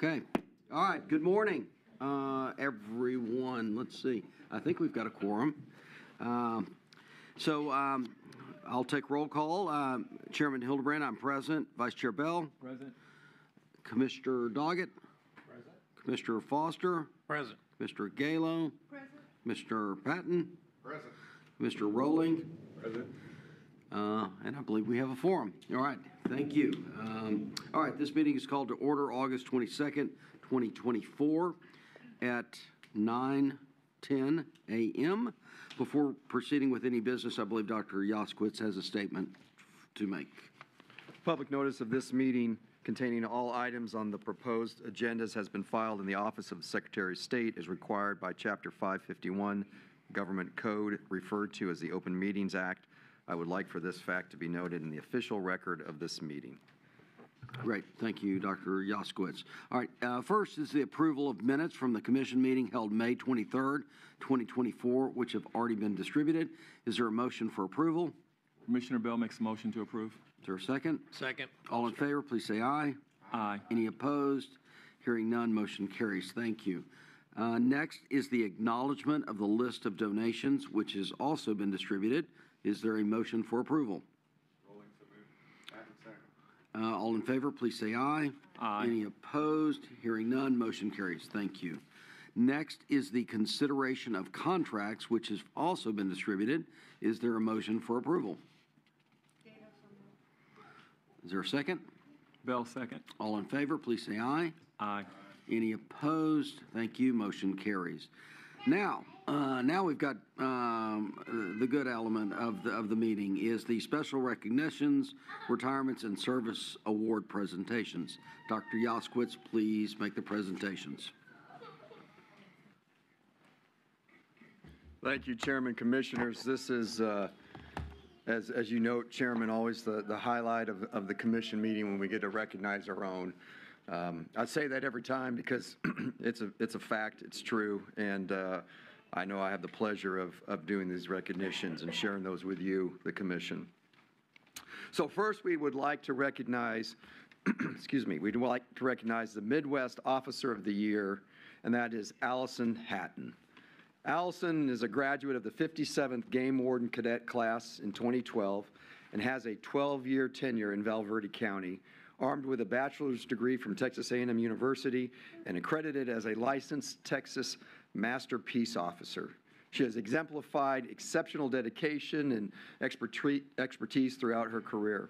Okay. All right. Good morning, everyone. Let's see. I think we've got a quorum. I'll take roll call. Chairman Hildebrand, I'm present. Vice Chair Bell. Present. Commissioner Doggett. Present. Commissioner Foster. Present. Commissioner Galo. Present. Commissioner Patton. Present. Commissioner Rowling. Present. And I believe we have a forum. All right. Thank you. All right. This meeting is called to order August 22nd, 2024 at 9:10 a.m. Before proceeding with any business, I believe Dr. Jaskowitz has a statement to make. Public notice of this meeting containing all items on the proposed agendas has been filed in the Office of the Secretary of State as required by Chapter 551 Government Code, referred to as the Open Meetings Act. I would like for this fact to be noted in the official record of this meeting. Great. Thank you, Dr. Jaskowitz. All right. First is the approval of minutes from the commission meeting held May 23rd, 2024, which have already been distributed. Is there a motion for approval? Commissioner Bell makes a motion to approve. Is there a second? Second. All in favor, please say aye. Aye. Any opposed? Hearing none, motion carries. Thank you. Next is the acknowledgement of the list of donations, which has also been distributed. Is there a motion for approval? Rolling to move. Second. All in favor, please say aye. Aye. Any opposed? Hearing none, motion carries. Thank you. Next is the consideration of contracts, which has also been distributed. Is there a motion for approval? Is there a second? Bell second. All in favor, please say aye. Aye. Any opposed? Thank you. Motion carries. Now we've got the good element of the meeting is the special recognitions, retirements, and service award presentations. Dr. Jaskowitz, please make the presentations. Thank you, Chairman, Commissioners. This is, as you note, Chairman, always the highlight of the commission meeting when we get to recognize our own. I say that every time because it's a fact, it's true, and I know I have the pleasure of doing these recognitions and sharing those with you, the commission. So first, we would like to recognize, we'd like to recognize the Midwest Officer of the Year, and that is Allison Hatton. Allison is a graduate of the 57th Game Warden Cadet Class in 2012 and has a 12-year tenure in Val Verde County, armed with a bachelor's degree from Texas A&M University and accredited as a licensed Texas Master Peace Officer. She has exemplified exceptional dedication and expertise throughout her career.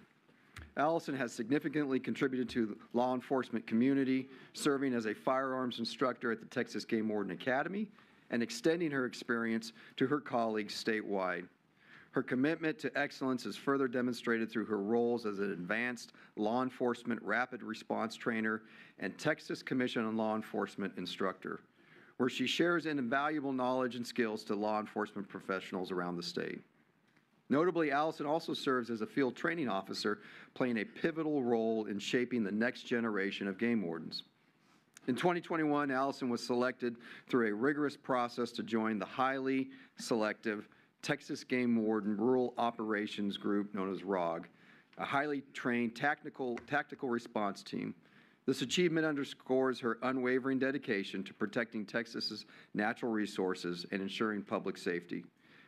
Allison has significantly contributed to the law enforcement community, serving as a firearms instructor at the Texas Game Warden Academy and extending her experience to her colleagues statewide. Her commitment to excellence is further demonstrated through her roles as an advanced law enforcement rapid response trainer and Texas Commission on Law Enforcement instructor, where she shares invaluable knowledge and skills to law enforcement professionals around the state. Notably, Allison also serves as a field training officer, playing a pivotal role in shaping the next generation of game wardens. In 2021, Allison was selected through a rigorous process to join the highly selective Texas Game Warden Rural Operations Group, known as ROG, a highly trained tactical response team. This achievement underscores her unwavering dedication to protecting Texas's natural resources and ensuring public safety.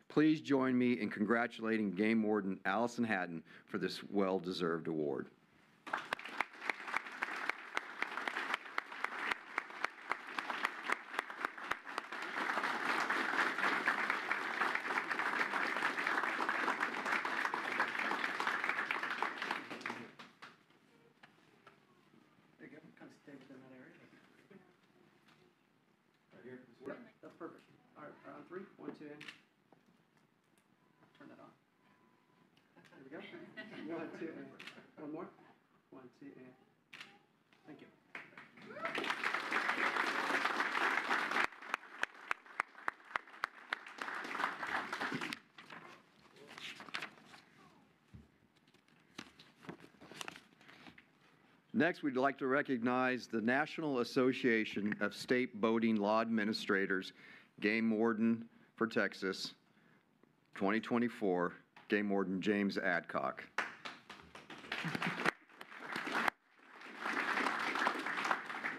Please join me in congratulating Game Warden Allison Hatton for this well-deserved award. That's perfect. All right, on 3, 1, 2, and turn that on. There we go. 1, 2, and one more. 1, 2, and thank you. Next, we'd like to recognize the National Association of State Boating Law Administrators, Game Warden for Texas, 2024, Game Warden James Adcock.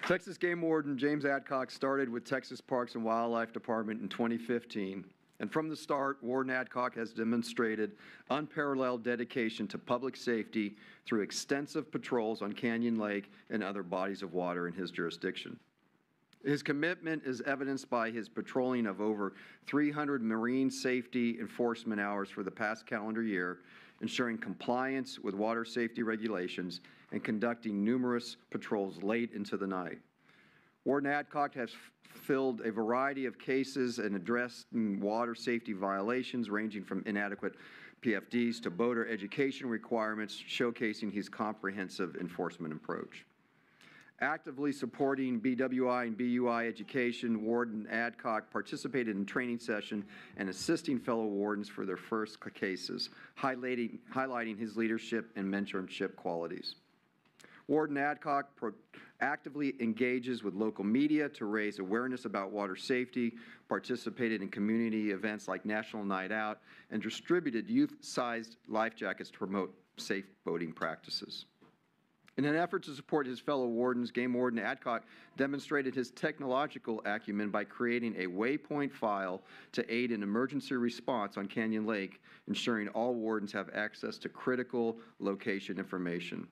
Texas Game Warden James Adcock started with Texas Parks and Wildlife Department in 2015. And from the start, Warden Adcock has demonstrated unparalleled dedication to public safety through extensive patrols on Canyon Lake and other bodies of water in his jurisdiction. His commitment is evidenced by his patrolling of over 300 marine safety enforcement hours for the past calendar year, ensuring compliance with water safety regulations and conducting numerous patrols late into the night. Warden Adcock has filled a variety of cases and addressed water safety violations ranging from inadequate PFDs to boater education requirements, showcasing his comprehensive enforcement approach. Actively supporting BWI and BUI education, Warden Adcock participated in training session and assisting fellow wardens for their first cases, highlighting his leadership and mentorship qualities. Warden Adcock actively engages with local media to raise awareness about water safety, participated in community events like National Night Out, and distributed youth-sized life jackets to promote safe boating practices. In an effort to support his fellow wardens, Game Warden Adcock demonstrated his technological acumen by creating a waypoint file to aid in emergency response on Canyon Lake, ensuring all wardens have access to critical location information.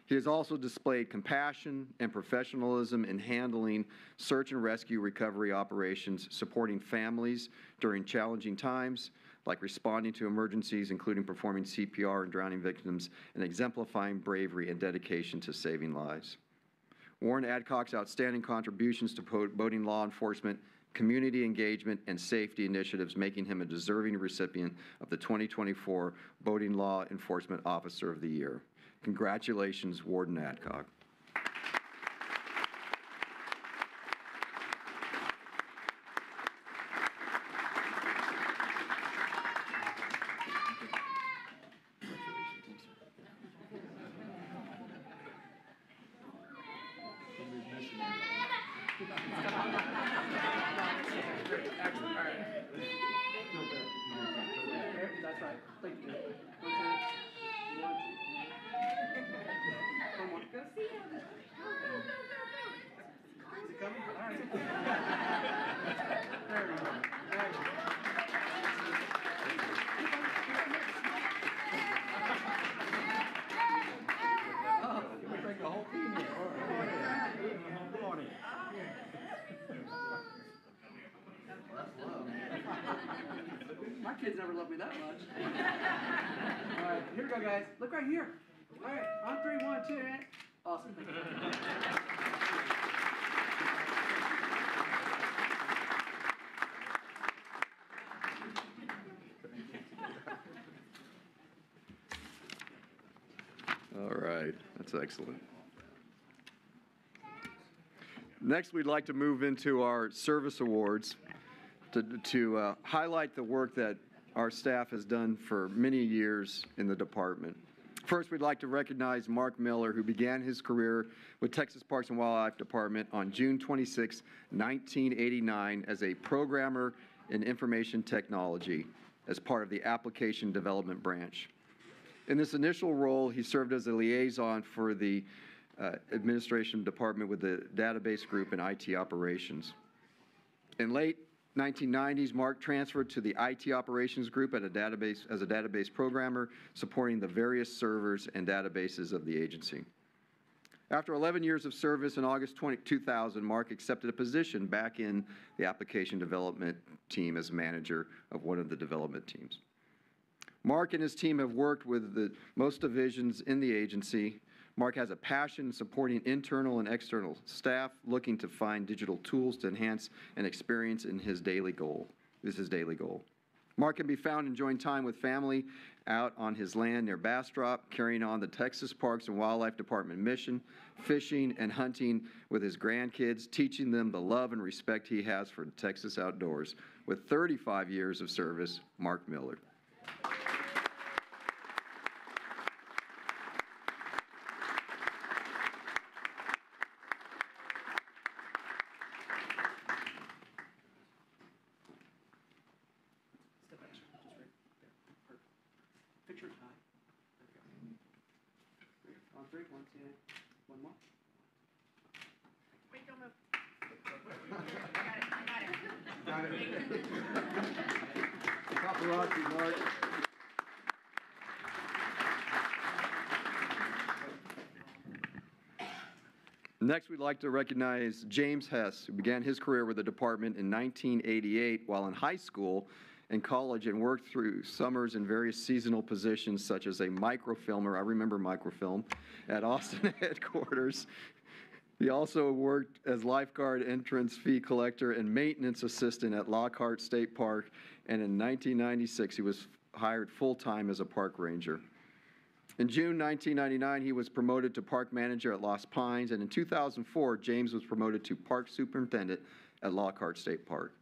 He has also displayed compassion and professionalism in handling search and rescue recovery operations, supporting families during challenging times, like responding to emergencies, including performing CPR and drowning victims, and exemplifying bravery and dedication to saving lives. Warden Adcock's outstanding contributions to boating law enforcement, community engagement, and safety initiatives, making him a deserving recipient of the 2024 Boating Law Enforcement Officer of the Year. Congratulations, Warden Adcock. That's right. Thank you. Go see him. Is he coming? All right. There we go. There we go. Oh, we bring the whole team here. Good morning. My kids never loved me that much. All right, here we go, guys. Look right here. All right, on 3, 1, 2, and awesome. Thank you. All right, that's excellent. Next, we'd like to move into our service awards to highlight the work that our staff has done for many years in the department. First, we'd like to recognize Mark Miller, who began his career with Texas Parks and Wildlife Department on June 26, 1989, as a programmer in information technology as part of the application development branch. In this initial role, he served as a liaison for the administration department with the database group and IT operations. In late 1990s, Mark transferred to the IT operations group as a database programmer, supporting the various servers and databases of the agency. After 11 years of service in August 2000, Mark accepted a position back in the application development team as manager of one of the development teams. Mark and his team have worked with most divisions in the agency. Mark has a passion supporting internal and external staff looking to find digital tools to enhance an experience in his daily goal. This is his daily goal. Mark can be found enjoying time with family out on his land near Bastrop, carrying on the Texas Parks and Wildlife Department mission, fishing and hunting with his grandkids, teaching them the love and respect he has for Texas outdoors. With 35 years of service, Mark Miller. Picture time. On 3, 1, 2, 1 more. Got it. Paparazzi, Mark. Next, we'd like to recognize James Hess, who began his career with the department in 1988 while in high school and college, and worked through summers in various seasonal positions such as a microfilmer, I remember microfilm, at Austin headquarters. He also worked as lifeguard, entrance fee collector, and maintenance assistant at Lockhart State Park, and in 1996 he was hired full-time as a park ranger. In June 1999, he was promoted to park manager at Lost Pines, and in 2004, James was promoted to park superintendent at Lockhart State Park.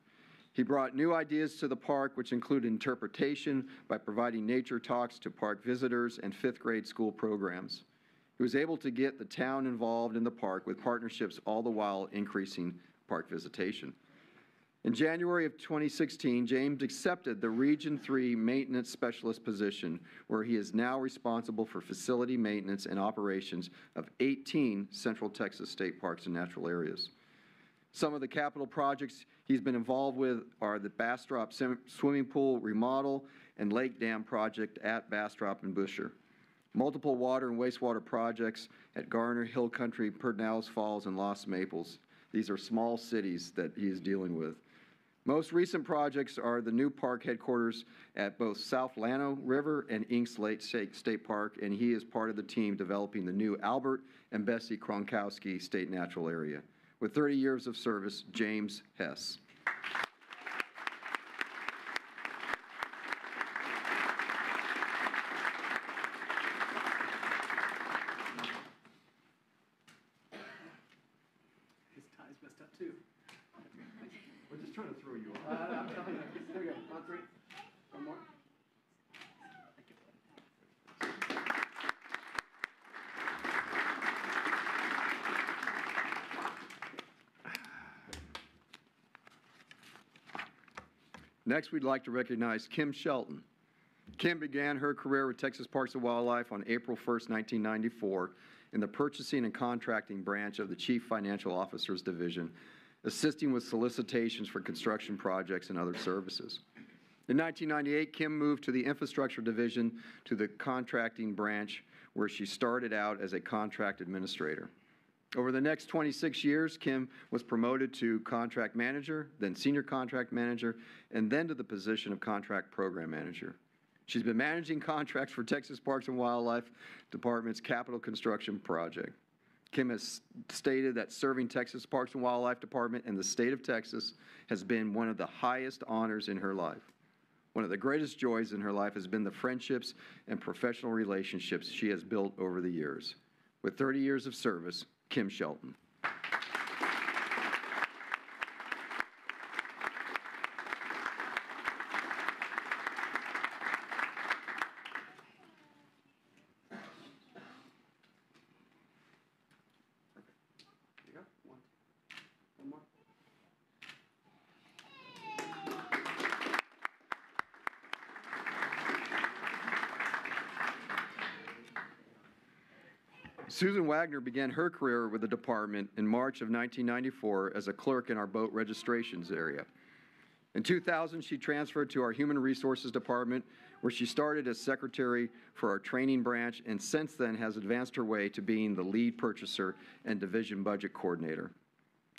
He brought new ideas to the park, which included interpretation by providing nature talks to park visitors and fifth grade school programs. He was able to get the town involved in the park with partnerships, all the while increasing park visitation. In January of 2016, James accepted the Region 3 Maintenance Specialist position, where he is now responsible for facility maintenance and operations of 18 Central Texas state parks and natural areas. Some of the capital projects he's been involved with are the Bastrop Swimming Pool remodel and Lake Dam project at Bastrop and Busher. Multiple water and wastewater projects at Garner, Hill Country, Pedernales Falls, and Lost Maples. These are small cities that he is dealing with. Most recent projects are the new park headquarters at both South Llano River and Inks Lake State Park, and he is part of the team developing the new Albert and Bessie Kronkowski State Natural Area. With 30 years of service, James Hess. His tie's messed up too. We're just trying to throw you off. I'm telling you. There we go. On three. One more. Next, we'd like to recognize Kim Shelton. Kim began her career with Texas Parks and Wildlife on April 1st, 1994, in the Purchasing and Contracting branch of the Chief Financial Officer's Division, assisting with solicitations for construction projects and other services. In 1998, Kim moved to the Infrastructure Division to the Contracting branch, where she started out as a contract administrator. Over the next 26 years, Kim was promoted to contract manager, then senior contract manager, and then to the position of contract program manager. She's been managing contracts for Texas Parks and Wildlife Department's capital construction project. Kim has stated that serving Texas Parks and Wildlife Department and the state of Texas has been one of the highest honors in her life. One of the greatest joys in her life has been the friendships and professional relationships she has built over the years. With 30 years of service, Kim Shelton. There you go. One more. Susan Wagner began her career with the department in March of 1994 as a clerk in our boat registrations area. In 2000, she transferred to our Human Resources Department, where she started as secretary for our training branch, and since then has advanced her way to being the lead purchaser and division budget coordinator.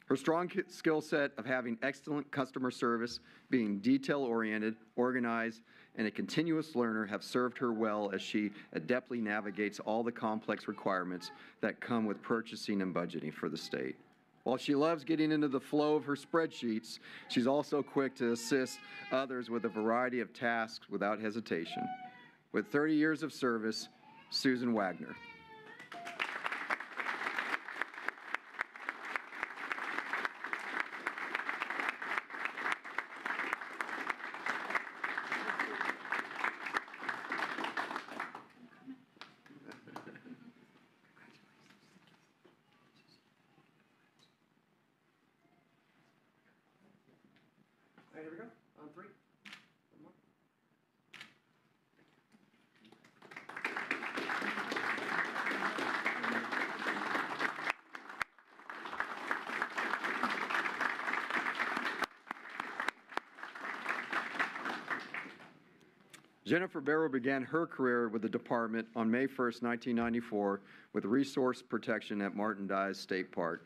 Her strong skill set of having excellent customer service, being detail-oriented, organized, and a continuous learner have served her well as she adeptly navigates all the complex requirements that come with purchasing and budgeting for the state. While she loves getting into the flow of her spreadsheets, she's also quick to assist others with a variety of tasks without hesitation. With 30 years of service, Susan Wagner. All right, here we go. On three. One more. Jennifer Barrow began her career with the department on May 1st, 1994, with resource protection at Martin Dyes State Park.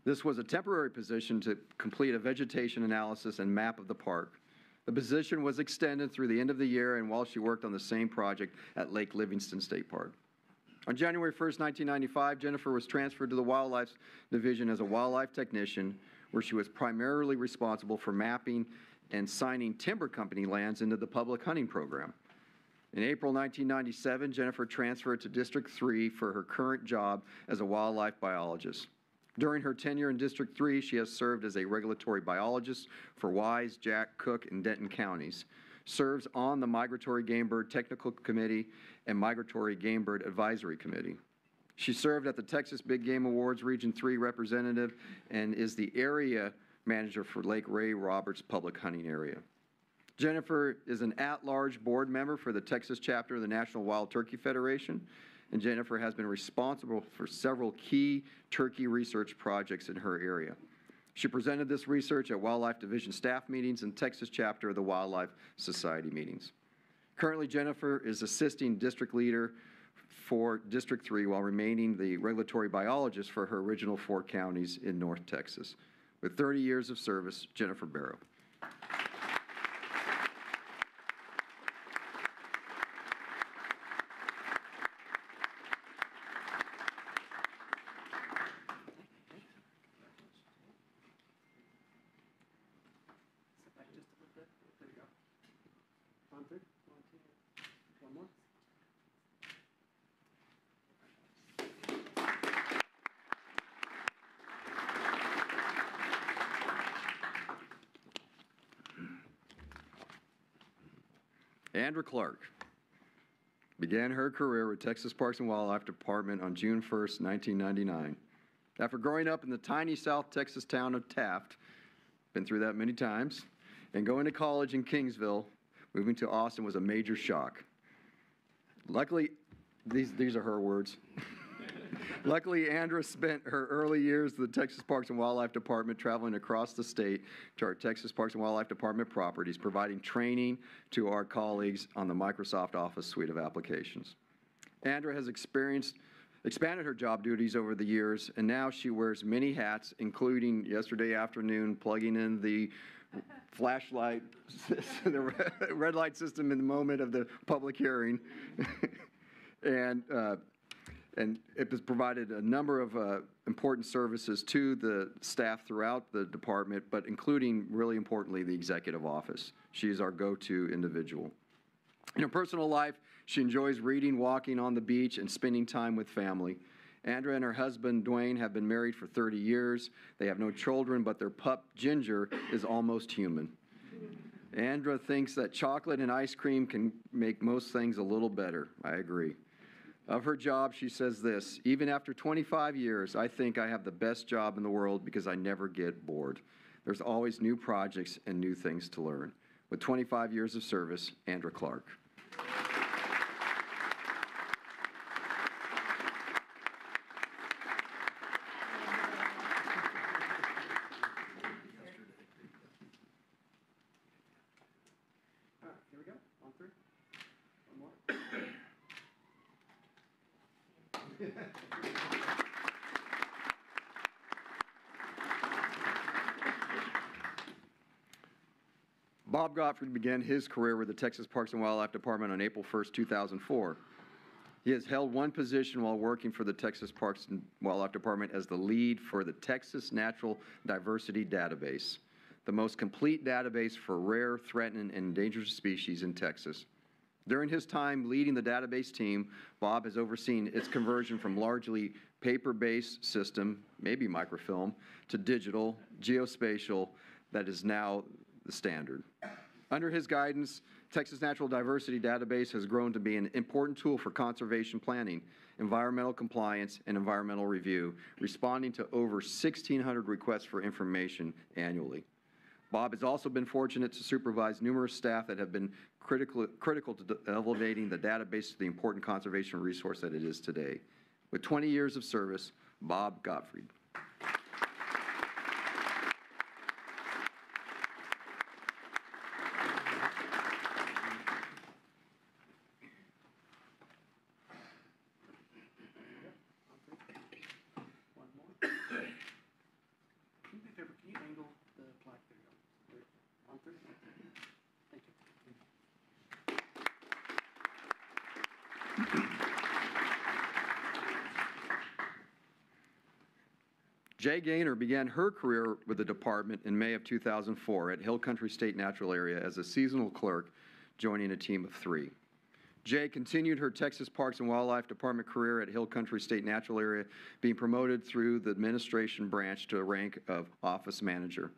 This was a temporary position to complete a vegetation analysis and map of the park. The position was extended through the end of the year and while she worked on the same project at Lake Livingston State Park. On January 1st, 1995, Jennifer was transferred to the Wildlife Division as a wildlife technician, where she was primarily responsible for mapping and signing timber company lands into the public hunting program. In April 1997, Jennifer transferred to District 3 for her current job as a wildlife biologist. During her tenure in District 3, she has served as a regulatory biologist for Wise, Jack, Cook, and Denton counties, serves on the Migratory Game Bird Technical Committee and Migratory Game Bird Advisory Committee. She served at the Texas Big Game Awards Region 3 representative and is the area manager for Lake Ray Roberts Public Hunting Area. Jennifer is an at-large board member for the Texas chapter of the National Wild Turkey Federation, and Jennifer has been responsible for several key turkey research projects in her area. She presented this research at Wildlife Division staff meetings and Texas chapter of the Wildlife Society meetings. Currently, Jennifer is assisting district leader for District 3 while remaining the regulatory biologist for her original 4 counties in North Texas. With 30 years of service, Jennifer Barrow. Back just a little bit. There you go. On through. 1, 2. One more. Andra Clark began her career with Texas Parks and Wildlife Department on June 1st, 1999. After growing up in the tiny South Texas town of Taft, been through that many times, and going to college in Kingsville, moving to Austin was a major shock. Luckily, these are her words. Luckily, Andra spent her early years at the Texas Parks and Wildlife Department traveling across the state to our Texas Parks and Wildlife Department properties, providing training to our colleagues on the Microsoft Office suite of applications. Andra has expanded her job duties over the years, and now she wears many hats, including yesterday afternoon plugging in the flashlight, the red light system in the moment of the public hearing. And it has provided a number of important services to the staff throughout the department, but including, really importantly, the executive office. She is our go-to individual. In her personal life, she enjoys reading, walking on the beach, and spending time with family. Andra and her husband, Dwayne, have been married for 30 years. They have no children, but their pup, Ginger, is almost human. Andra thinks that chocolate and ice cream can make most things a little better. I agree. Of her job, she says this: even after 25 years, I think I have the best job in the world because I never get bored. There's always new projects and new things to learn. With 25 years of service, Andra Clark. All right, here we go. On through. One more. Bob Gottfried began his career with the Texas Parks and Wildlife Department on April 1st, 2004. He has held one position while working for the Texas Parks and Wildlife Department as the lead for the Texas Natural Diversity Database, the most complete database for rare, threatened, and endangered species in Texas. During his time leading the database team, Bob has overseen its conversion from largely paper-based system, maybe microfilm, to digital, geospatial, that is now the standard. Under his guidance, Texas Natural Diversity Database has grown to be an important tool for conservation planning, environmental compliance, and environmental review, responding to over 1,600 requests for information annually. Bob has also been fortunate to supervise numerous staff that have been critical to elevating the database to the important conservation resource that it is today. With 20 years of service, Bob Gottfried. Jay Gaynor began her career with the department in May of 2004 at Hill Country State Natural Area as a seasonal clerk, joining a team of 3. Jay continued her Texas Parks and Wildlife Department career at Hill Country State Natural Area, being promoted through the administration branch to the rank of office manager.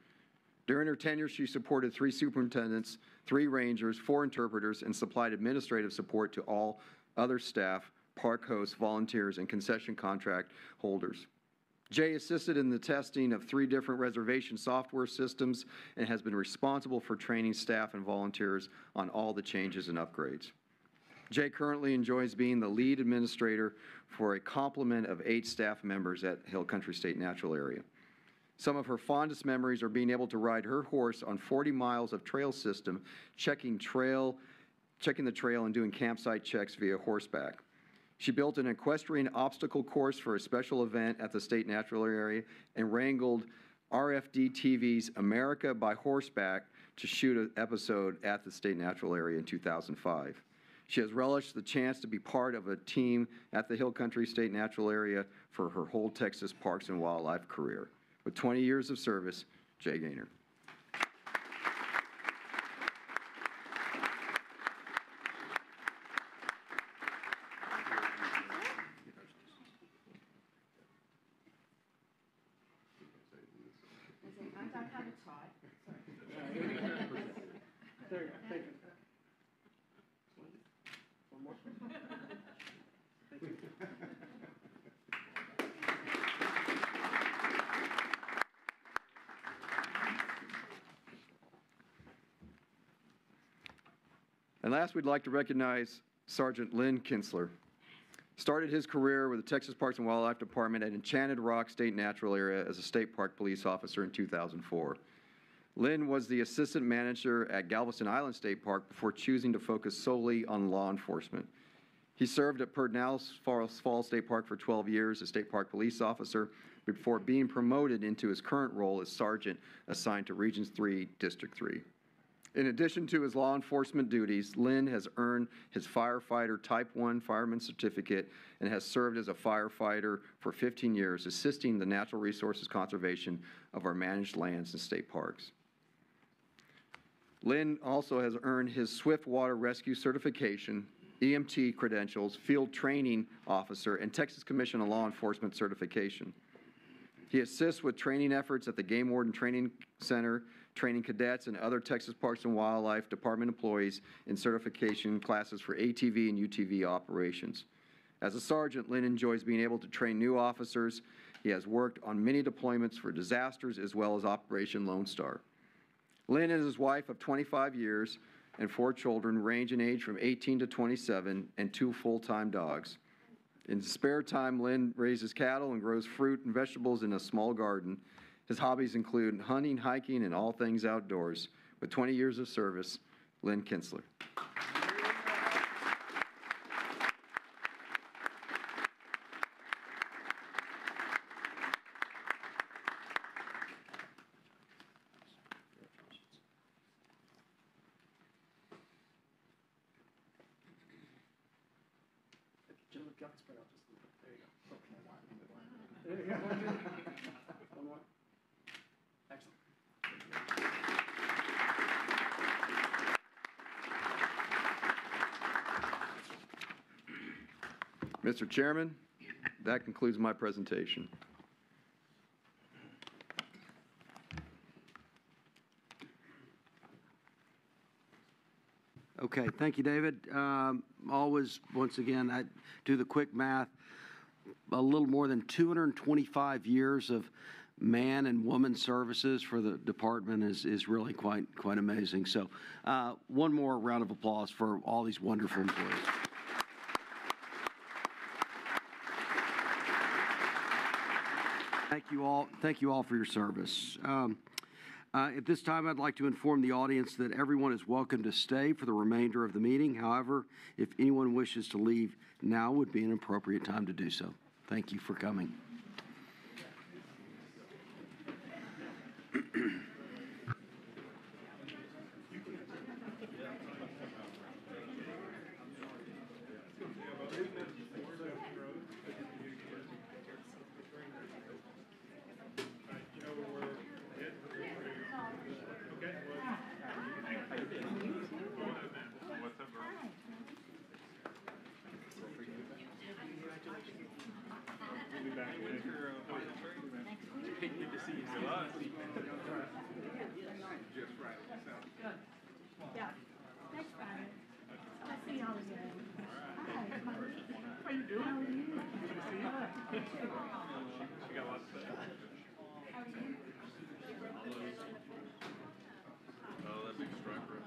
During her tenure, she supported 3 superintendents, 3 rangers, 4 interpreters, and supplied administrative support to all other staff, park hosts, volunteers, and concession contract holders. Jay assisted in the testing of 3 different reservation software systems and has been responsible for training staff and volunteers on all the changes and upgrades. Jay currently enjoys being the lead administrator for a complement of 8 staff members at Hill Country State Natural Area. Some of her fondest memories are being able to ride her horse on 40 miles of trail system, checking the trail and doing campsite checks via horseback. She built an equestrian obstacle course for a special event at the State Natural Area and wrangled RFD TV's America by Horseback to shoot an episode at the State Natural Area in 2005. She has relished the chance to be part of a team at the Hill Country State Natural Area for her whole Texas Parks and Wildlife career. With 20 years of service, Jay Gaynor. There you go. Thank you. One more. Thank you. And last, we'd like to recognize Sergeant Lynn Kinsler. Started his career with the Texas Parks and Wildlife Department at Enchanted Rock State Natural Area as a state park police officer in 2004. Lynn was the assistant manager at Galveston Island State Park before choosing to focus solely on law enforcement. He served at Pedernales Falls State Park for 12 years as state park police officer before being promoted into his current role as sergeant assigned to Region 3, District 3. In addition to his law enforcement duties, Lynn has earned his firefighter Type 1 fireman certificate and has served as a firefighter for 15 years, assisting the natural resources conservation of our managed lands and state parks. Lynn also has earned his Swift Water Rescue certification, EMT credentials, field training officer, and Texas Commission on Law Enforcement certification. He assists with training efforts at the Game Warden Training Center, training cadets and other Texas Parks and Wildlife Department employees in certification classes for ATV and UTV operations. As a sergeant, Lynn enjoys being able to train new officers. He has worked on many deployments for disasters as well as Operation Lone Star. Lynn and his wife of 25 years and 4 children range in age from 18 to 27 and 2 full-time dogs. In his spare time, Lynn raises cattle and grows fruit and vegetables in a small garden. His hobbies include hunting, hiking, and all things outdoors. With 20 years of service, Lynn Kinsler. Jim, look up and spread out just a little bit. There you go. There you go. One more. Excellent. Mr. Chairman, that concludes my presentation. Okay, thank you, David. Always, once again, I do the quick math. A little more than 225 years of man and woman services for the department is really quite amazing. So, one more round of applause for all these wonderful employees. Thank you all for your service. At this time, I'd like to inform the audience that everyone is welcome to stay for the remainder of the meeting. However, if anyone wishes to leave, now would be an appropriate time to do so. Thank you for coming. Good to see you. Yeah. Next Friday. I'll see y'all again. Hi. How you doing? How are you? Good to see you. She got lots of stuff. How are you? Oh, that big striper.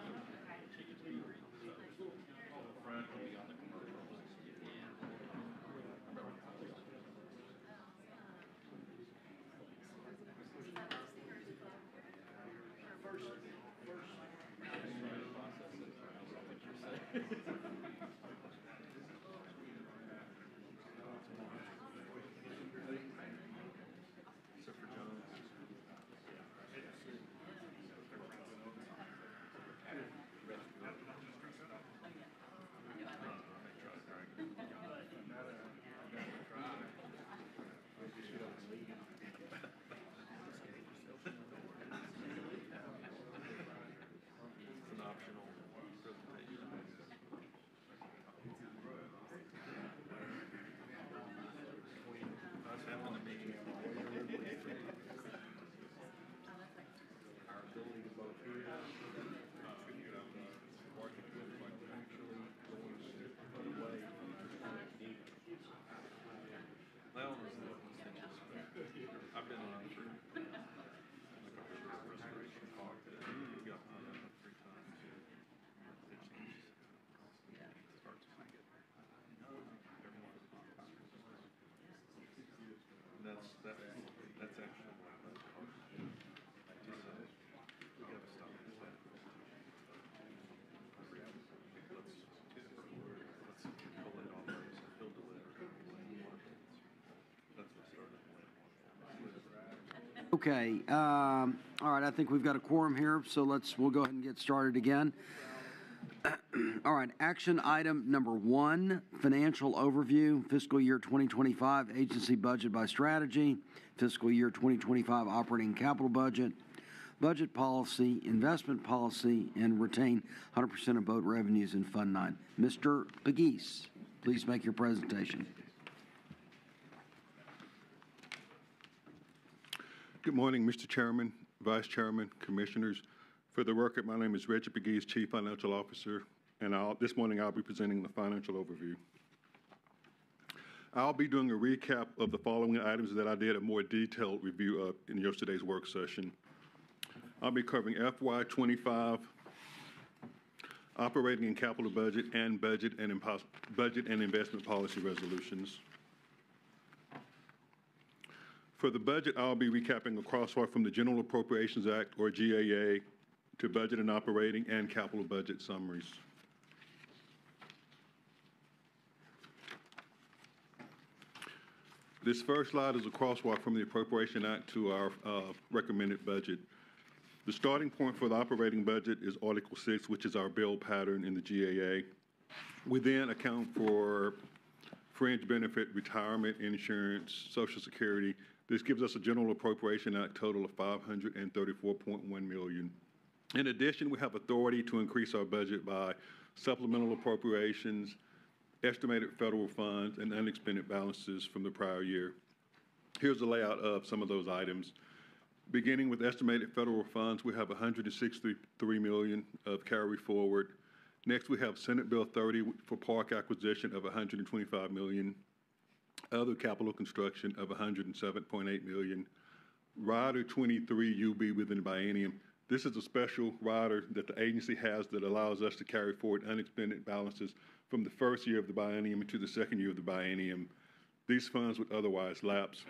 I've been on for restoration talk that got 3 times. Starts that's actually we gotta stop this. Let's pull it off. He'll deliver. That's what started. Okay, all right, I think we've got a quorum here, so we'll go ahead and get started again. All right, action item number 1, financial overview, fiscal year 2025 agency budget by strategy, fiscal year 2025 operating capital budget, budget policy, investment policy, and retain 100% of boat revenues in Fund 9. Mr. Pegues, please make your presentation. Good morning, Mr. Chairman, Vice Chairman, Commissioners. For the record, my name is Reggie Pegues, Chief Financial Officer, and this morning I'll be presenting the financial overview. I'll be doing a recap of the following items that I did a more detailed review of in yesterday's work session. I'll be covering FY25 operating and capital budget and budget and investment policy resolutions. For the budget, I'll be recapping a crosswalk from the General Appropriations Act, or GAA, to budget and operating and capital budget summaries. This first slide is a crosswalk from the Appropriation Act to our recommended budget. The starting point for the operating budget is Article 6, which is our bill pattern in the GAA. We then account for fringe benefit, retirement, insurance, Social Security. This gives us a General Appropriation Act total of $534.1 million. In addition, we have authority to increase our budget by supplemental appropriations, estimated federal funds, and unexpended balances from the prior year. Here's a layout of some of those items. Beginning with estimated federal funds, we have $163 million of carry forward. Next, we have Senate Bill 30 for park acquisition of $125 million. Other capital construction of $107.8 million. Rider 23 UB within the biennium. This is a special rider that the agency has that allows us to carry forward unexpended balances from the first year of the biennium into the second year of the biennium. These funds would otherwise lapse.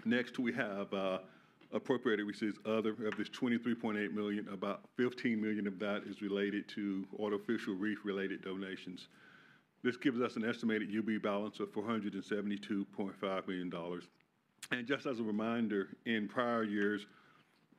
Next, we have appropriated receipts other of this $23.8 million. About $15 million of that is related to artificial reef related donations. This gives us an estimated UB balance of $472.5 million. And just as a reminder, in prior years,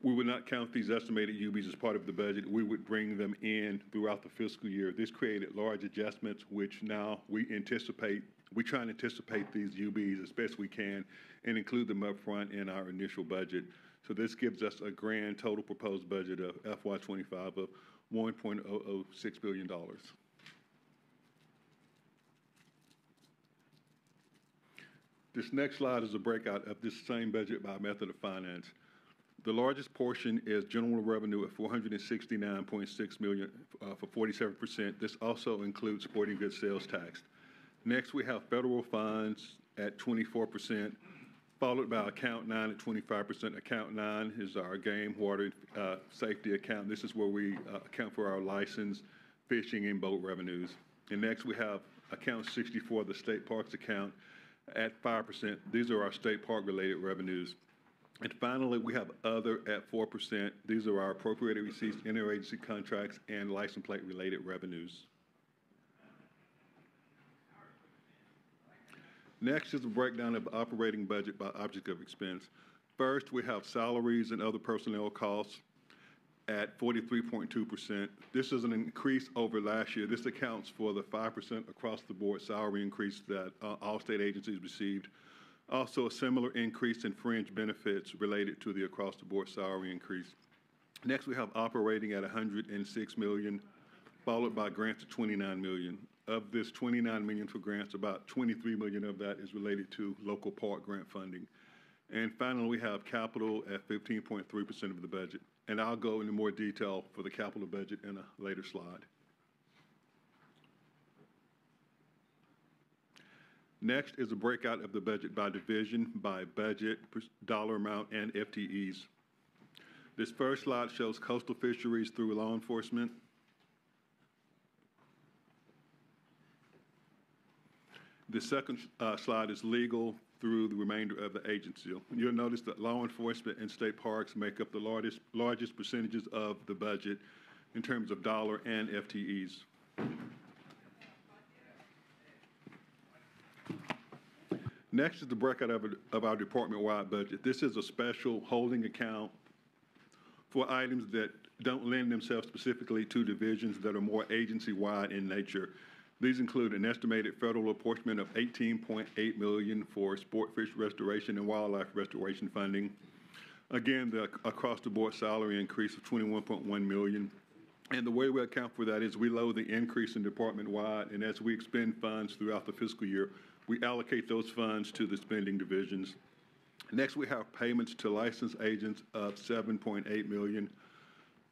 we would not count these estimated UBs as part of the budget. We would bring them in throughout the fiscal year. This created large adjustments, which now we try and anticipate these UBs as best we can and include them up front in our initial budget. So this gives us a grand total proposed budget of FY25 of $1.006 billion. This next slide is a breakout of this same budget by method of finance. The largest portion is general revenue at $469.6 million for 47%. This also includes sporting goods sales tax. Next, we have federal funds at 24%, followed by account 9 at 25%. Account 9 is our game, water, safety account. This is where we account for our license, fishing, and boat revenues. And next, we have account 64, the state parks account, at 5%. These are our state park related revenues. And finally, we have other at 4%. These are our appropriated receipts, interagency contracts, and license plate related revenues. Next is a breakdown of the operating budget by object of expense. First, we have salaries and other personnel costs at 43.2%. This is an increase over last year. This accounts for the 5% across the board salary increase that all state agencies received. Also, a similar increase in fringe benefits related to the across the board salary increase. Next, we have operating at $106 million, followed by grants of $29 million. Of this $29 million for grants, about $23 million of that is related to local park grant funding. And finally, we have capital at 15.3% of the budget. And I'll go into more detail for the capital budget in a later slide. Next is a breakout of the budget by division, by budget, dollar amount, and FTEs. This first slide shows coastal fisheries through law enforcement. The second slide is legal through the remainder of the agency. You'll notice that law enforcement and state parks make up the largest percentages of the budget in terms of dollar and FTEs. Next is the breakout of our department-wide budget. This is a special holding account for items that don't lend themselves specifically to divisions that are more agency-wide in nature. These include an estimated federal apportionment of $18.8 million for sport fish restoration and wildlife restoration funding. Again, the across-the-board salary increase of $21.1 million. And the way we account for that is we load the increase in department-wide, and as we expend funds throughout the fiscal year, we allocate those funds to the spending divisions. Next, we have payments to licensed agents of $7.8 million,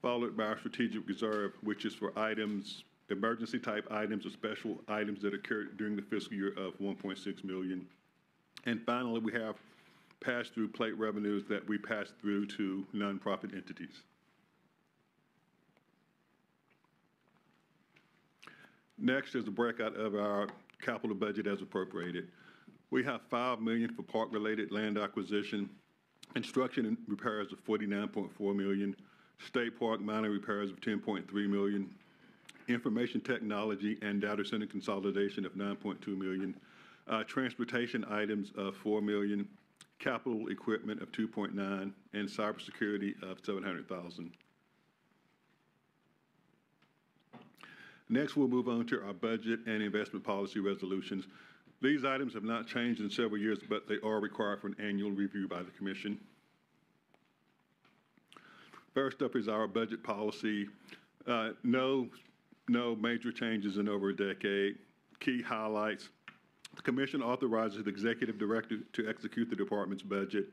followed by our strategic reserve, which is for items, emergency type items or special items that occurred during the fiscal year of $1.6 million. And finally, we have pass-through plate revenues that we pass through to nonprofit entities. Next is a breakout of our capital budget as appropriated. We have $5 million for park-related land acquisition, construction and repairs of $49.4 million, state park minor repairs of $10.3 million, information technology and data center consolidation of $9.2 million, transportation items of $4 million, capital equipment of $2.9 million, and cybersecurity of $700,000. Next, we'll move on to our budget and investment policy resolutions. These items have not changed in several years, but they are required for an annual review by the Commission. First up is our budget policy. No major changes in over a decade. Key highlights: the Commission authorizes the Executive Director to execute the Department's budget.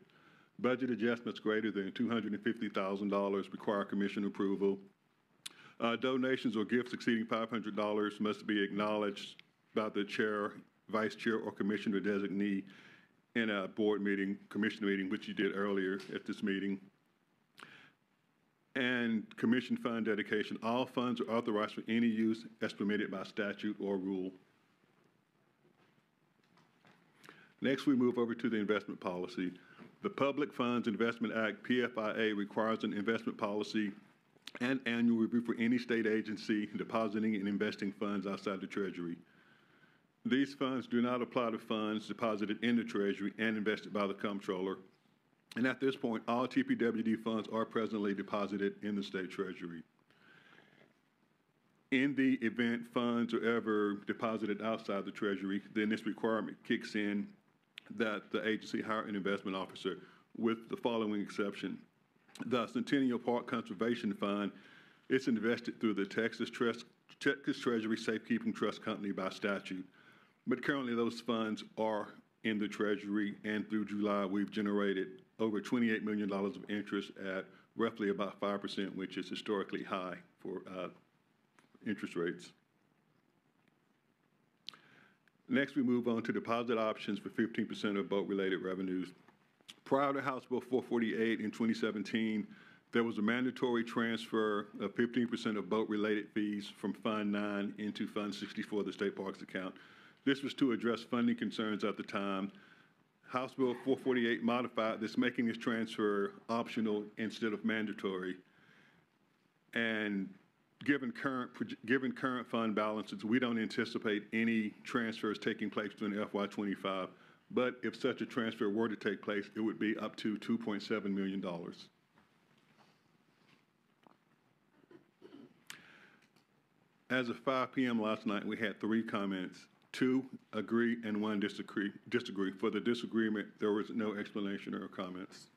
Budget adjustments greater than $250,000 require Commission approval. Donations or gifts exceeding $500 must be acknowledged by the Chair, Vice Chair, or Commissioner designee in a board meeting, Commission meeting, which you did earlier at this meeting. And Commission fund dedication. All funds are authorized for any use as permitted by statute or rule. Next, we move over to the investment policy. The Public Funds Investment Act, PFIA, requires an investment policy and annual review for any state agency depositing and investing funds outside the Treasury. These funds do not apply to funds deposited in the Treasury and invested by the Comptroller. And at this point, all TPWD funds are presently deposited in the state Treasury. In the event funds are ever deposited outside the Treasury, then this requirement kicks in that the agency hire an investment officer, with the following exception. The Centennial Park Conservation Fund, it's invested through the Texas Treasury Safekeeping Trust Company by statute. But currently those funds are in the Treasury, and through July, we've generated over $28 million of interest at roughly about 5%, which is historically high for interest rates. Next, we move on to deposit options for 15% of boat-related revenues. Prior to House Bill 448 in 2017, there was a mandatory transfer of 15% of boat-related fees from Fund 9 into Fund 64, the State Parks account. This was to address funding concerns at the time. House Bill 448 modified this, making this transfer optional instead of mandatory. And given current fund balances, we don't anticipate any transfers taking place during FY25. But if such a transfer were to take place, it would be up to $2.7 million. As of 5 p.m. last night, we had 3 comments. 2 agree and 1 disagree. For the disagreement, there was no explanation or comments.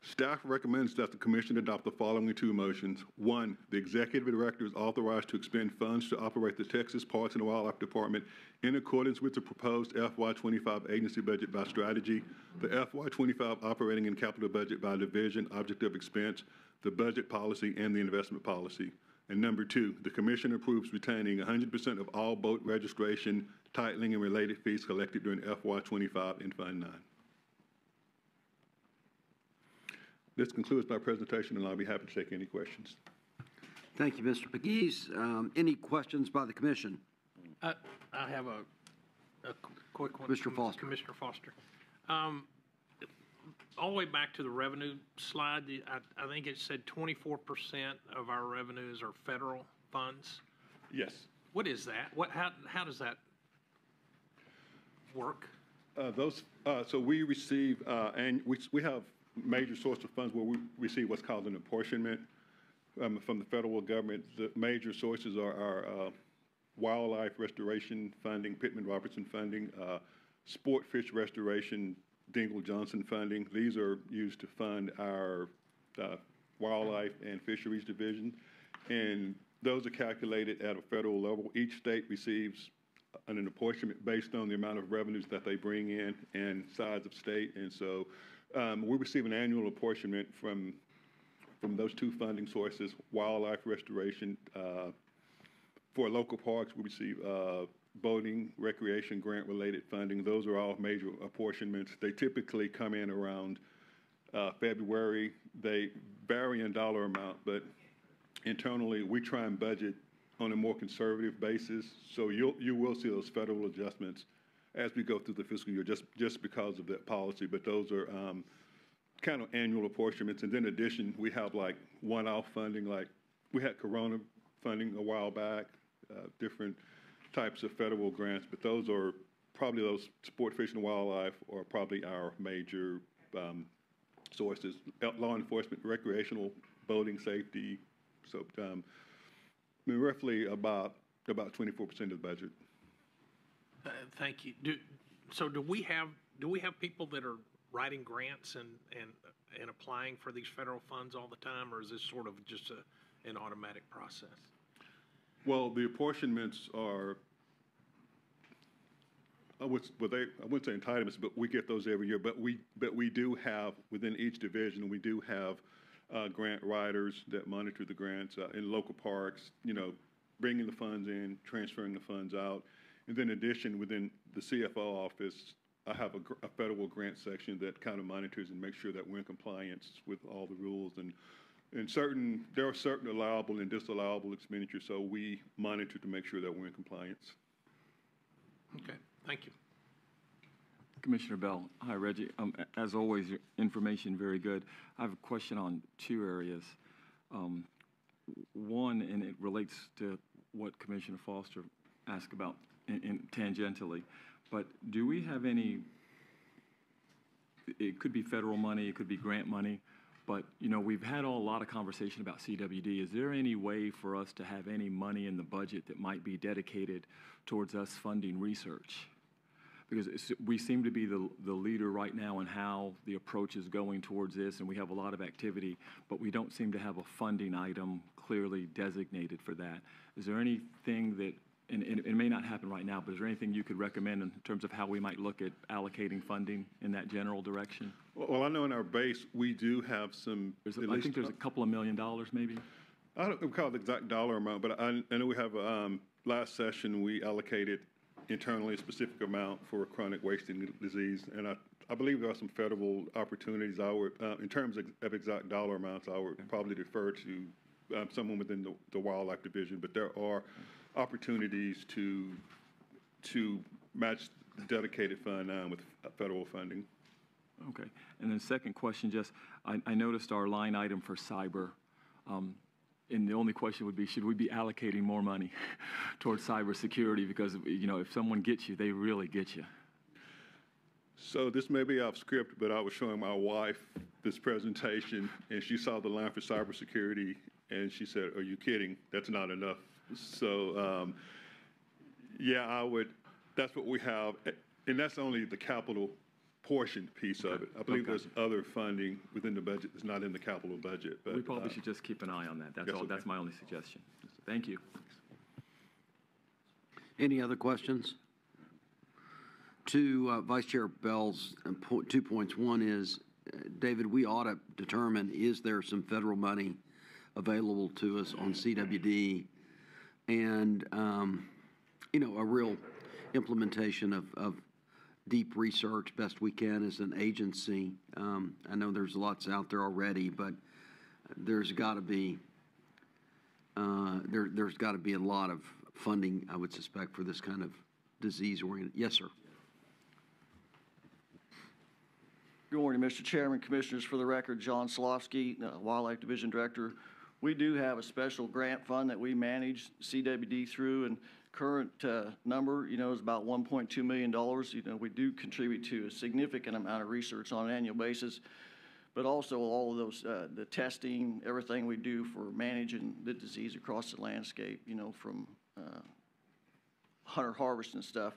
Staff recommends that the Commission adopt the following 2 motions. 1, the Executive Director is authorized to expend funds to operate the Texas Parks and Wildlife Department in accordance with the proposed FY25 agency budget by strategy, the FY25 operating and capital budget by division, object of expense, the budget policy, and the investment policy. And number 2, the Commission approves retaining 100% of all boat registration, titling, and related fees collected during FY25 in Fund 9. This concludes my presentation, and I'll be happy to take any questions. Thank you, Mr. Pegues. Any questions by the Commission? I have a quick one. Mr. Foster. Commissioner Foster. All the way back to the revenue slide, I think it said 24% of our revenues are federal funds. Yes. What is that? How does that work? So we receive, and we have major source of funds where we receive what's called an apportionment from the federal government. The major sources are our wildlife restoration funding, Pittman-Robertson funding, sport fish restoration, Dingle-Johnson funding. These are used to fund our wildlife and fisheries division, and those are calculated at a federal level. Each state receives an apportionment based on the amount of revenues that they bring in and size of state, and so we receive an annual apportionment from those 2 funding sources. Wildlife restoration, for local parks, we receive boating, recreation, grant-related funding. Those are all major apportionments. They typically come in around February. They vary in dollar amount, but internally, we try and budget on a more conservative basis. So you will see those federal adjustments as we go through the fiscal year, just because of that policy. But those are kind of annual apportionments. And then in addition, we have like one-off funding, like we had Corona funding a while back, different types of federal grants. But those are probably those sport, fish, and wildlife are probably our major sources. Law enforcement, recreational, boating, safety. So roughly about 24% of the budget. Thank you. Do we have people that are writing grants and applying for these federal funds all the time, or is this sort of just an automatic process? Well, the apportionments are, I wouldn't say entitlements, but we get those every year. But we do have, within each division, we do have grant writers that monitor the grants in local parks, bringing the funds in, transferring the funds out. And then in addition, within the CFO office, I have a federal grant section that kind of monitors and makes sure that we're in compliance with all the rules. And there are certain allowable and disallowable expenditures, so we monitor to make sure that we're in compliance. Okay, thank you. Commissioner Bell. Hi, Reggie. As always, your information very good. I have a question on 2 areas. One, and it relates to what Commissioner Foster asked about tangentially, but do we have any, it could be federal money, it could be grant money, but we've had a lot of conversation about CWD. Is there any way for us to have any money in the budget that might be dedicated towards us funding research? Because we seem to be the leader right now in how the approach is going towards this, and we have a lot of activity, but we don't seem to have a funding item clearly designated for that. Is there anything that and it may not happen right now, but is there anything you could recommend in terms of how we might look at allocating funding in that general direction? Well, I know in our base, we do have some. I think there's a couple of $1 million maybe. I don't recall the exact dollar amount, but I know we have, last session, we allocated internally a specific amount for chronic wasting disease. And I believe there are some federal opportunities. I would, in terms of exact dollar amounts, I would probably defer to someone within the wildlife division, but there are opportunities to match the dedicated fund with federal funding. Okay. And then second question, just I noticed our line item for cyber. And the only question would be, should we be allocating more money towards cybersecurity? Because, you know, if someone gets you, they really get you. So this may be off script, but I was showing my wife this presentation, and she saw the line for cybersecurity, and she said, "Are you kidding? That's not enough." So, yeah, that's what we have, and that's only the capital portion piece of it. I believe there's other funding within the budget that's not in the capital budget. But we probably should just keep an eye on that. That's all. That's my only suggestion. Thank you. Any other questions? To Vice Chair Bell's 2 points. One is, David, we ought to determine, is there some federal money available to us on CWD and, you know, a real implementation of deep research best we can as an agency. I know there's lots out there already, but there's got to be there's got to be a lot of funding, I would suspect, for this kind of disease-oriented. Yes, sir. Good morning, Mr. Chairman, Commissioners. For the record, John Slofsky, Wildlife Division Director. We do have a special grant fund that we manage CWD through, and current number, you know, is about $1.2 million. You know, we do contribute to a significant amount of research on an annual basis, but also all of those, the testing, everything we do for managing the disease across the landscape, you know, from hunter harvest and stuff.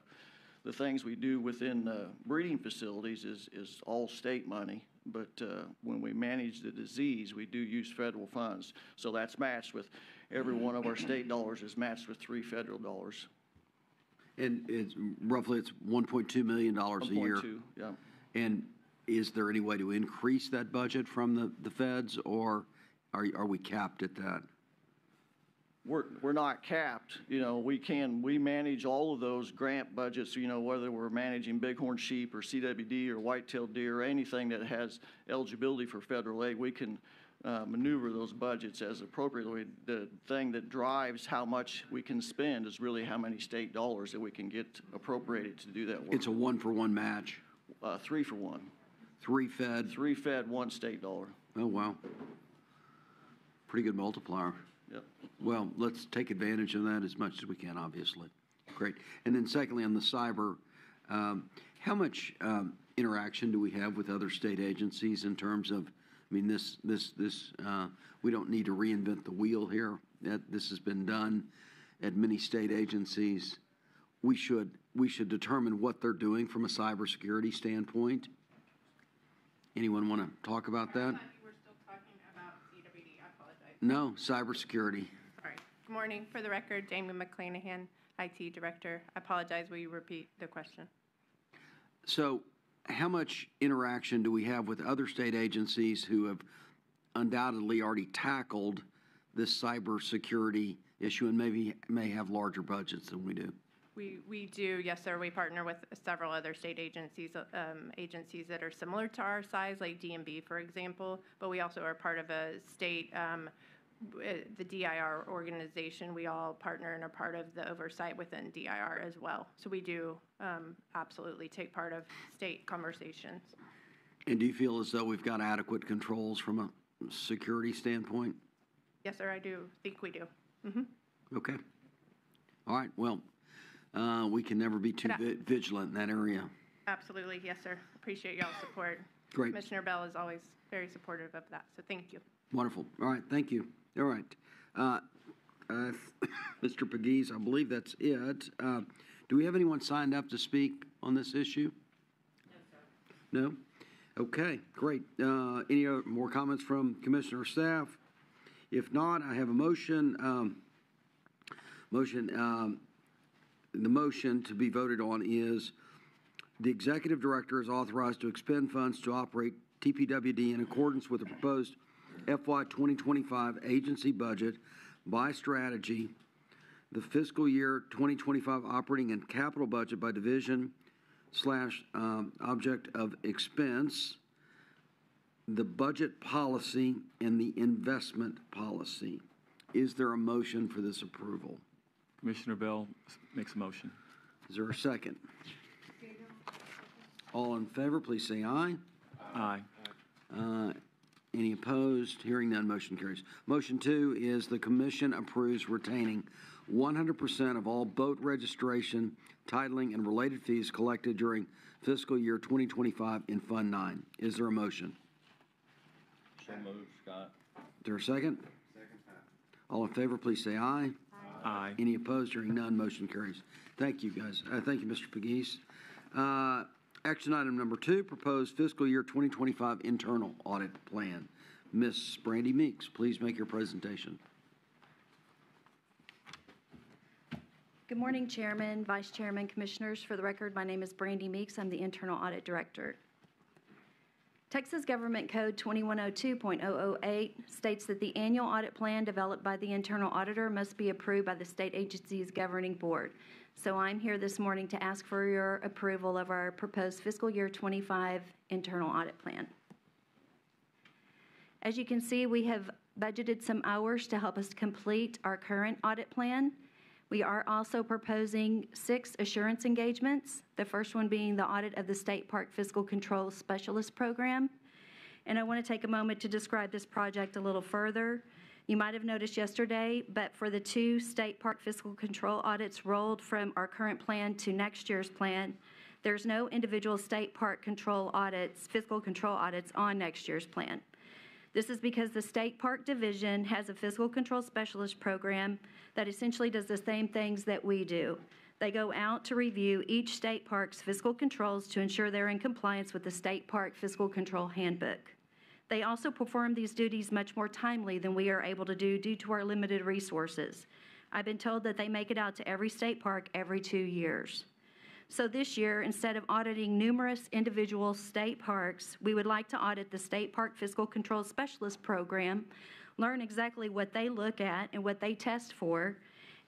The things we do within breeding facilities is all state money, but when we manage the disease, we do use federal funds. So that's matched with every one of our state dollars is matched with 3 federal dollars. And it's roughly $1.2 million a year. 1.2, yeah. And is there any way to increase that budget from the feds, or are we capped at that? We're not capped. You know, we manage all of those grant budgets, you know, whether we're managing bighorn sheep or CWD or white-tailed deer or anything that has eligibility for federal aid, we can maneuver those budgets as appropriately. The thing that drives how much we can spend is really how many state dollars that we can get appropriated to do that work. It's a 1-for-1 match. 3 for 1. 3 fed. 3 fed, 1 state dollar. Oh, wow. Pretty good multiplier. Yep. Well, let's take advantage of that as much as we can, obviously. Great. And then secondly, on the cyber, how much interaction do we have with other state agencies in terms of, I mean, we don't need to reinvent the wheel here. This has been done at many state agencies. We should determine what they're doing from a cybersecurity standpoint. Anyone want to talk about that? We're still talking about CWD. I apologize. No, cybersecurity. All right. Good morning. For the record, Jamie McClanahan, IT Director. I apologize. Will you repeat the question? So how much interaction do we have with other state agencies who have undoubtedly already tackled this cybersecurity issue and maybe may have larger budgets than we do? We do, yes, sir. We partner with several other state agencies, agencies that are similar to our size, like DMV, for example. But we also are part of a state, the DIR organization. We all partner and are part of the oversight within DIR as well. So we do absolutely take part of state conversations. And do you feel as though we've got adequate controls from a security standpoint? Yes, sir. I do think we do. Mm-hmm. Okay. All right. Well, we can never be too vigilant in that area. Absolutely. Yes, sir. Appreciate y'all's support. Great. Commissioner Bell is always very supportive of that, so thank you. Wonderful. All right. Thank you. All right. Mr. Pegues, I believe that's it. Do we have anyone signed up to speak on this issue? No, sir. No? Okay. Great. Any more comments from Commissioner staff? If not, I have a motion. the motion to be voted on is the executive director is authorized to expend funds to operate TPWD in accordance with the proposed FY 2025 agency budget by strategy, the fiscal year 2025 operating and capital budget by division / object of expense, the budget policy, and the investment policy. Is there a motion for this approval? Commissioner Bell makes a motion. Is there a second? All in favor, please say aye. Aye. Any opposed? Hearing none, motion carries. Motion 2 is the commission approves retaining 100% of all boat registration, titling, and related fees collected during fiscal year 2025 in Fund 9. Is there a motion? So moved, Scott. Is there a second? Second. All in favor, please say aye. Aye. Any opposed? Hearing none, motion carries. Thank you, guys. Thank you, Mr. Pegues. Action item number 2, proposed fiscal year 2025 internal audit plan. Ms. Brandy Meeks, please make your presentation. Good morning, Chairman, Vice Chairman, Commissioners. For the record, my name is Brandy Meeks. I'm the Internal Audit Director. Texas Government Code 2102.008 states that the annual audit plan developed by the internal auditor must be approved by the state agency's governing board. So I'm here this morning to ask for your approval of our proposed fiscal year 25 internal audit plan. As you can see, we have budgeted some hours to help us complete our current audit plan. We are also proposing 6 assurance engagements, the first one being the audit of the State Park Fiscal Control Specialist Program. And I want to take a moment to describe this project a little further. You might have noticed yesterday, but for the 2 State Park Fiscal Control audits rolled from our current plan to next year's plan, there's no individual state park control audits, fiscal control audits on next year's plan. This is because the State Park Division has a fiscal control specialist program that essentially does the same things that we do. They go out to review each state park's fiscal controls to ensure they're in compliance with the State Park Fiscal Control Handbook. They also perform these duties much more timely than we are able to do due to our limited resources. I've been told that they make it out to every state park every 2 years. So this year, instead of auditing numerous individual state parks, we would like to audit the State Park Fiscal Control Specialist Program, learn exactly what they look at and what they test for,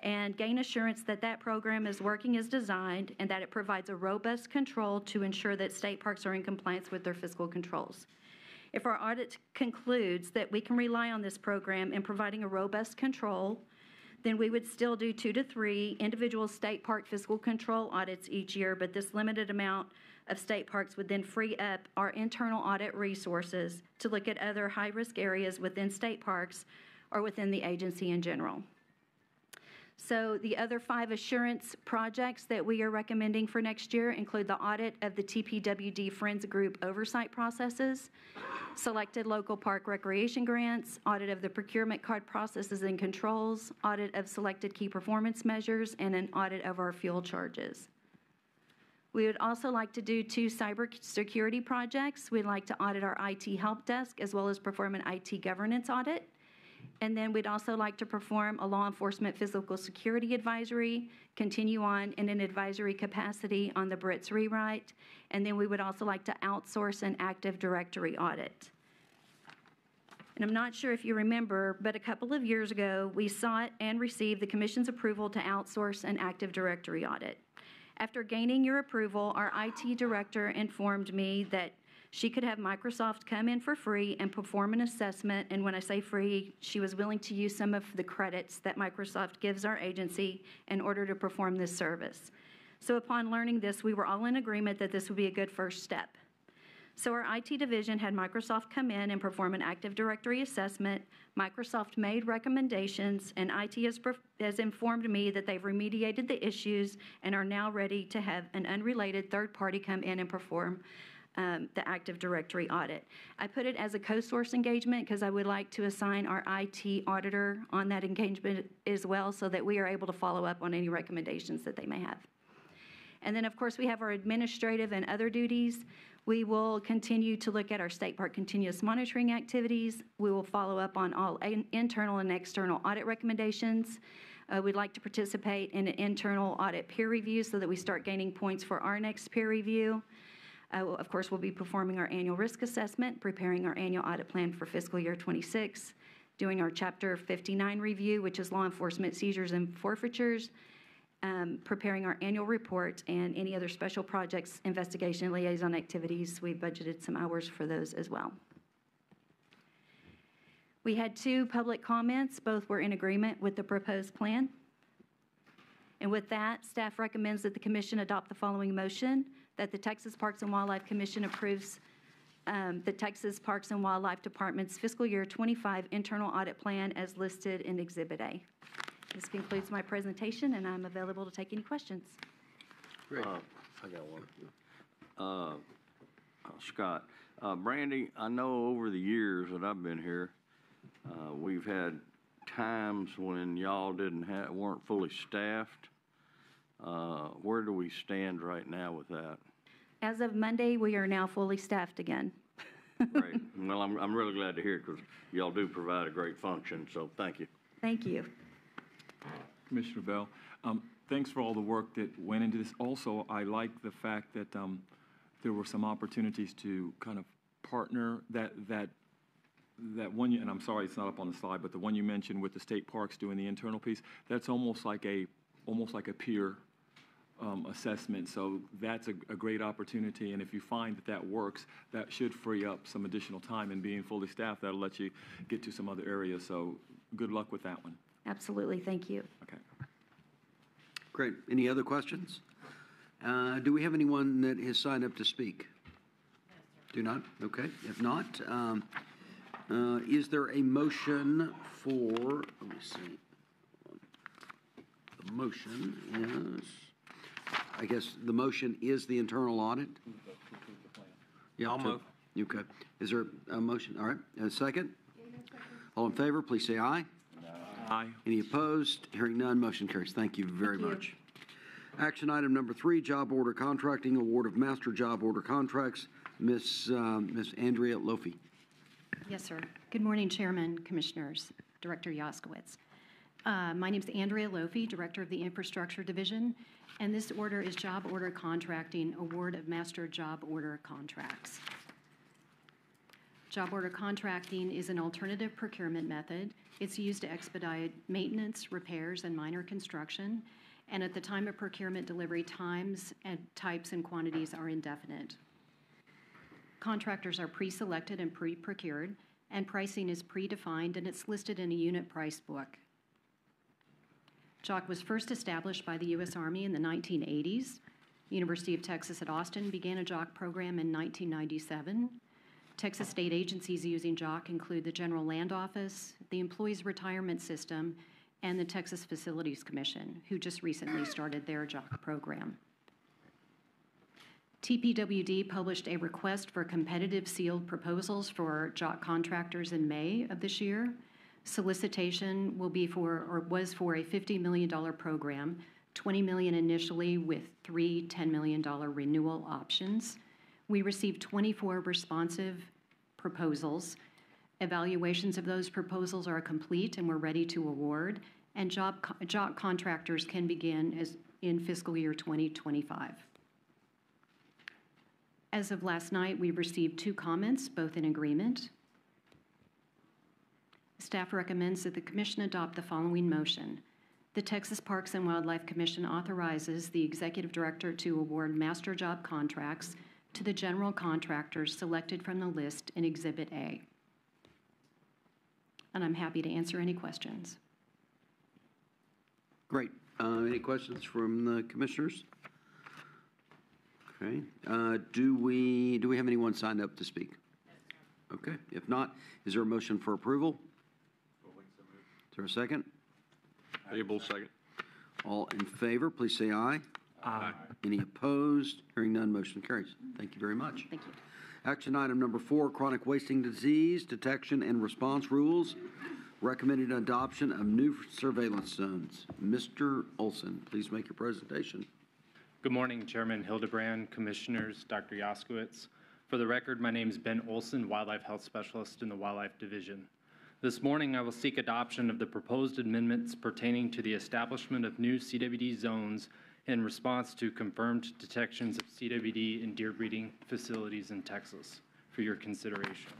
and gain assurance that that program is working as designed and that it provides a robust control to ensure that state parks are in compliance with their fiscal controls. If our audit concludes that we can rely on this program in providing a robust control, then we would still do 2 to 3 individual state park fiscal control audits each year, but this limited amount of state parks would then free up our internal audit resources to look at other high-risk areas within state parks or within the agency in general. So the other 5 assurance projects that we are recommending for next year include the audit of the TPWD Friends Group oversight processes, selected local park recreation grants, audit of the procurement card processes and controls, audit of selected key performance measures, and an audit of our fuel charges. We would also like to do 2 cybersecurity projects. We'd like to audit our IT help desk as well as perform an IT governance audit. And then we'd also like to perform a law enforcement physical security advisory, continue on in an advisory capacity on the Brits rewrite, and then we would also like to outsource an Active Directory audit. And I'm not sure if you remember, but a couple of years ago, we sought and received the Commission's approval to outsource an Active Directory audit. After gaining your approval, our IT director informed me that she could have Microsoft come in for free and perform an assessment, and when I say free, she was willing to use some of the credits that Microsoft gives our agency in order to perform this service. So upon learning this, we were all in agreement that this would be a good first step. So our IT division had Microsoft come in and perform an Active Directory assessment. Microsoft made recommendations, and IT has informed me that they've remediated the issues and are now ready to have an unrelated third party come in and perform the Active Directory audit. I put it as a co-source engagement because I would like to assign our IT auditor on that engagement as well so that we are able to follow up on any recommendations that they may have. And then, of course, we have our administrative and other duties. We will continue to look at our state park continuous monitoring activities. We will follow up on all internal and external audit recommendations. We'd like to participate in an internal audit peer review so that we start gaining points for our next peer review. Of course, we'll be performing our annual risk assessment, preparing our annual audit plan for fiscal year 26, doing our Chapter 59 review, which is law enforcement seizures and forfeitures, preparing our annual report, and any other special projects, investigation, and liaison activities. We've budgeted some hours for those as well. We had 2 public comments. Both were in agreement with the proposed plan. And with that, staff recommends that the commission adopt the following motion, that the Texas Parks and Wildlife Commission approves the Texas Parks and Wildlife Department's fiscal year 25 internal audit plan as listed in Exhibit A. This concludes my presentation, and I'm available to take any questions. Great. I got one. Scott, Brandy, I know over the years that I've been here, we've had times when y'all weren't fully staffed. Where do we stand right now with that? As of Monday, we are now fully staffed again. Great. Well, I'm really glad to hear it because y'all do provide a great function, so thank you. Thank you. Commissioner Bell, thanks for all the work that went into this. Also, I like the fact that there were some opportunities to kind of partner that one, and I'm sorry it's not up on the slide, but the one you mentioned with the state parks doing the internal piece, that's almost like a peer assessment. So that's a great opportunity, and if you find that works, that should free up some additional time. And being fully staffed, that'll let you get to some other areas. So good luck with that one. Absolutely. Thank you. Okay. Great. Any other questions? Do we have anyone that has signed up to speak? Do not? Okay. If not, is there a motion for, let me see. The motion is, I guess the motion is the internal audit? Yeah, I'll move. Okay. Is there a motion? All right. A second? All in favor, please say aye. Aye. Any opposed? Hearing none, motion carries. Thank you very much. Action item number 3, job order contracting, award of master job order contracts. Miss Andrea Lofi. Yes, sir. Good morning, Chairman, Commissioners, Director Yaskowitz. My name is Andrea Lofi, Director of the Infrastructure Division, and this order is job order contracting, award of master job order contracts. Job order contracting is an alternative procurement method. It's used to expedite maintenance, repairs, and minor construction, and at the time of procurement, delivery times and types and quantities are indefinite. Contractors are pre-selected and pre-procured, and pricing is predefined, and it's listed in a unit price book. JOC was first established by the U.S. Army in the 1980s. University of Texas at Austin began a JOC program in 1997. Texas state agencies using JOC include the General Land Office, the Employees Retirement System, and the Texas Facilities Commission, who just recently started their JOC program. TPWD published a request for competitive sealed proposals for JOC contractors in May of this year. Solicitation was for a $50 million program, $20 million initially with 3 $10 million renewal options. We received 24 responsive proposals. Evaluations of those proposals are complete and we're ready to award, and JOC contractors can begin in fiscal year 2025. As of last night, we received 2 comments, both in agreement. Staff recommends that the Commission adopt the following motion. The Texas Parks and Wildlife Commission authorizes the Executive Director to award master job contracts to the general contractors selected from the list in Exhibit A. And I'm happy to answer any questions. Great. Any questions from the commissioners? Okay. Do we have anyone signed up to speak? Okay. If not, is there a motion for approval? Is there a second? Able, second. All in favor, please say aye. Aye. Any opposed? Hearing none, motion carries. Thank you very much. Thank you. Action item number 4, chronic wasting disease detection and response rules. Recommended adoption of new surveillance zones. Mr. Olson, please make your presentation. Good morning, Chairman Hildebrand, Commissioners, Dr. Yaskowitz. For the record, my name is Ben Olson, Wildlife Health Specialist in the Wildlife Division. This morning, I will seek adoption of the proposed amendments pertaining to the establishment of new CWD zones in response to confirmed detections of CWD in deer breeding facilities in Texas for your consideration.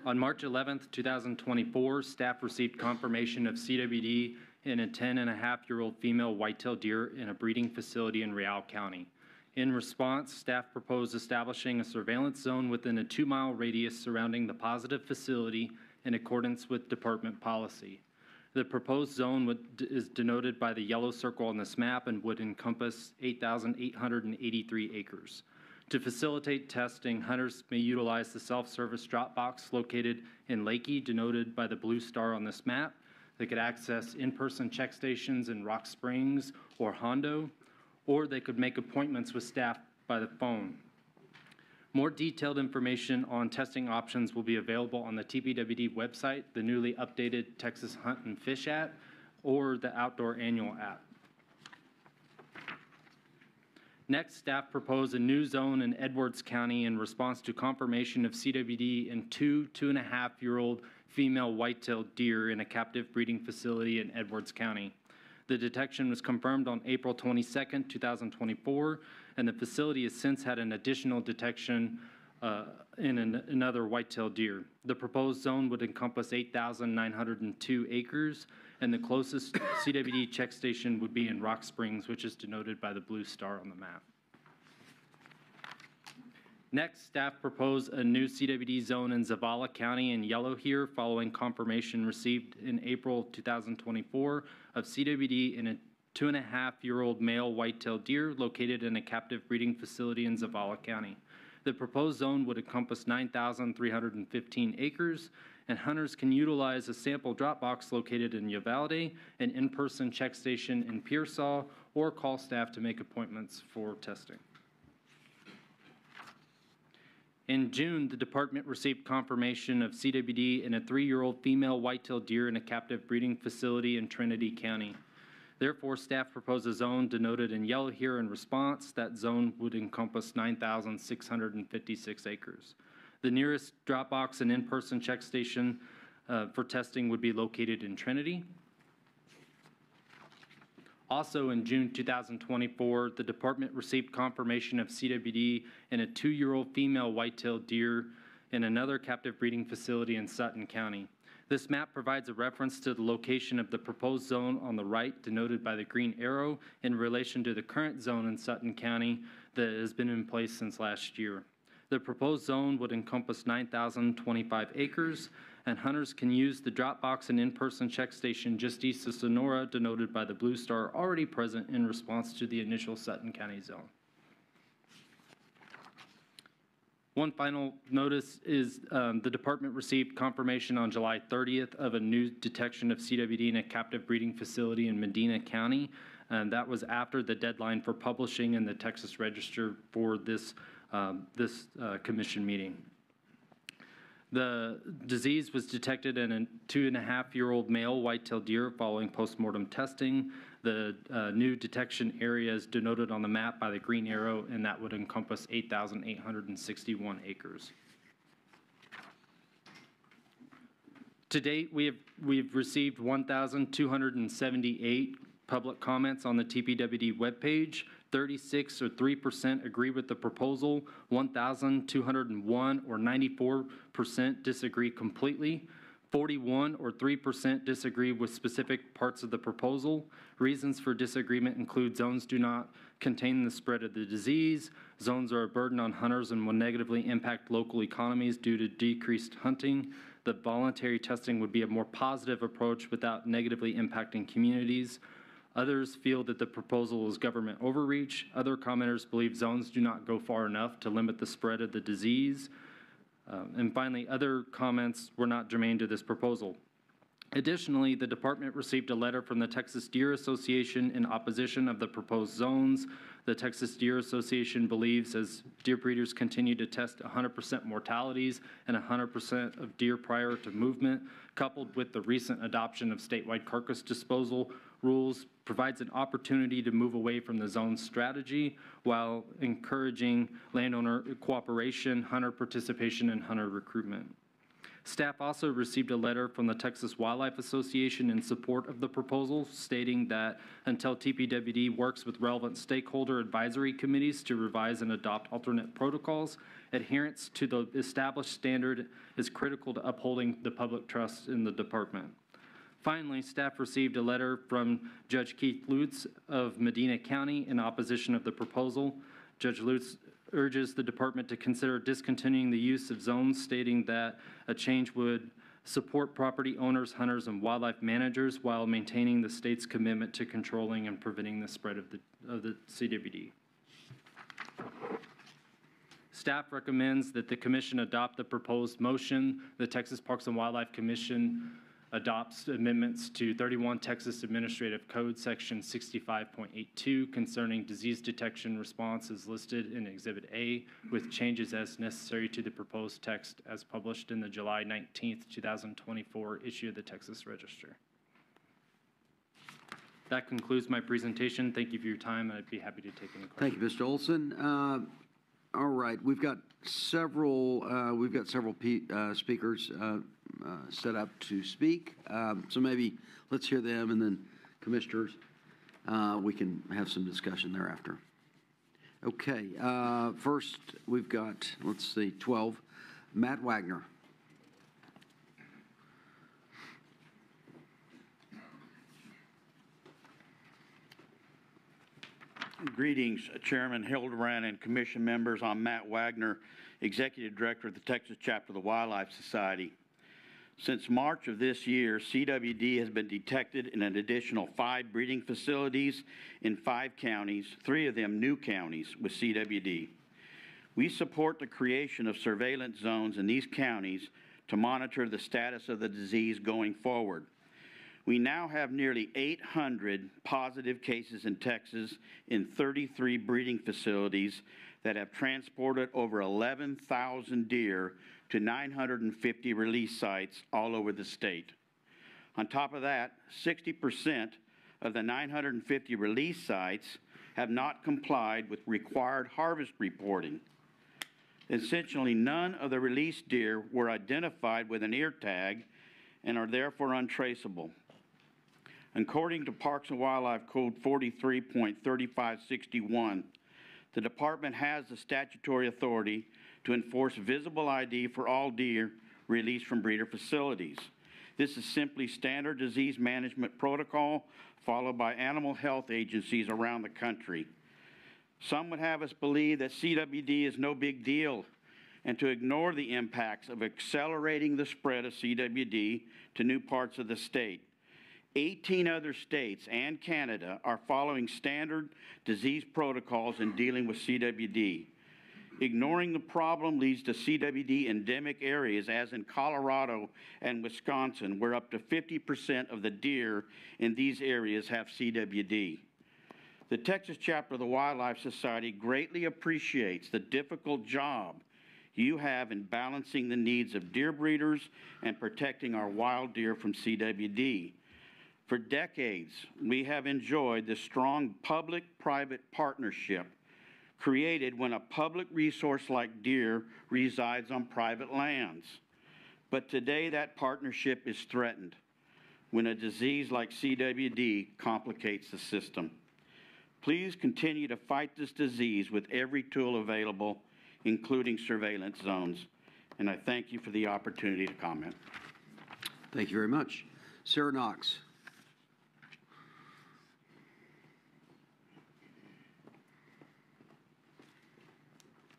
On March 11th, 2024, staff received confirmation of CWD in a 10-and-a-half-year-old female whitetail deer in a breeding facility in Real County. In response, staff proposed establishing a surveillance zone within a 2-mile radius surrounding the positive facility in accordance with department policy. The proposed zone is denoted by the yellow circle on this map and would encompass 8,883 acres. To facilitate testing, hunters may utilize the self-service drop box located in Lakey, denoted by the blue star on this map. They could access in-person check stations in Rock Springs or Hondo, or they could make appointments with staff by the phone. More detailed information on testing options will be available on the TPWD website, the newly updated Texas Hunt and Fish app, or the Outdoor Annual app. Next, staff proposed a new zone in Edwards County in response to confirmation of CWD in 2-and-a-half-year-old female whitetail deer in a captive breeding facility in Edwards County. The detection was confirmed on April 22nd, 2024, and the facility has since had an additional detection in another whitetail deer. The proposed zone would encompass 8,902 acres, and the closest CWD check station would be in Rock Springs, which is denoted by the blue star on the map. Next, staff proposed a new CWD zone in Zavala County in Yellow here following confirmation received in April 2024 of CWD in a 2-and-a-half-year-old male whitetail deer located in a captive breeding facility in Zavala County. The proposed zone would encompass 9,315 acres, and hunters can utilize a sample drop box located in Uvalde, an in-person check station in Pearsall, or call staff to make appointments for testing. In June, the department received confirmation of CWD in a 3-year-old female whitetail deer in a captive breeding facility in Trinity County. Therefore, staff proposed a zone denoted in yellow here in response. That zone would encompass 9,656 acres. The nearest drop box and in-person check station for testing would be located in Trinity. Also in June 2024, the department received confirmation of CWD in a 2-year-old female whitetail deer in another captive breeding facility in Sutton County. This map provides a reference to the location of the proposed zone on the right, denoted by the green arrow, in relation to the current zone in Sutton County that has been in place since last year. The proposed zone would encompass 9,025 acres, and hunters can use the drop box and in-person check station just east of Sonora, denoted by the blue star already present in response to the initial Sutton County zone. One final notice is the department received confirmation on July 30th of a new detection of CWD in a captive breeding facility in Medina County, and that was after the deadline for publishing in the Texas Register for this commission meeting. The disease was detected in a 2-and-a-half-year-old male whitetail deer following postmortem testing. The new detection area is denoted on the map by the green arrow, and that would encompass 8,861 acres. To date, we've received 1,278 public comments on the TPWD webpage. 36 or 3% agree with the proposal. 1,201 or 94% disagree completely. 41 or 3% disagree with specific parts of the proposal. Reasons for disagreement include zones do not contain the spread of the disease, zones are a burden on hunters and will negatively impact local economies due to decreased hunting. The voluntary testing would be a more positive approach without negatively impacting communities. Others feel that the proposal is government overreach. Other commenters believe zones do not go far enough to limit the spread of the disease. And finally, other comments were not germane to this proposal. Additionally, the department received a letter from the Texas Deer Association in opposition of the proposed zones. The Texas Deer Association believes as deer breeders continue to test 100% mortalities and 100% of deer prior to movement, coupled with the recent adoption of statewide carcass disposal, rules provides an opportunity to move away from the zone strategy while encouraging landowner cooperation, hunter participation, and hunter recruitment. Staff also received a letter from the Texas Wildlife Association in support of the proposal, stating that until TPWD works with relevant stakeholder advisory committees to revise and adopt alternate protocols, adherence to the established standard is critical to upholding the public trust in the department. Finally, staff received a letter from Judge Keith Lutz of Medina County in opposition of the proposal. Judge Lutz urges the department to consider discontinuing the use of zones, stating that a change would support property owners, hunters, and wildlife managers while maintaining the state's commitment to controlling and preventing the spread of the CWD. Staff recommends that the commission adopt the proposed motion. The Texas Parks and Wildlife Commission adopts amendments to 31 Texas Administrative Code Section 65.82 concerning disease detection response as listed in Exhibit A, with changes as necessary to the proposed text as published in the July 19th, 2024 issue of the Texas Register. That concludes my presentation. Thank you for your time, and I'd be happy to take any questions. Thank you, Mr. Olson. All right, we've got several speakers set up to speak. So maybe let's hear them, and then commissioners, we can have some discussion thereafter. Okay, first we've got, let's see, 12, Matt Wagner. Greetings, Chairman Hildebrand and Commission members. I'm Matt Wagner, Executive Director of the Texas Chapter of the Wildlife Society. Since March of this year, CWD has been detected in an additional 5 breeding facilities in 5 counties, 3 of them new counties with CWD. We support the creation of surveillance zones in these counties to monitor the status of the disease going forward. We now have nearly 800 positive cases in Texas in 33 breeding facilities that have transported over 11,000 deer to 950 release sites all over the state. On top of that, 60% of the 950 release sites have not complied with required harvest reporting. Essentially, none of the released deer were identified with an ear tag and are therefore untraceable. According to Parks and Wildlife Code 43.3561, the department has the statutory authority to enforce visible ID for all deer released from breeder facilities. This is simply standard disease management protocol followed by animal health agencies around the country. Some would have us believe that CWD is no big deal and to ignore the impacts of accelerating the spread of CWD to new parts of the state. 18 other states and Canada are following standard disease protocols in dealing with CWD. Ignoring the problem leads to CWD endemic areas, as in Colorado and Wisconsin, where up to 50% of the deer in these areas have CWD. The Texas Chapter of the Wildlife Society greatly appreciates the difficult job you have in balancing the needs of deer breeders and protecting our wild deer from CWD. For decades, we have enjoyed the strong public-private partnership created when a public resource like deer resides on private lands. But today, that partnership is threatened when a disease like CWD complicates the system. Please continue to fight this disease with every tool available, including surveillance zones. And I thank you for the opportunity to comment. Thank you very much. Sarah Knox.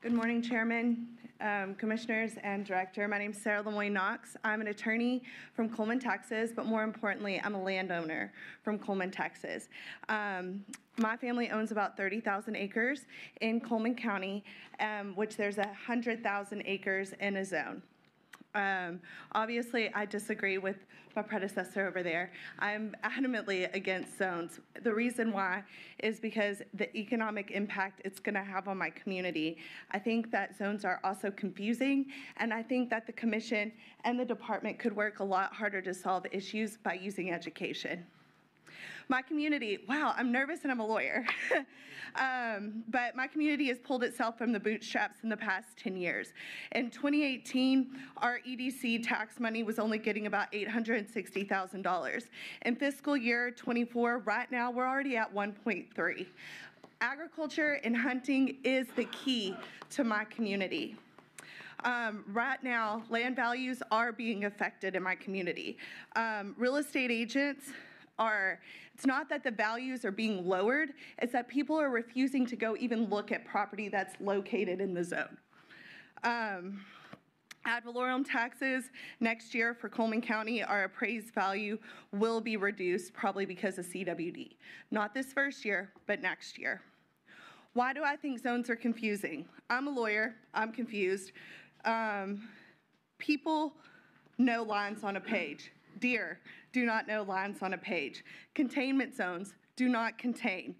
Good morning, Chairman, Commissioners, and Director. My name is Sarah Lemoyne Knox. I'm an attorney from Coleman, Texas, but more importantly, I'm a landowner from Coleman, Texas. My family owns about 30,000 acres in Coleman County, which there's 100,000 acres in a zone. Obviously, I disagree with my predecessor over there. I'm adamantly against zones. The reason why is because the economic impact it's going to have on my community. I think that zones are also confusing, and I think that the commission and the department could work a lot harder to solve issues by using education. My community, wow, I'm nervous and I'm a lawyer. But my community has pulled itself from the bootstraps in the past 10 years. In 2018, our EDC tax money was only getting about $860,000. In fiscal year 24, right now, we're already at 1.3. Agriculture and hunting is the key to my community. Right now, land values are being affected in my community. Real estate agents it's not that the values are being lowered, it's that people are refusing to go even look at property that's located in the zone. Ad valorem taxes next year for Coleman County, our appraised value will be reduced probably because of CWD. Not this first year, but next year. Why do I think zones are confusing? I'm a lawyer, I'm confused. People know lines on a page. Deer do not know lines on a page. Containment zones do not contain.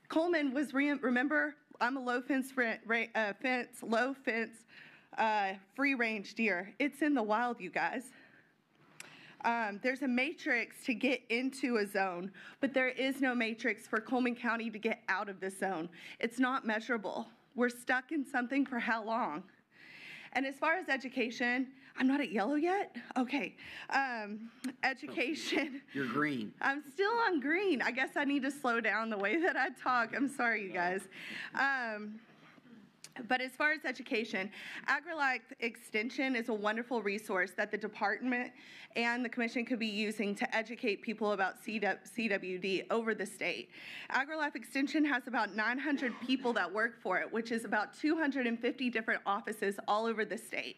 Coleman was, remember, I'm a low fence, free range deer. It's in the wild, you guys. There's a matrix to get into a zone, but there is no matrix for Coleman County to get out of the zone. It's not measurable. We're stuck in something for how long? And as far as education, I'm not at yellow yet? Okay. Education. You're green. I'm still on green. I guess I need to slow down the way that I talk. I'm sorry, you guys. But as far as education, AgriLife Extension is a wonderful resource that the department and the commission could be using to educate people about CWD over the state. AgriLife Extension has about 900 people that work for it, which is about 250 different offices all over the state.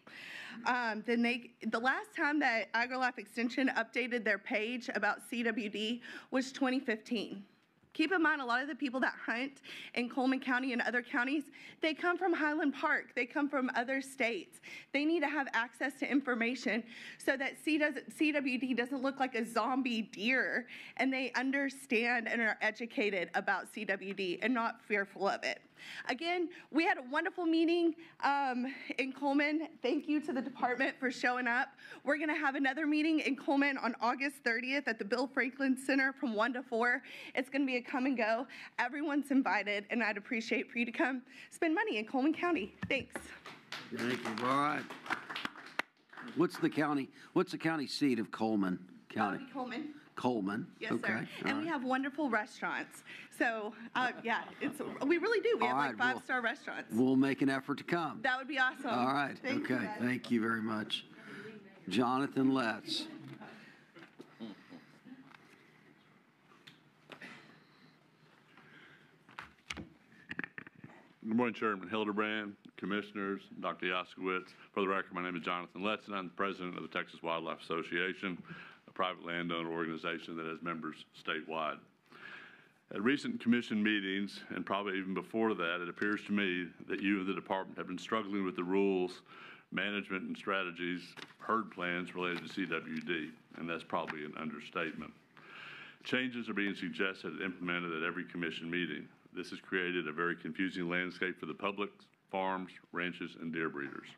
The last time that AgriLife Extension updated their page about CWD was 2015. Keep in mind, a lot of the people that hunt in Coleman County and other counties, they come from Highland Park. They come from other states. They need to have access to information so that CWD doesn't look like a zombie deer, and they understand and are educated about CWD and not fearful of it. Again, we had a wonderful meeting in Coleman. Thank you to the department for showing up. We're going to have another meeting in Coleman on August 30th at the Bill Franklin Center from 1 to 4. It's going to be a come and go. Everyone's invited, and I'd appreciate for you to come spend money in Coleman County. Thanks. Thank you. All right. What's the county seat of Coleman County? Coleman. Coleman. Yes, okay. sir. And we have wonderful restaurants. So, yeah, we really do. We have like 5-star restaurants. We'll make an effort to come. That would be awesome. All right. Thank you, guys. Thank you very much. Jonathan Letts. Good morning, Chairman Hildebrand, Commissioners, Dr. Yaskowitz. For the record, my name is Jonathan Letts, and I'm the President of the Texas Wildlife Association, a private landowner organization that has members statewide. At recent commission meetings, and probably even before that, it appears to me that you and the department have been struggling with the rules, management, and strategies, herd plans related to CWD, and that's probably an understatement. Changes are being suggested and implemented at every commission meeting. This has created a very confusing landscape for the public, farms, ranches, and deer breeders.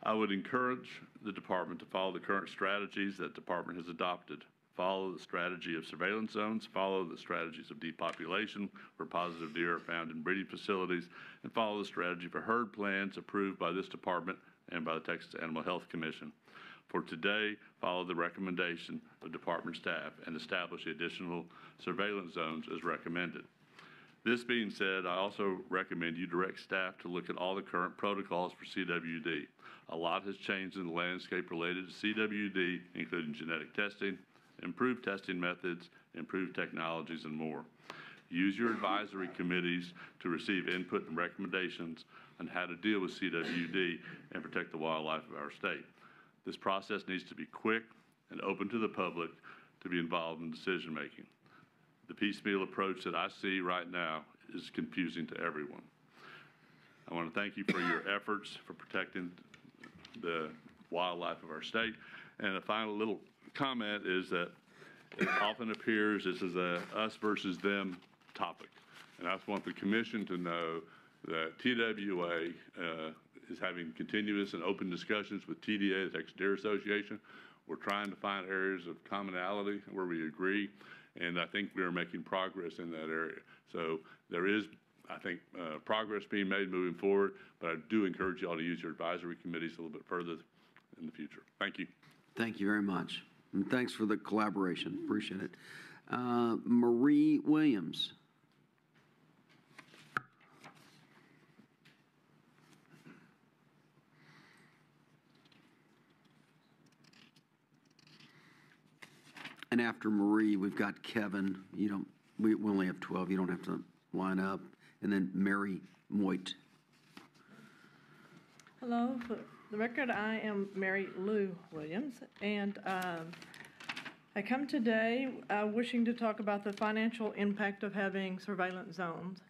I would encourage the department to follow the current strategies that the department has adopted. Follow the strategy of surveillance zones, follow the strategies of depopulation where positive deer are found in breeding facilities, and follow the strategy for herd plans approved by this department and by the Texas Animal Health Commission. For today, follow the recommendation of department staff and establish the additional surveillance zones as recommended. This being said, I also recommend you direct staff to look at all the current protocols for CWD. A lot has changed in the landscape related to CWD, including genetic testing, improved testing methods, improved technologies, and more. Use your advisory committees to receive input and recommendations on how to deal with CWD and protect the wildlife of our state. This process needs to be quick and open to the public to be involved in decision making. The piecemeal approach that I see right now is confusing to everyone. I want to thank you for your efforts for protecting the wildlife of our state. And a final little comment is that it often appears this is a us versus them topic. And I just want the commission to know that TWA is having continuous and open discussions with TDA, the Texas Deer Association. We're trying to find areas of commonality where we agree. and I think we are making progress in that area. So there is, I think, progress being made moving forward, but I do encourage you all to use your advisory committees a little bit further in the future. Thank you. Thank you very much. And thanks for the collaboration. Appreciate it. Marie Williams. And after Marie, we've got Kevin. We only have 12. You don't have to line up. And then Mary Moit. Hello. For the record, I am Mary Lou Williams, and I come today wishing to talk about the financial impact of having surveillance zones,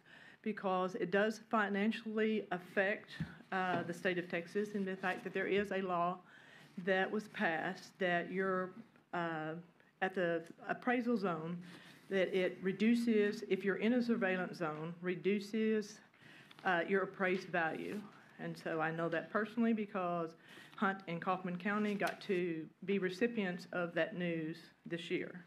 because it does financially affect the state of Texas in the fact that there is a law that was passed that you're at the appraisal zone, that it reduces, if you're in a surveillance zone, reduces your appraised value. And so I know that personally because Hunt and Kaufman County got to be recipients of that news this year.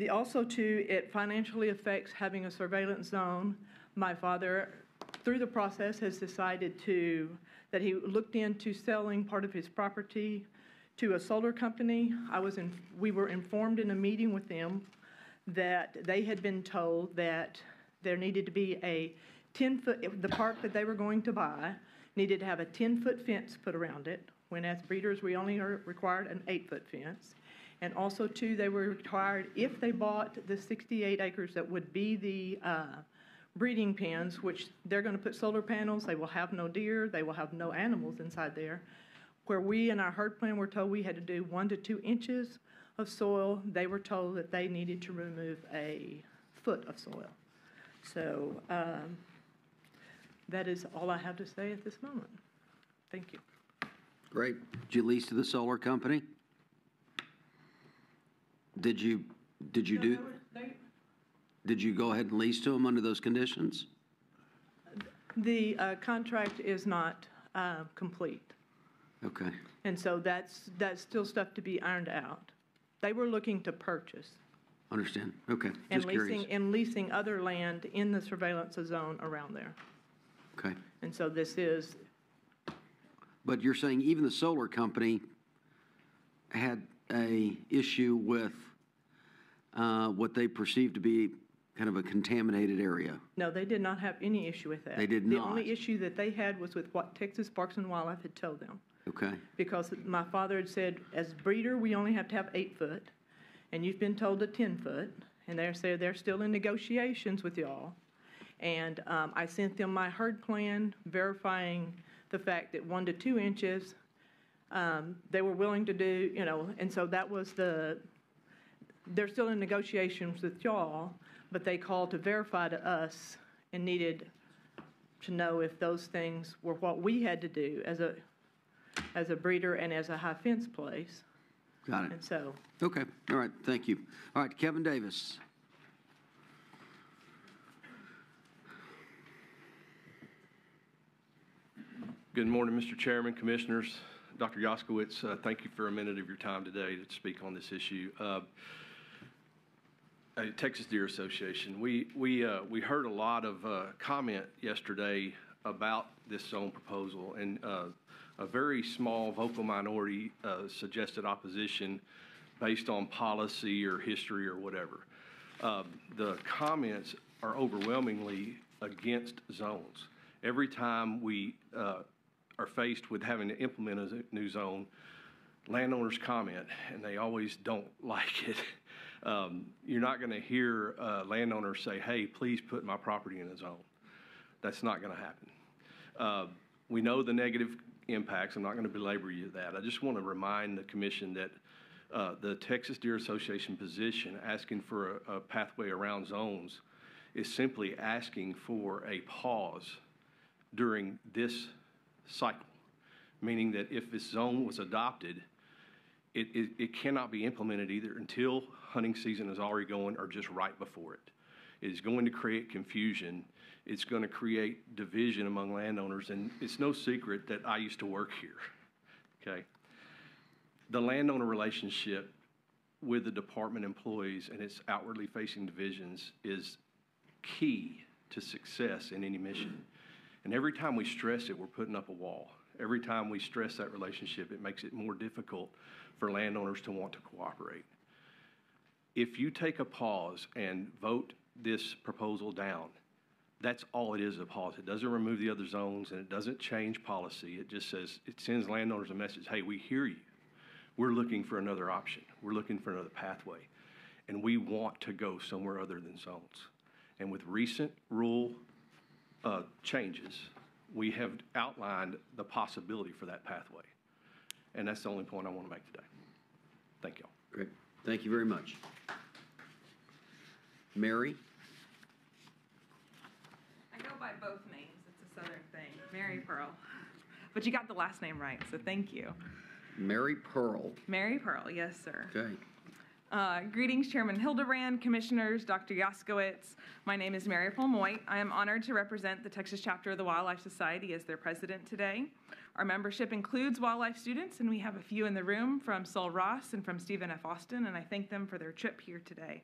Also, too, it financially affects having a surveillance zone. My father, through the process, has decided that he looked into selling part of his property to a solar company. We were informed in a meeting with them that they had been told that there needed to be a 10-foot, the park that they were going to buy needed to have a 10-foot fence put around it, when as breeders we only are required an 8-foot fence. And also, too, they were required, if they bought the 68 acres that would be the breeding pens, which they're going to put solar panels, they will have no deer, they will have no animals inside there. Where we in our herd plan were told we had to do 1 to 2 inches of soil, they were told that they needed to remove a foot of soil. So that is all I have to say at this moment. Thank you. Great. Did you lease to the solar company? Did you go ahead and lease to them under those conditions? The contract is not complete. Okay. And so that's still stuff to be ironed out. They were looking to purchase. Understand. Okay. And Just curious. leasing other land in the surveillance zone around there. Okay. And so this is. But you're saying even the solar company had a issue with what they perceived to be kind of a contaminated area? No, they did not have any issue with that. They did not? The only issue that they had was with what Texas Parks and Wildlife had told them. Okay. Because my father had said, as breeder, we only have to have 8 foot, and you've been told a 10 foot, and they're still in negotiations with y'all. And I sent them my herd plan verifying the fact that 1 to 2 inches they were willing to do, and so that was they're still in negotiations with y'all, but they called to verify to us and needed to know if those things were what we had to do as a breeder and as a high fence place. Got it. And so. Okay. All right. Thank you. All right. Kevin Davis. Good morning, Mr. Chairman, Commissioners. Dr. Yaskowitz, thank you for a minute of your time today to speak on this issue. Texas Deer Association, we heard a lot of comment yesterday about this zone proposal, and a very small vocal minority suggested opposition based on policy or history or whatever. The comments are overwhelmingly against zones. Every time we are faced with having to implement a new zone, landowners comment, and they always don't like it. You're not going to hear landowners say, hey, please put my property in a zone. That's not going to happen. We know the negative impacts. I'm not going to belabor you that. I just want to remind the commission that the Texas Deer Association position asking for a pathway around zones is simply asking for a pause during this cycle, meaning that if this zone was adopted, it cannot be implemented either until hunting season is already going or just right before it. It is going to create confusion. It's going to create division among landowners, and it's no secret that I used to work here, okay? The landowner relationship with the department employees and its outwardly facing divisions is key to success in any mission. And every time we stress it, we're putting up a wall. Every time we stress that relationship, it makes it more difficult for landowners to want to cooperate. If you take a pause and vote this proposal down, that's all it is, a pause. It doesn't remove the other zones, and it doesn't change policy. It just says, it sends landowners a message, hey, we hear you. We're looking for another option. We're looking for another pathway. And we want to go somewhere other than zones. And with recent rule changes, we have outlined the possibility for that pathway. And that's the only point I want to make today. Thank y'all. Great. Thank you very much. Mary? I go by both names. It's a Southern thing. Mary Pearl. But you got the last name right, so thank you. Mary Pearl. Mary Pearl, yes, sir. Okay. Greetings, Chairman Hildebrand, Commissioners, Dr. Yaskowitz. My name is Mary Pearl Moit. I am honored to represent the Texas chapter of the Wildlife Society as their president today. Our membership includes wildlife students, and we have a few in the room from Sol Ross and from Stephen F. Austin, and I thank them for their trip here today.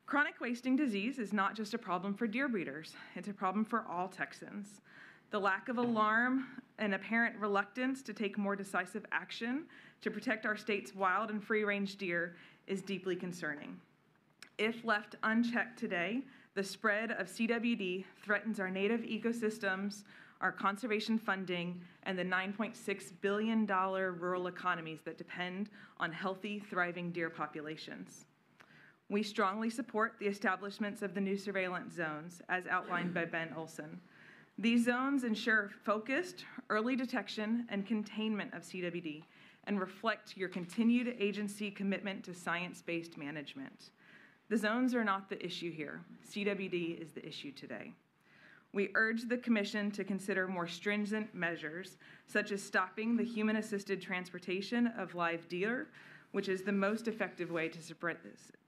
Chronic wasting disease is not just a problem for deer breeders. It's a problem for all Texans. The lack of alarm and apparent reluctance to take more decisive action to protect our state's wild and free-range deer is deeply concerning. If left unchecked today, the spread of CWD threatens our native ecosystems, our conservation funding, and the $9.6 billion rural economies that depend on healthy, thriving deer populations. We strongly support the establishments of the new surveillance zones, as outlined by Ben Olson. These zones ensure focused, early detection and containment of CWD and reflect your continued agency commitment to science-based management. The zones are not the issue here. CWD is the issue today. We urge the Commission to consider more stringent measures, such as stopping the human-assisted transportation of live deer, which is the most effective way to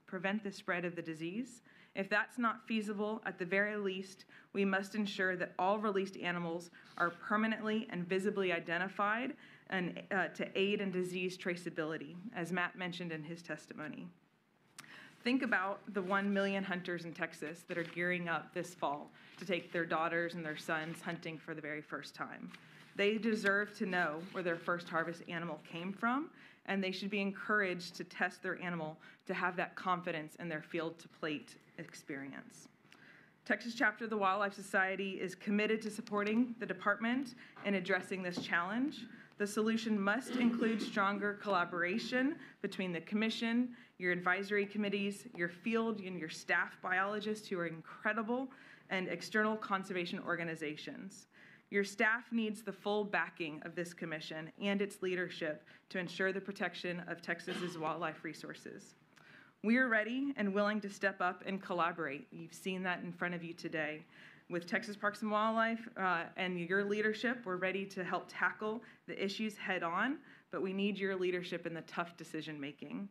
prevent the spread of the disease. If that's not feasible, at the very least, we must ensure that all released animals are permanently and visibly identified and to aid in disease traceability, as Matt mentioned in his testimony. Think about the 1 million hunters in Texas that are gearing up this fall to take their daughters and their sons hunting for the very first time. They deserve to know where their first harvest animal came from, and they should be encouraged to test their animal to have that confidence in their field-to-plate experience. Texas chapter of the Wildlife Society is committed to supporting the department in addressing this challenge. The solution must include stronger collaboration between the Commission, your advisory committees, your field, and your staff biologists who are incredible, and external conservation organizations. Your staff needs the full backing of this Commission and its leadership to ensure the protection of Texas's wildlife resources. We are ready and willing to step up and collaborate. You've seen that in front of you today. With Texas Parks and Wildlife and your leadership, we're ready to help tackle the issues head on, but we need your leadership in the tough decision making.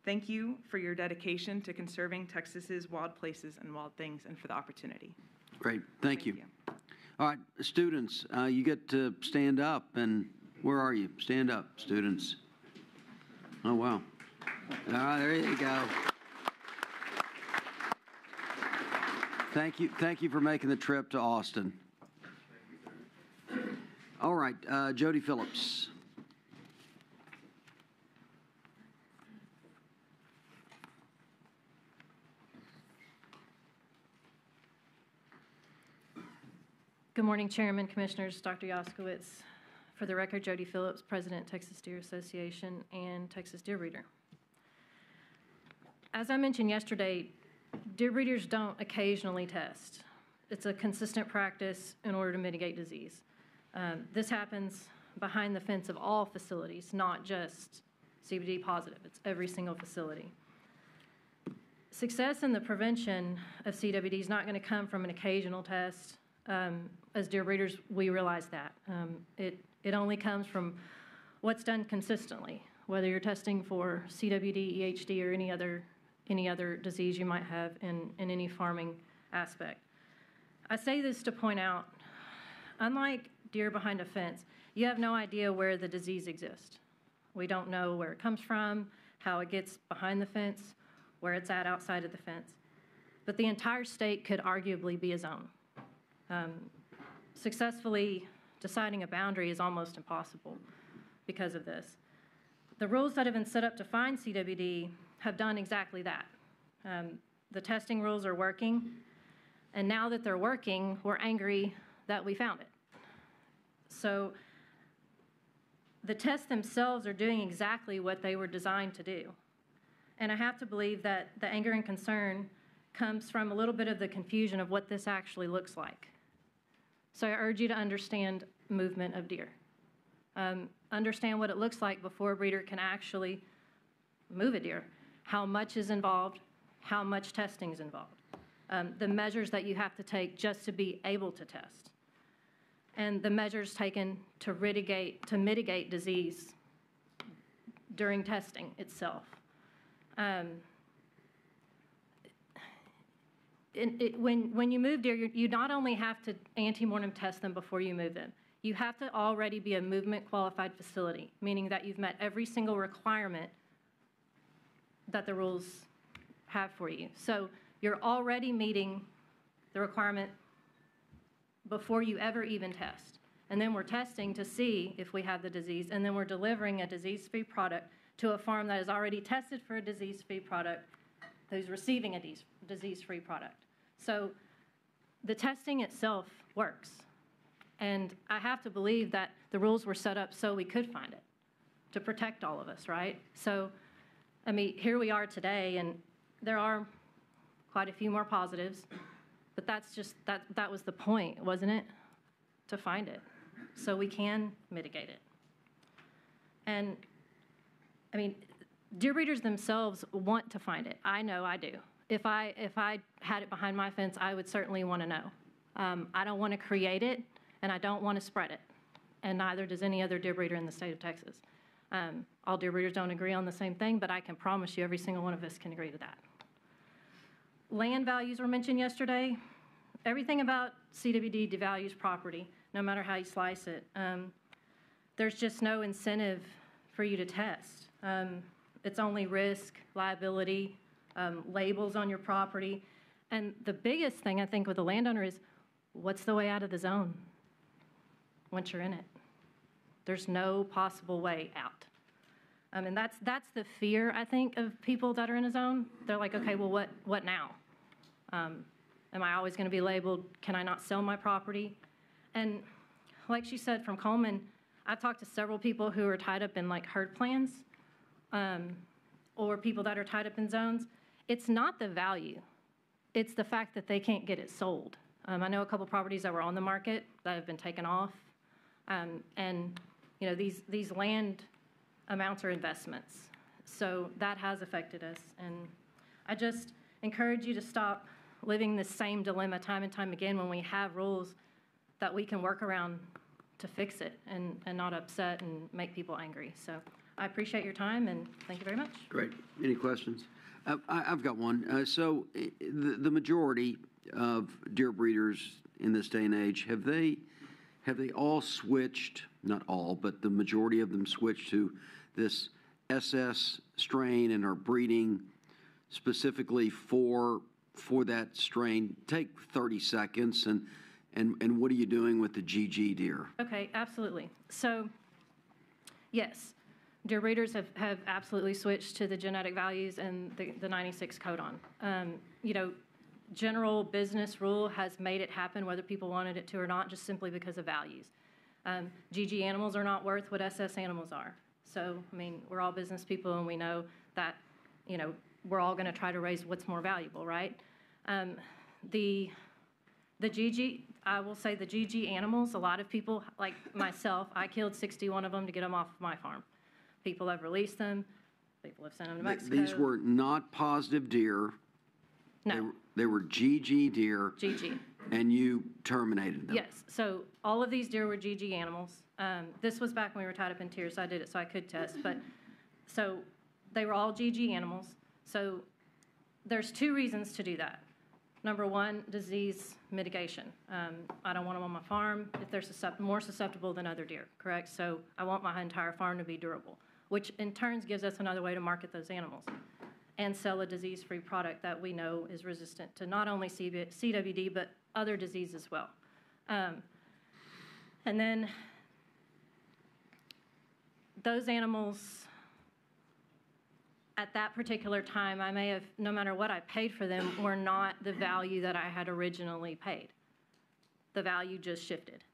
Thank you for your dedication to conserving Texas's wild places and wild things and for the opportunity. Great, thank you. All right, students, you get to stand up, and where are you? Stand up, students. Oh, wow. All right, there you go. Thank you for making the trip to Austin. All right, Jody Phillips. Good morning, Chairman, Commissioners, Dr. Yaskowitz. For the record, Jody Phillips, President, Texas Deer Association and Texas Deer Breeder. As I mentioned yesterday, deer breeders don't occasionally test. It's a consistent practice in order to mitigate disease. This happens behind the fence of all facilities, not just CBD positive. It's every single facility. Success in the prevention of CWD is not going to come from an occasional test. As deer breeders, we realize that. It only comes from what's done consistently, whether you're testing for CWD, EHD, or any other disease you might have in any farming aspect. I say this to point out, unlike deer behind a fence, you have no idea where the disease exists. We don't know where it comes from, how it gets behind the fence, where it's at outside of the fence. But the entire state could arguably be a zone. Successfully deciding a boundary is almost impossible because of this. The rules that have been set up to find CWD have done exactly that. The testing rules are working, and now that they're working, we're angry that we found it. So the tests themselves are doing exactly what they were designed to do. And I have to believe that the anger and concern comes from a little bit of the confusion of what this actually looks like. So I urge you to understand movement of deer. Understand what it looks like before a breeder can actually move a deer. How much is involved, how much testing is involved. The measures that you have to take just to be able to test. And the measures taken to mitigate disease during testing itself. When you move deer, you not only have to ante-mortem test them before you move them, you have to already be a movement qualified facility, meaning that you've met every single requirement that the rules have for you. So you're already meeting the requirement before you ever even test. And then we're testing to see if we have the disease, and then we're delivering a disease-free product to a farm that has already tested for a disease-free product who's receiving a disease-free product. So the testing itself works. And I have to believe that the rules were set up so we could find it, to protect all of us, right? So, I mean, here we are today, and there are quite a few more positives, but that's just, that was the point, wasn't it? To find it, so we can mitigate it. And, I mean, deer breeders themselves want to find it. I know I do. If I had it behind my fence, I would certainly want to know. I don't want to create it, and I don't want to spread it, and neither does any other deer breeder in the state of Texas. All deer breeders don't agree on the same thing, but I can promise you every single one of us can agree to that. Land values were mentioned yesterday. Everything about CWD devalues property, no matter how you slice it. There's just no incentive for you to test. It's only risk, liability, labels on your property. And the biggest thing I think with the landowner is, what's the way out of the zone once you're in it? There's no possible way out. And that's the fear, I think, of people that are in a zone. They're like, okay, well, what now? Am I always going to be labeled? Can I not sell my property? And like she said from Coleman, I talked to several people who are tied up in like herd plans or people that are tied up in zones. It's not the value. It's the fact that they can't get it sold. I know a couple properties that were on the market that have been taken off. And you know, these land amounts are investments. So that has affected us. And I just encourage you to stop living the same dilemma time and time again when we have rules that we can work around to fix it and not upset and make people angry. So I appreciate your time, and thank you very much. Great. Any questions? I've got one. So the majority of deer breeders in this day and age, have they all switched, not all, but the majority of them switched to this SS strain and are breeding specifically for that strain? Take 30 seconds, and what are you doing with the GG deer? Okay, absolutely. So, yes, deer breeders have absolutely switched to the genetic values and the 96 codon. You know, general business rule has made it happen whether people wanted it to or not, just simply because of values. GG animals are not worth what SS animals are. So, I mean, we're all business people, and we know that, you know, we're all going to try to raise what's more valuable, right? The GG, I will say the GG animals, a lot of people, like myself, I killed 61 of them to get them off my farm. People have released them. People have sent them to Mexico. These were not positive deer. No. They were GG deer. GG. And you terminated them. Yes. So all of these deer were GG animals. This was back when we were tied up in tiers, so I did it so I could test. But so they were all GG animals. So there's two reasons to do that. Number one, disease mitigation. I don't want them on my farm if they're more susceptible than other deer, correct? So I want my entire farm to be durable. which in turn gives us another way to market those animals and sell a disease-free product that we know is resistant to not only CWD, but other disease as well. And then those animals, at that particular time, I may have, no matter what I paid for them, were not the value that I had originally paid. The value just shifted.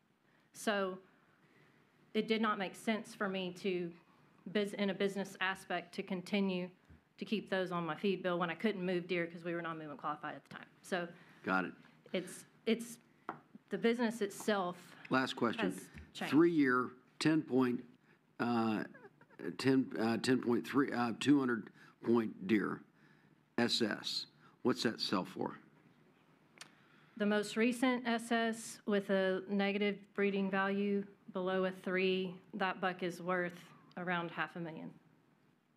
So it did not make sense for me to, in a business aspect, to continue to keep those on my feed bill when I couldn't move deer because we were not movement qualified at the time. So got it. It's the business itself. Last question. Has changed. 3-year, 10.3, 200 point deer, SS. What's that sell for? The most recent SS with a negative breeding value below a 3, that buck is worth around $500,000.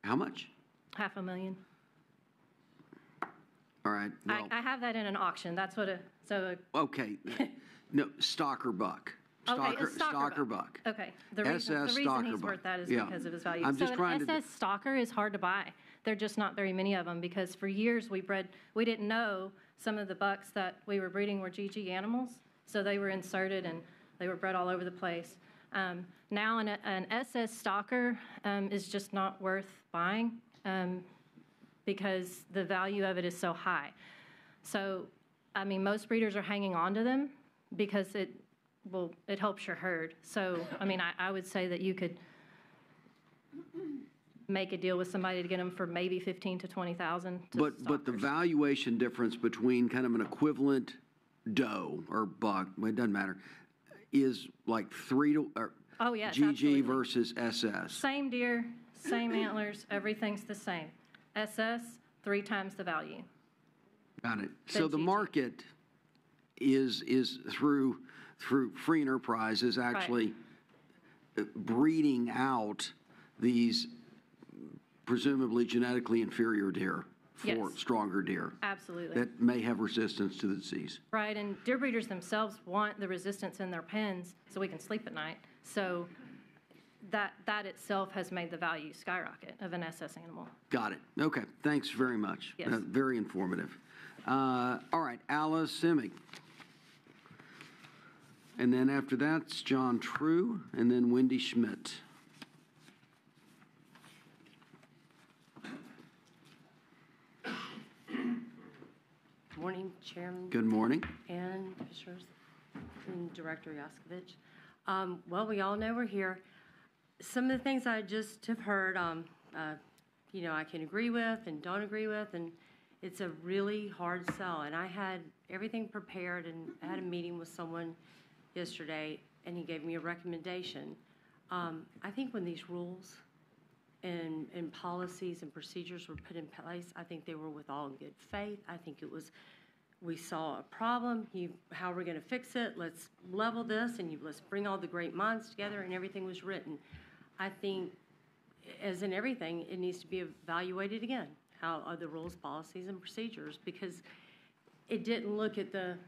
How much? $500,000. All right. Well, I have that in an auction. That's what okay. No, stalker buck. Stalker buck. Okay. The reason he's worth that is because of his value. I'm just trying an SS stalker is hard to buy. There are just not very many of them because for years we didn't know some of the bucks that we were breeding were GG animals. So they were inserted and they were bred all over the place. Now an SS stalker is just not worth buying because the value of it is so high. So, I mean, most breeders are hanging on to them because it helps your herd. So, I mean, I would say that you could make a deal with somebody to get them for maybe $15,000 to $20,000. But the valuation difference between kind of an equivalent doe or buck, it doesn't matter, is like 3 to oh yes, GG absolutely. versus SS. Same deer, same antlers, everything's the same. SS 3 times the value. Got it. So the market is through free enterprise is actually breeding out these presumably genetically inferior deer for stronger deer. Absolutely. That may have resistance to the disease. Right, and deer breeders themselves want the resistance in their pens so we can sleep at night. So that itself has made the value skyrocket of an SS animal. Got it. Okay. Thanks very much. Yes. Very informative. All right, Alice Simic. And then after that's John True, and then Wendy Schmidt. Morning, Chairman. Good morning. And Commissioners and Director Yaskovich. Well, we all know we're here. Some of the things I just have heard, I can agree with and don't agree with, and it's a really hard sell. And I had everything prepared, and I had a meeting with someone yesterday, and he gave me a recommendation. I think when these rules and policies and procedures were put in place, I think they were with all in good faith. I think it was, we saw a problem, how are we going to fix it? Let's level this, and let's bring all the great minds together, and everything was written. I think, as in everything, it needs to be evaluated again. How are the rules, policies, and procedures? Because it didn't look at the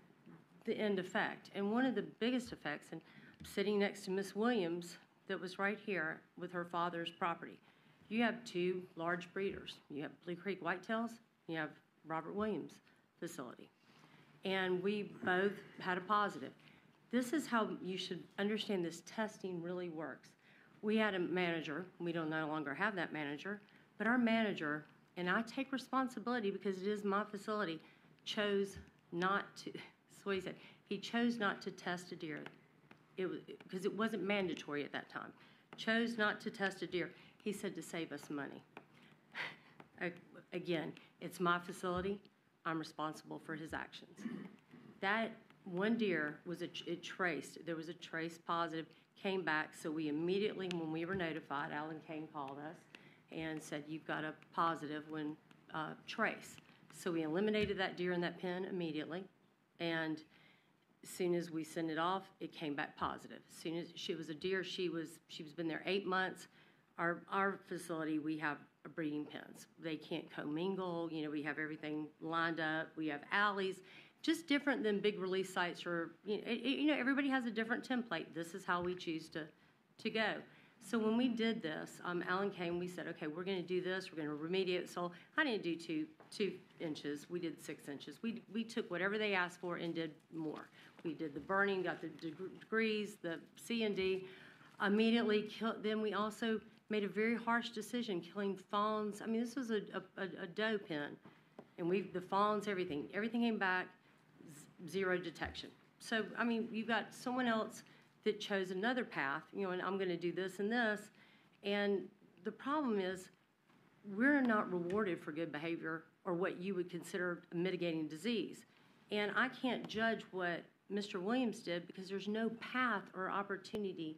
end effect. And one of the biggest effects, and I'm sitting next to Miss Williams, that was right here with her father's property. You have 2 large breeders. You have Blue Creek Whitetails, you have Robert Williams facility. And we both had a positive. This is how you should understand this testing really works. We had a manager, we don't no longer have that manager, but our manager, and I take responsibility because it is my facility, chose not to, that's what he said, he chose not to test a deer. Because it wasn't mandatory at that time. Chose not to test a deer. He said to save us money. Again, it's my facility. I'm responsible for his actions. That one deer was there was a trace positive, came back, so we immediately, when we were notified, Alan Kane called us and said, you've got a positive when trace. So we eliminated that deer in that pen immediately, and as soon as we sent it off, it came back positive. As soon as she was a deer, she was been there 8 months. Our facility, we have breeding pens. They can't commingle. We have everything lined up. We have alleys, just different than big release sites or everybody has a different template. This is how we choose to go. So when we did this, Alan came, we said, okay, we're going to do this, we're going to remediate soil. I didn't do two inches, we did 6 inches. We took whatever they asked for and did more. We did the burning, got the degrees, the C&D, immediately killed. Then we also made a very harsh decision, killing fawns. I mean, this was a doe pen, and the fawns, everything came back, zero detection. So, I mean, you've got someone else that chose another path, you know, and I'm going to do this and this. And the problem is we're not rewarded for good behavior or what you would consider mitigating disease. And I can't judge what Mr. Williams did because there's no path or opportunity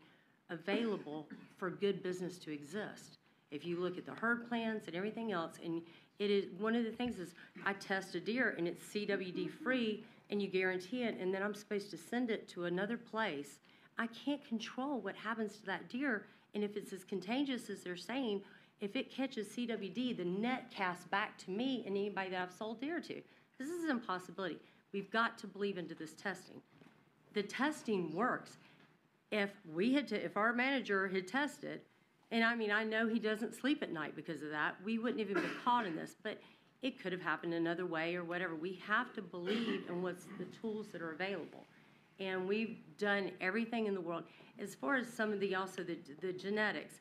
available for good business to exist. If you look at the herd plans and everything else, and it is one of the things is I test a deer and it's CWD free and you guarantee it, and then I'm supposed to send it to another place. I can't control what happens to that deer, and if it's as contagious as they're saying, if it catches CWD, the net casts back to me and anybody that I've sold deer to. This is an impossibility. We've got to believe into this testing. The testing works. If our manager had tested, and I mean, I know he doesn't sleep at night because of that, we wouldn't even been caught in this, but it could have happened another way or whatever. We have to believe in what's the tools that are available. And we've done everything in the world. As far as some of the genetics,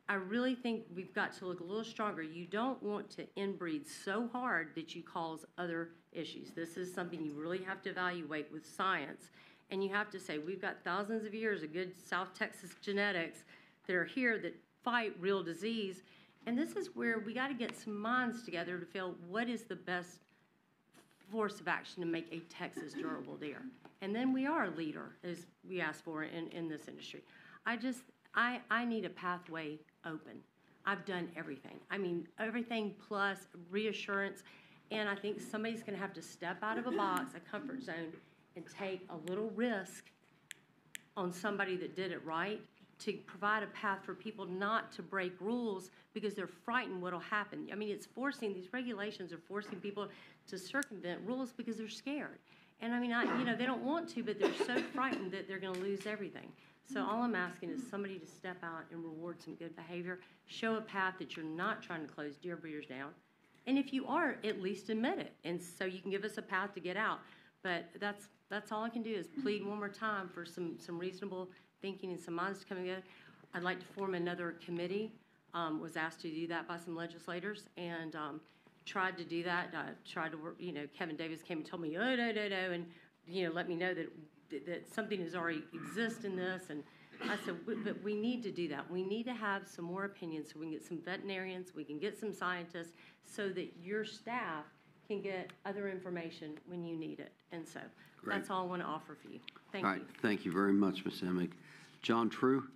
I really think we've got to look a little stronger. You don't want to inbreed so hard that you cause other issues. This is something you really have to evaluate with science. And you have to say, we've got thousands of years of good South Texas genetics that are here that fight real disease. And this is where we got to get some minds together to feel what is the best force of action to make a Texas durable deer. And then we are a leader, as we asked for in this industry. I need a pathway open. I've done everything. I mean, everything plus reassurance. And I think somebody's going to have to step out of a box, a comfort zone, and take a little risk on somebody that did it right to provide a path for people not to break rules because they're frightened what'll happen. I mean, these regulations are forcing people to circumvent rules because they're scared. And I mean, they don't want to, but they're so frightened that they're going to lose everything. So all I'm asking is somebody to step out and reward some good behavior, show a path that you're not trying to close deer breeders down. And if you are, at least admit it. And so you can give us a path to get out. But that's all I can do is plead one more time for some reasonable thinking and some minds to come together. I'd like to form another committee. Was asked to do that by some legislators and tried to do that. Tried to work, Kevin Davis came and told me, oh, no, and, let me know that something has already exists in this. And I said, but we need to do that. We need to have some more opinions so we can get some veterinarians, we can get some scientists so that your staff can get other information when you need it. And so that's all I want to offer for you. Thank you. All right. Thank you very much, Ms. Emick. John True.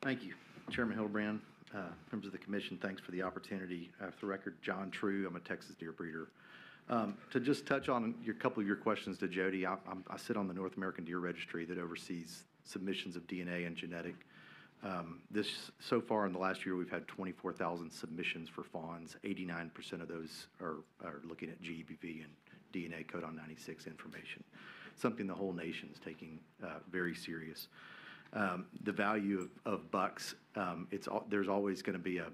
Thank you, Chairman Hildebrand, members of the commission. Thanks for the opportunity. For the record, John True. I'm a Texas deer breeder. To just touch on a couple of your questions to Jody, I sit on the North American Deer Registry that oversees submissions of DNA and genetic. So far in the last year, we've had 24,000 submissions for fawns. 89% of those are looking at GBV and DNA codon 96 information, something the whole nation's taking very serious. The value of bucks, there's always going to be a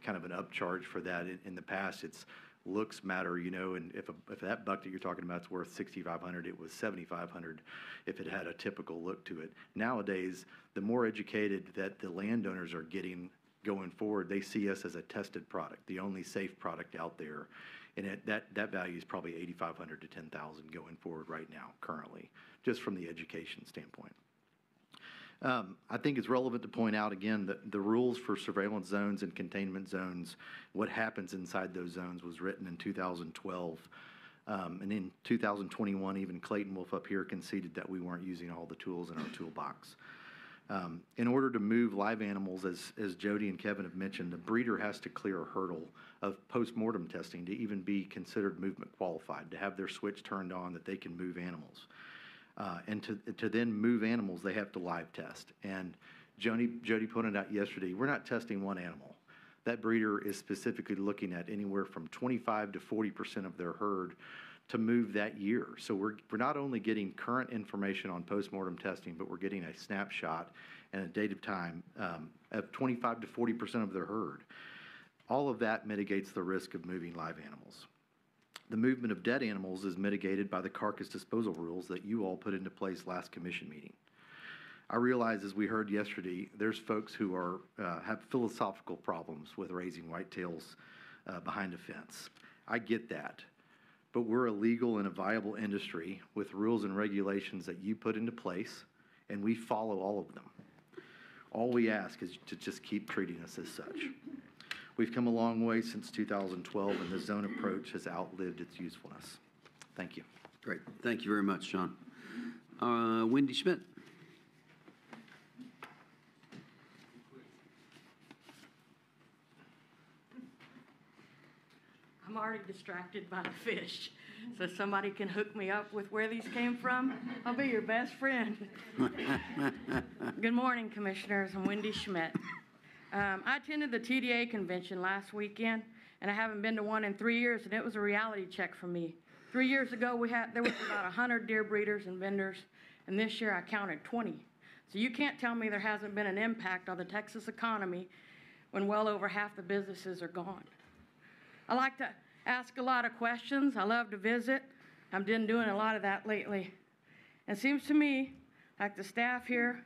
kind of an upcharge for that. In the past, it's looks matter, and if that buck that you're talking about is worth $6,500, it was $7,500 if it had a typical look to it. Nowadays, the more educated that the landowners are getting going forward, they see us as a tested product, the only safe product out there. And that value is probably $8,500 to $10,000 going forward right now, currently, just from the education standpoint. I think it's relevant to point out again that the rules for surveillance zones and containment zones, what happens inside those zones was written in 2012. And in 2021, even Clayton Wolf up here conceded that we weren't using all the tools in our toolbox. In order to move live animals, as Jody and Kevin have mentioned, the breeder has to clear a hurdle of post-mortem testing to even be considered movement qualified, to have their switch turned on that they can move animals. And to then move animals, they have to live test. And Jody pointed out yesterday, we're not testing one animal. That breeder is specifically looking at anywhere from 25 to 40% of their herd to move that year. So we're not only getting current information on postmortem testing, but we're getting a snapshot and a date of time of 25 to 40% of their herd. All of that mitigates the risk of moving live animals. The movement of dead animals is mitigated by the carcass disposal rules that you all put into place last commission meeting. I realize, as we heard yesterday, there's folks who are have philosophical problems with raising whitetails behind a fence. I get that, but we're a legal and a viable industry with rules and regulations that you put into place, and we follow all of them. All we ask is to just keep treating us as such. We've come a long way since 2012, and the zone approach has outlived its usefulness. Thank you. Great. Thank you very much, John. Wendy Schmidt. I'm already distracted by the fish, so somebody can hook me up with where these came from. I'll be your best friend. Good morning, Commissioners. I'm Wendy Schmidt. I attended the TDA convention last weekend, and I haven't been to one in 3 years, and it was a reality check for me. 3 years ago, there was about 100 deer breeders and vendors, and this year I counted 20. So you can't tell me there hasn't been an impact on the Texas economy when well over half the businesses are gone. I like to ask a lot of questions. I love to visit. I've been doing a lot of that lately. It seems to me like the staff here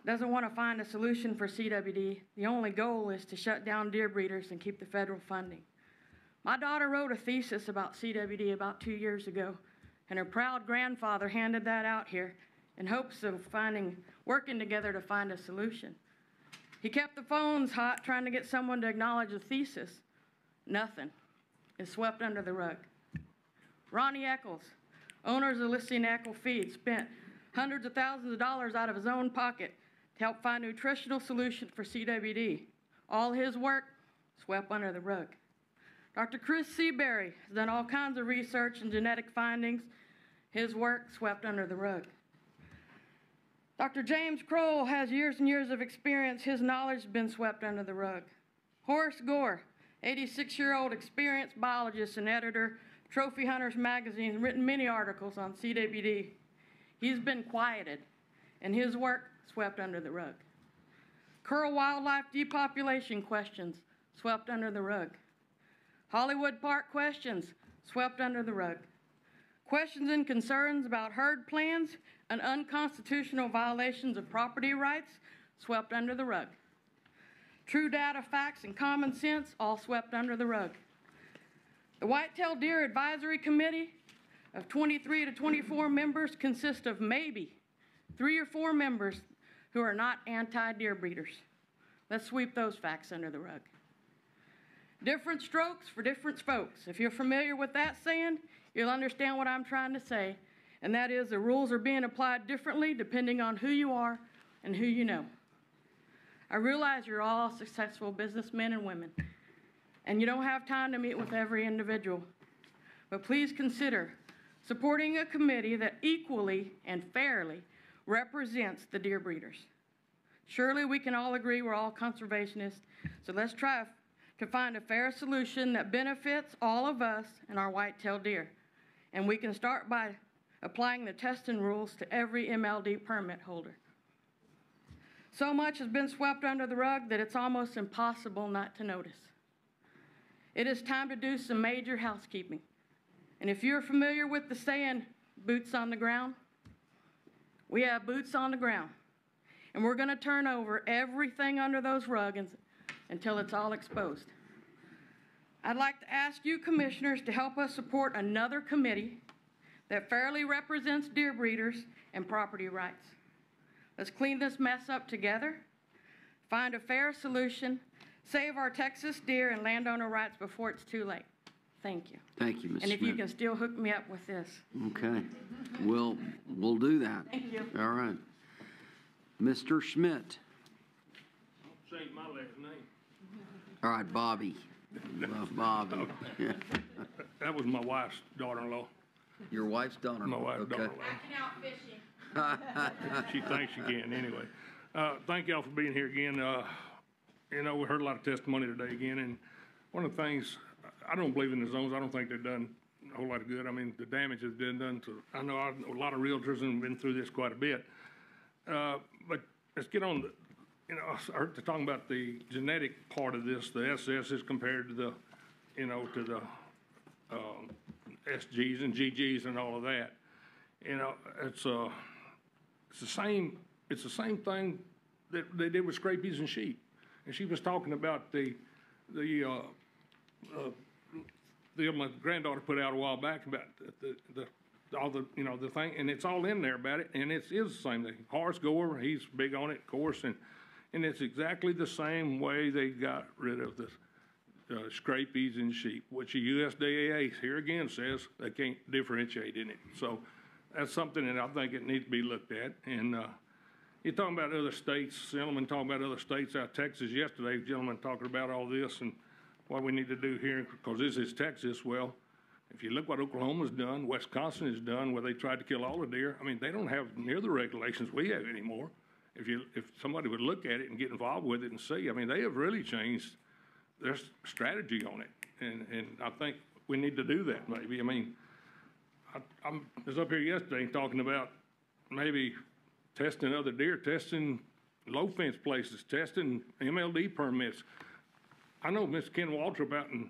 doesn't want to find a solution for CWD. The only goal is to shut down deer breeders and keep the federal funding. My daughter wrote a thesis about CWD about 2 years ago, and her proud grandfather handed that out here in hopes of working together to find a solution. He kept the phones hot trying to get someone to acknowledge the thesis. Nothing. It's swept under the rug. Ronnie Eccles, owners of Listing Eccles Feed, spent hundreds of thousands of dollars out of his own pocket to help find a nutritional solution for CWD. All his work swept under the rug. Dr. Chris Seabury has done all kinds of research and genetic findings. His work swept under the rug. Dr. James Kroll has years and years of experience. His knowledge has been swept under the rug. Horace Gore, 86-year-old experienced biologist and editor, Trophy Hunters magazine, written many articles on CWD. He's been quieted, and his work swept under the rug. Curl wildlife depopulation questions swept under the rug. Hollywood Park questions swept under the rug. Questions and concerns about herd plans and unconstitutional violations of property rights swept under the rug. True data, facts, and common sense all swept under the rug. The Whitetail Deer Advisory Committee of 23 to 24 members consists of maybe 3 or 4 members who are not anti-deer breeders. Let's sweep those facts under the rug. Different strokes for different folks. If you're familiar with that saying, you'll understand what I'm trying to say, and that is the rules are being applied differently depending on who you are and who you know. I realize you're all successful businessmen and women, and you don't have time to meet with every individual. But please consider supporting a committee that equally and fairly represents the deer breeders. Surely we can all agree we're all conservationists, so let's try to find a fair solution that benefits all of us and our white-tailed deer. And we can start by applying the testing rules to every MLD permit holder. So much has been swept under the rug that it's almost impossible not to notice. It is time to do some major housekeeping. And if you're familiar with the saying, boots on the ground, we have boots on the ground. And we're going to turn over everything under those rugs until it's all exposed. I'd like to ask you commissioners to help us support another committee that fairly represents deer breeders and property rights. Let's clean this mess up together, find a fair solution, save our Texas deer and landowner rights before it's too late. Thank you. Thank you, Ms. And if you Schmidt. can still hook me up with this. Okay. We'll do that. Thank you. All right. Mr. Schmidt. Say my last name. All right, Bobby. Bobby. Yeah. That was my wife's daughter-in-law. Your wife's daughter-in-law? My wife's Okay. daughter-in-law. She thinks she can, anyway. Thank y'all for being here again. you know, we heard a lot of testimony today again, and one of the things, I don't believe in the zones. I don't think they've done a whole lot of good. I mean, the damage has been done to, I know a lot of realtors have been through this quite a bit. But let's get on the, you know, I heard talking about the genetic part of this, the SS is compared to the, you know, to the SGs and GGs and all of that. You know, it's the same thing that they did with scrapies and sheep. And she was talking about the my granddaughter put out a while back about all the, you know, the thing, and it's all in there about it, and it is the same thing. Horace Gore, he's big on it, of course, and it's exactly the same way they got rid of the scrapies and sheep, which the USDA here again says they can't differentiate in it. So that's something that I think it needs to be looked at. And you're talking about other states, gentlemen talking about other states out Texas yesterday, gentlemen talking about all this and what we need to do here, because this is Texas. Well, if you look what Oklahoma's done, Wisconsin has done, where they tried to kill all the deer, I mean, they don't have near the regulations we have anymore. If somebody would look at it and get involved with it and see, I mean, they have really changed their strategy on it. And I think we need to do that maybe. I mean, I was up here yesterday talking about maybe testing other deer, testing low fence places, testing MLD permits. I know Mr. Ken Waltrip out in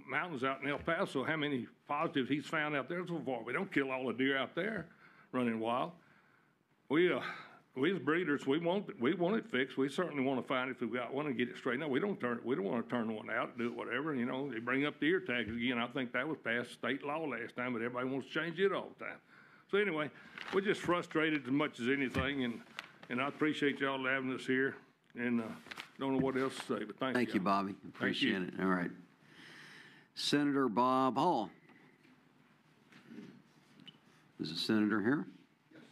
mountains out in El Paso, how many positives he's found out there so far. We don't kill all the deer out there running wild. We as breeders, we want it fixed. We certainly want to find it if we've got one and get it straightened out. We don't want to turn one out, do it whatever. You know, they bring up the ear tags again. I think that was passed state law last time, but everybody wants to change it all the time. So anyway, we're just frustrated as much as anything, and I appreciate y'all having us here, and don't know what else to say, but thank you, Bobby. Appreciate it. All right. Senator Bob Hall. Is the senator here? Yes.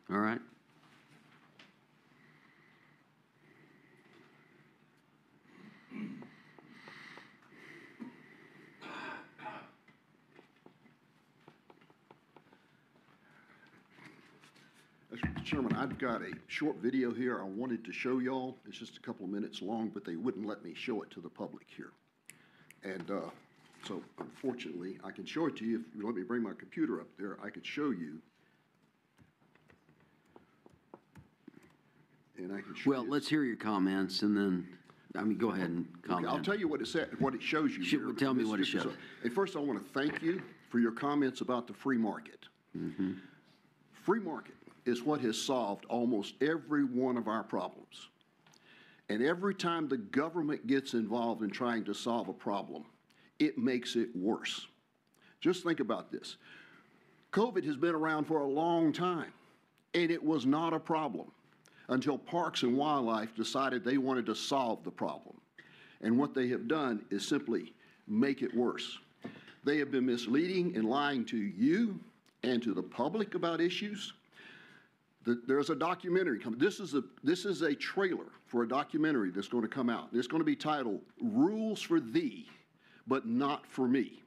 All right. Mr. Chairman, I've got a short video here I wanted to show y'all. It's just a couple of minutes long, but they wouldn't let me show it to the public here. And so, unfortunately, I can show it to you. If you let me bring my computer up there, I could show you. And I can show you. Well, let's hear your comments, and then, I mean, go ahead and comment. Okay, I'll tell you what it said, what it shows you here. Tell me what it shows. And first, I want to thank you for your comments about the free market. Mm-hmm. Free market is what has solved almost every one of our problems. And every time the government gets involved in trying to solve a problem, it makes it worse. Just think about this. COVID has been around for a long time, and it was not a problem until Parks and Wildlife decided they wanted to solve the problem. And what they have done is simply make it worse. They have been misleading and lying to you and to the public about issues. There's a documentary coming. This is a trailer for a documentary that's going to come out. It's going to be titled Rules for Thee, but Not for Me.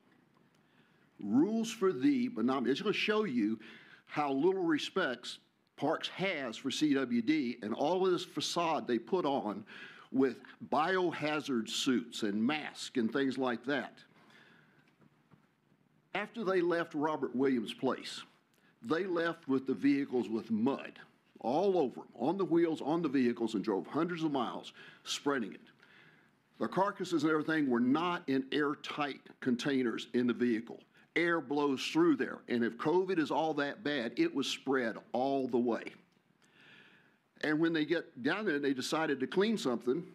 Rules for Thee, but not me. It's going to show you how little respect Parks has for CWD and all of this facade they put on with biohazard suits and masks and things like that. After they left Robert Williams' place, they left with the vehicles with mud all over them, on the wheels, on the vehicles, and drove hundreds of miles spreading it. The carcasses and everything were not in airtight containers in the vehicle. Air blows through there, and if COVID is all that bad, it was spread all the way. And when they get down there and they decided to clean something,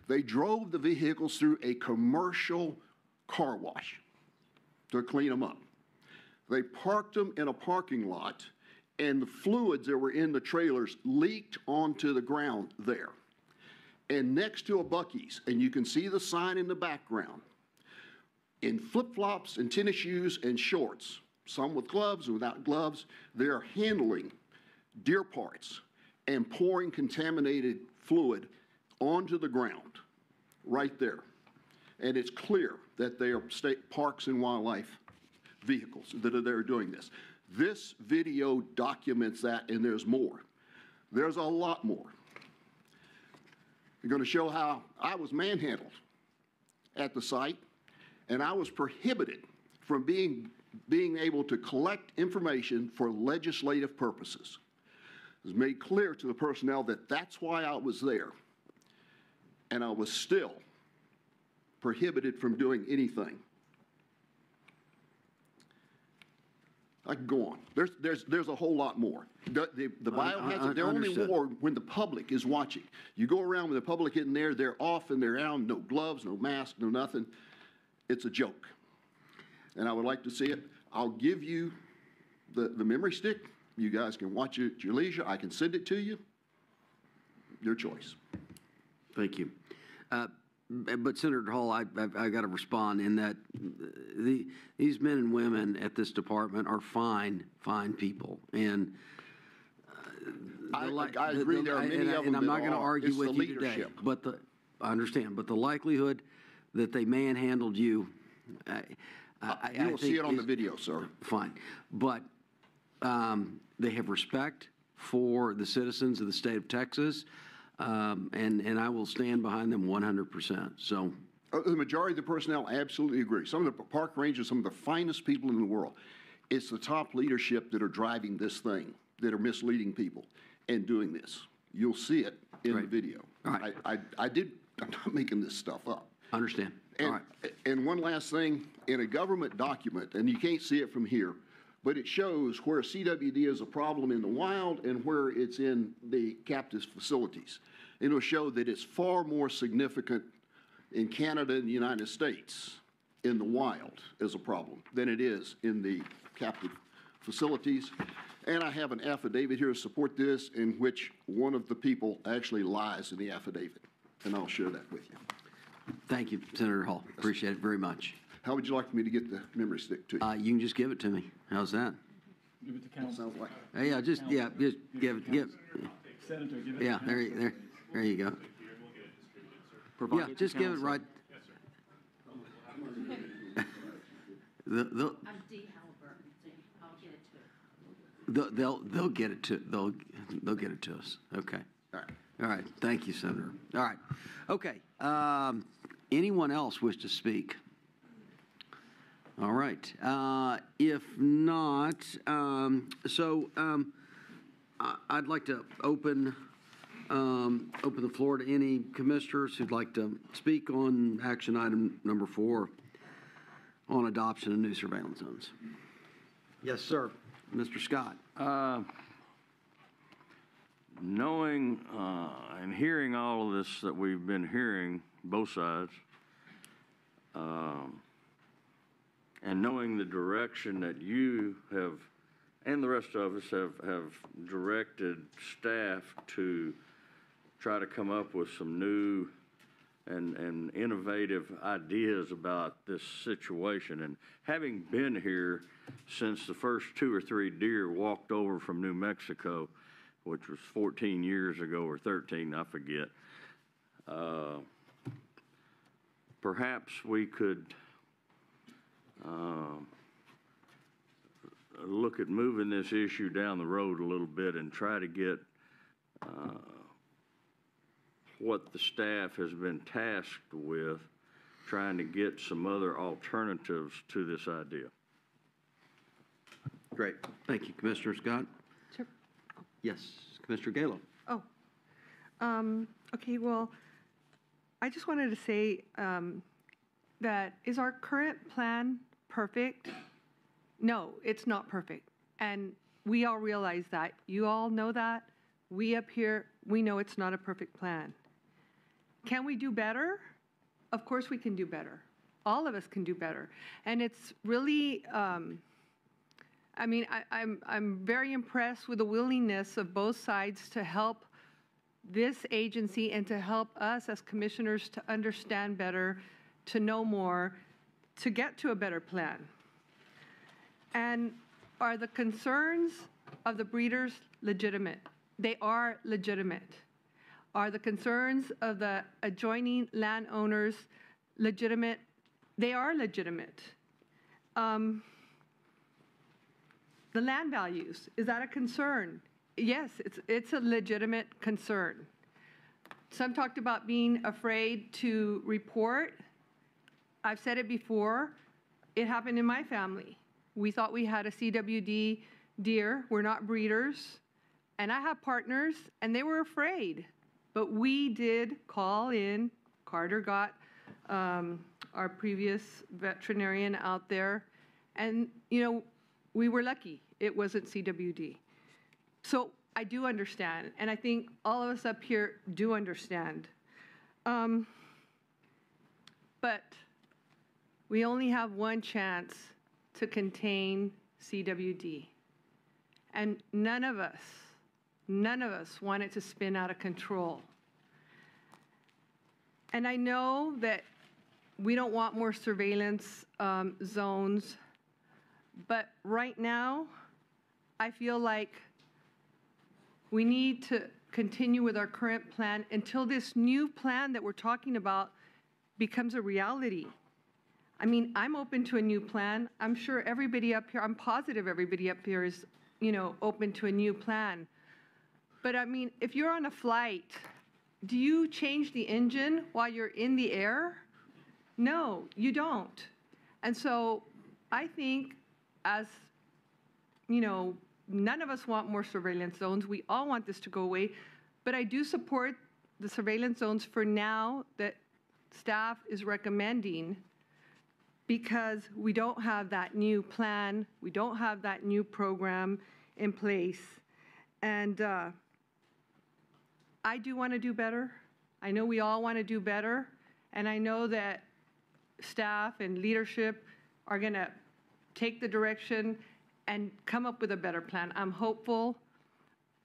they drove the vehicles through a commercial car wash to clean them up. They parked them in a parking lot, and the fluids that were in the trailers leaked onto the ground there. And next to a Buc-ee's, and you can see the sign in the background, in flip-flops and tennis shoes and shorts, some with gloves and without gloves, they're handling deer parts and pouring contaminated fluid onto the ground right there. And it's clear that they are state Parks and Wildlife vehicles that are there doing this. This video documents that, and there's more. There's a lot more. They're going to show how I was manhandled at the site, and I was prohibited from being able to collect information for legislative purposes. It was made clear to the personnel that that's why I was there, and I was still prohibited from doing anything. I can go on. There's a whole lot more. The biohazard, they're only war when the public is watching. You go around when the public isn't there, they're off and they're out, no gloves, no mask, no nothing. It's a joke. And I would like to see it. I'll give you the memory stick. You guys can watch it at your leisure. I can send it to you. Your choice. Thank you. But Senator Hall, I got to respond in that these men and women at this department are fine people, and I agree. There are many of them, and I'm not going to argue with you today. But I understand. But the likelihood that they manhandled you, you'll see it on the video, sir. Fine, but they have respect for the citizens of the state of Texas. And I will stand behind them 100%. So, the majority of the personnel absolutely agree. Some of the park rangers, some of the finest people in the world. It's the top leadership that are driving this thing, that are misleading people and doing this. You'll see it in the video. All right. I'm not making this stuff up. Understand. All right. And one last thing, in a government document, and you can't see it from here, but it shows where CWD is a problem in the wild and where it's in the captive facilities. It will show that it's far more significant in Canada and the United States in the wild as a problem than it is in the captive facilities. And I have an affidavit here to support this, in which one of the people actually lies in the affidavit, and I'll share that with you. Thank you, Senator Hall. Appreciate it very much. How would you like me to get the memory stick to you? You can just give it to me. How's that? Give it to council. Sounds like. Just give it. Senator, give it Yeah, to there you go. Provide Yeah, it to just give it council. right. I'm D. Hildebrand. I'll get it to him. They'll get it to they'll get it to us. Okay. All right. Thank you, Senator. All right. Okay. Anyone else wish to speak? All right. If not, I'd like to open the floor to any commissioners who'd like to speak on action item number 4 on adoption of new surveillance zones. Yes, sir. Mr. Scott. Knowing and hearing all of this that we've been hearing, both sides, and knowing the direction that you have, and the rest of us have directed staff to try to come up with some new and innovative ideas about this situation. And having been here since the first 2 or 3 deer walked over from New Mexico, which was 14 years ago or 13, I forget, perhaps we could look at moving this issue down the road a little bit and try to get what the staff has been tasked with, trying to get some other alternatives to this idea. Great. Thank you, Commissioner Scott. Sure. Yes, Commissioner Galo. Okay, well, I just wanted to say that is our current plan perfect? No, it's not perfect. And we all realize that. You all know that. We up here, we know it's not a perfect plan. Can we do better? Of course we can do better. All of us can do better. And it's really, I'm very impressed with the willingness of both sides to help this agency and to help us as commissioners to understand better, to know more, to get to a better plan. And are the concerns of the breeders legitimate? They are legitimate. Are the concerns of the adjoining landowners legitimate? They are legitimate. The land values, is that a concern? Yes, it's a legitimate concern. Some talked about being afraid to report. I've said it before. It happened in my family. We thought we had a CWD deer. We're not breeders. And I have partners, and they were afraid. But we did call in. Carter got our previous veterinarian out there. And, you know, we were lucky. It wasn't CWD. So I do understand, and I think all of us up here do understand. But we only have one chance to contain CWD. And none of us want it to spin out of control. And I know that we don't want more surveillance zones, but right now, I feel like we need to continue with our current plan until this new plan that we're talking about becomes a reality. I mean, I'm open to a new plan. I'm sure everybody up here, I'm positive everybody up here is, you know, open to a new plan. But I mean, if you're on a flight, do you change the engine while you're in the air? No, you don't. And so I think as, you know, none of us want more surveillance zones. We all want this to go away. But I do support the surveillance zones for now that staff is recommending, because we don't have that new plan. We don't have that new program in place. And I do want to do better. I know we all want to do better. And I know that staff and leadership are going to take the direction and come up with a better plan. I'm hopeful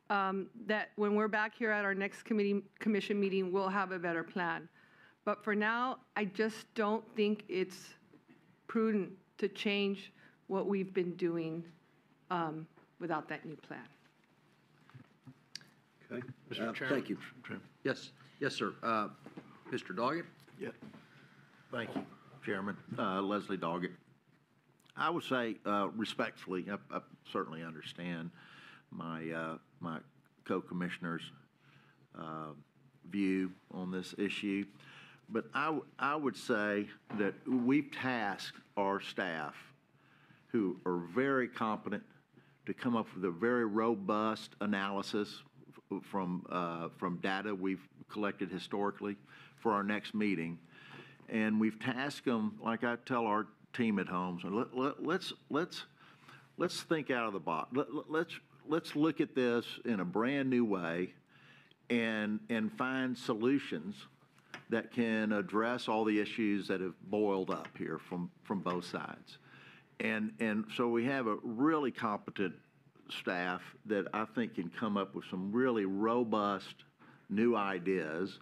that when we're back here at our next commission meeting, we'll have a better plan. But for now, I just don't think it's prudent to change what we've been doing without that new plan. Okay. Mr. Chairman. Thank you. Yes, sir. Mr. Doggett? Yeah. Thank you, Chairman. Leslie Doggett. I would say respectfully, I certainly understand my my co-commissioner's view on this issue, but I would say that we've tasked our staff, who are very competent, to come up with a very robust analysis from data we've collected historically for our next meeting, and we've tasked them, like I tell our team at home, so let's think out of the box. Let's look at this in a brand new way, and find solutions that can address all the issues that have boiled up here from both sides. And so we have a really competent staff that I think can come up with some really robust new ideas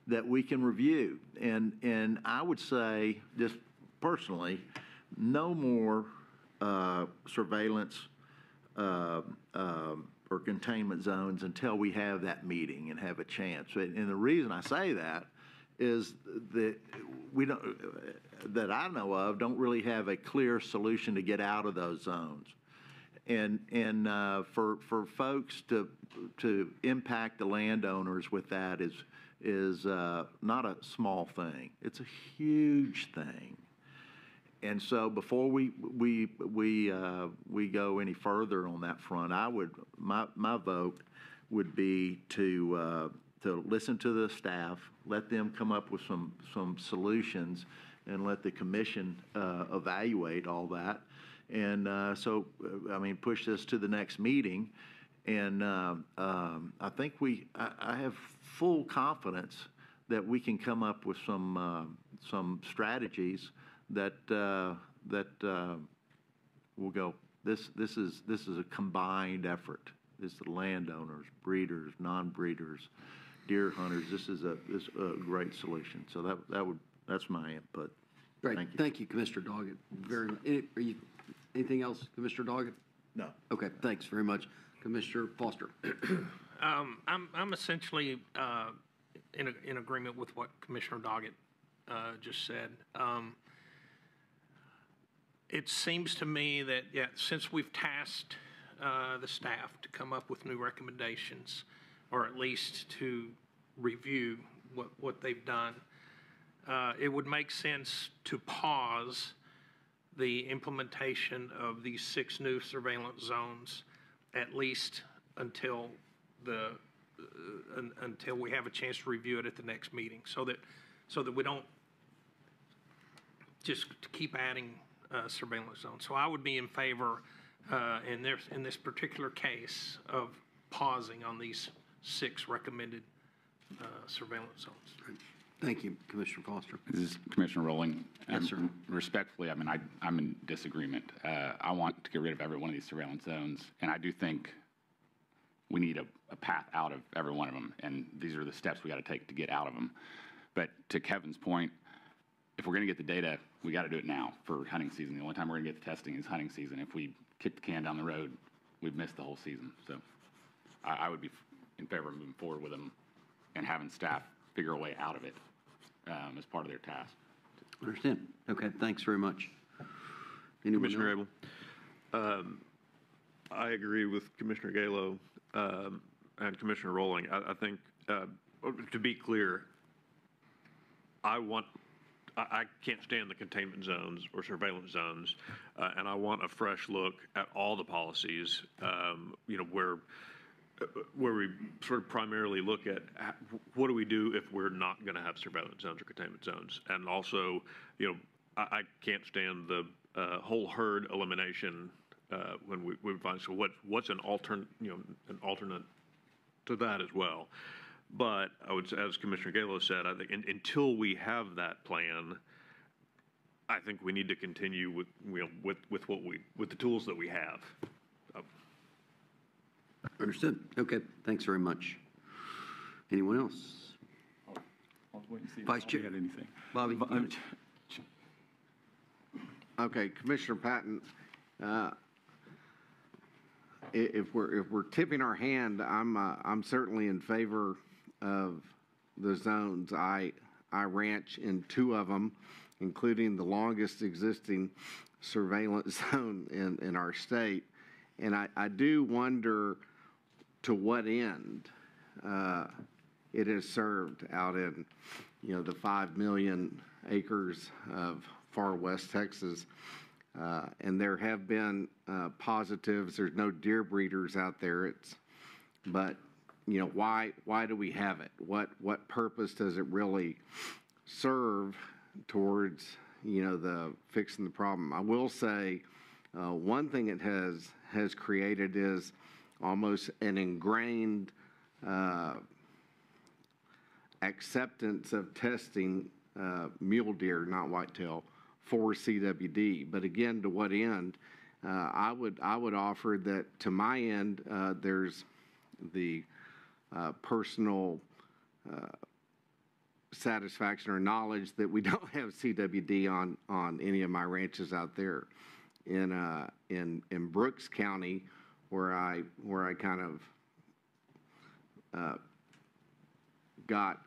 that we can review. And I would say, just personally, no more surveillance or containment zones until we have that meeting and have a chance. And the reason I say that is that we don't, that I know of, don't really have a clear solution to get out of those zones. And for folks to impact the landowners with that is not a small thing. It's a huge thing. And so before we go any further on that front, my vote would be to listen to the staff, let them come up with some solutions, and let the commission evaluate all that. And so, I mean, push this to the next meeting. And I think I have full confidence that we can come up with some strategies that will go. This is a combined effort. This is the landowners, breeders, non-breeders, deer hunters. This is a great solution. So that's my input. Great. Thank you, Commissioner Doggett. Very much. Anything else, Commissioner Doggett? No. Okay. Thanks very much, Commissioner Foster. I'm essentially in agreement with what Commissioner Doggett just said. It seems to me that, since we've tasked the staff to come up with new recommendations, or at least to review what they've done. It would make sense to pause the implementation of these 6 new surveillance zones, at least until until we have a chance to review it at the next meeting, so that we don't just keep adding surveillance zones. So I would be in favor in this particular case of pausing on these 6 recommended surveillance zones. Thank you, Commissioner Foster. This is Commissioner Rowling. Yes, sir. Respectfully, I mean, I'm in disagreement. I want to get rid of every one of these surveillance zones, and I do think we need a path out of every one of them, and these are the steps we got to take to get out of them. But to Kevin's point, if we're going to get the data, we got to do it now for hunting season. The only time we're going to get the testing is hunting season. If we kick the can down the road, we've missed the whole season. So I would be in favor of moving forward with them and having staff figure a way out of it as part of their task. Understand. Okay, thanks very much. Anyone Commissioner else? Abel, I agree with Commissioner Galo and Commissioner Rowling. I think, to be clear, I can't stand the containment zones or surveillance zones, and I want a fresh look at all the policies, where we sort of primarily look at what do we do if we're not going to have surveillance zones or containment zones. And also, I can't stand the whole herd elimination when we find, so what's an alternate to that as well. But I would say, as Commissioner Galo said, I think until we have that plan, I think we need to continue with the tools that we have. Understood. Okay, thanks very much. Anyone else? I'll wait and see if Vice Chair. Bobby had anything. Bobby. Okay, Commissioner Patton, if we're tipping our hand, I'm certainly in favor of the zones. I ranch in 2 of them, including the longest existing surveillance zone in our state, and I do wonder to what end it has served out in the 5 million acres of far west Texas. And there have been positives. There's no deer breeders out there. But why do we have it? What purpose does it really serve towards the fixing the problem? I will say one thing it has created is almost an ingrained acceptance of testing mule deer, not whitetail, for CWD. But again, to what end? I would offer that to my end, there's the personal satisfaction or knowledge that we don't have CWD on any of my ranches out there. In Brooks County, where I kind of got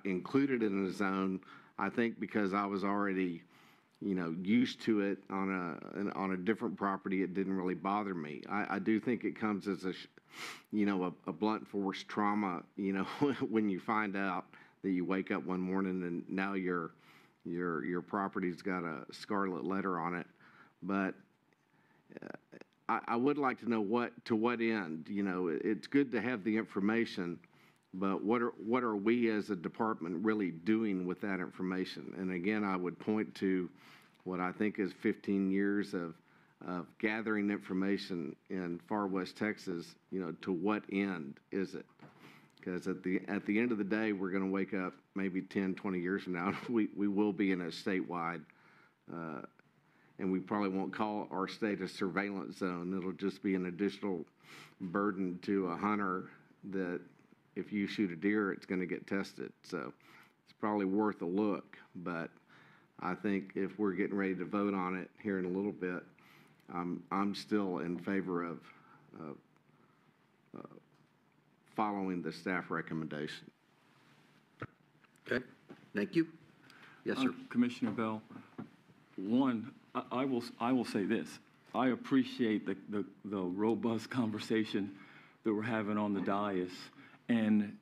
included in the zone, I think because I was already used to it on a different property, it didn't really bother me. I do think it comes as a blunt force trauma, when you find out that you wake up one morning and now your property's got a scarlet letter on it. But I would like to know to what end. It's good to have the information, but what are we as a department really doing with that information? And again, I would point to what I think is 15 years of gathering information in far west Texas. To what end is it? Because at the end of the day, we're going to wake up maybe 10, 20 years from now. We will be in a statewide, and we probably won't call our state a surveillance zone. It'll just be an additional burden to a hunter that if you shoot a deer, it's going to get tested. So it's probably worth a look. But I think if we're getting ready to vote on it here in a little bit, I'm still in favor of following the staff recommendation. Okay, thank you. Yes, sir. Commissioner Bell, one, I will say this. I appreciate the robust conversation that we're having on the dais, and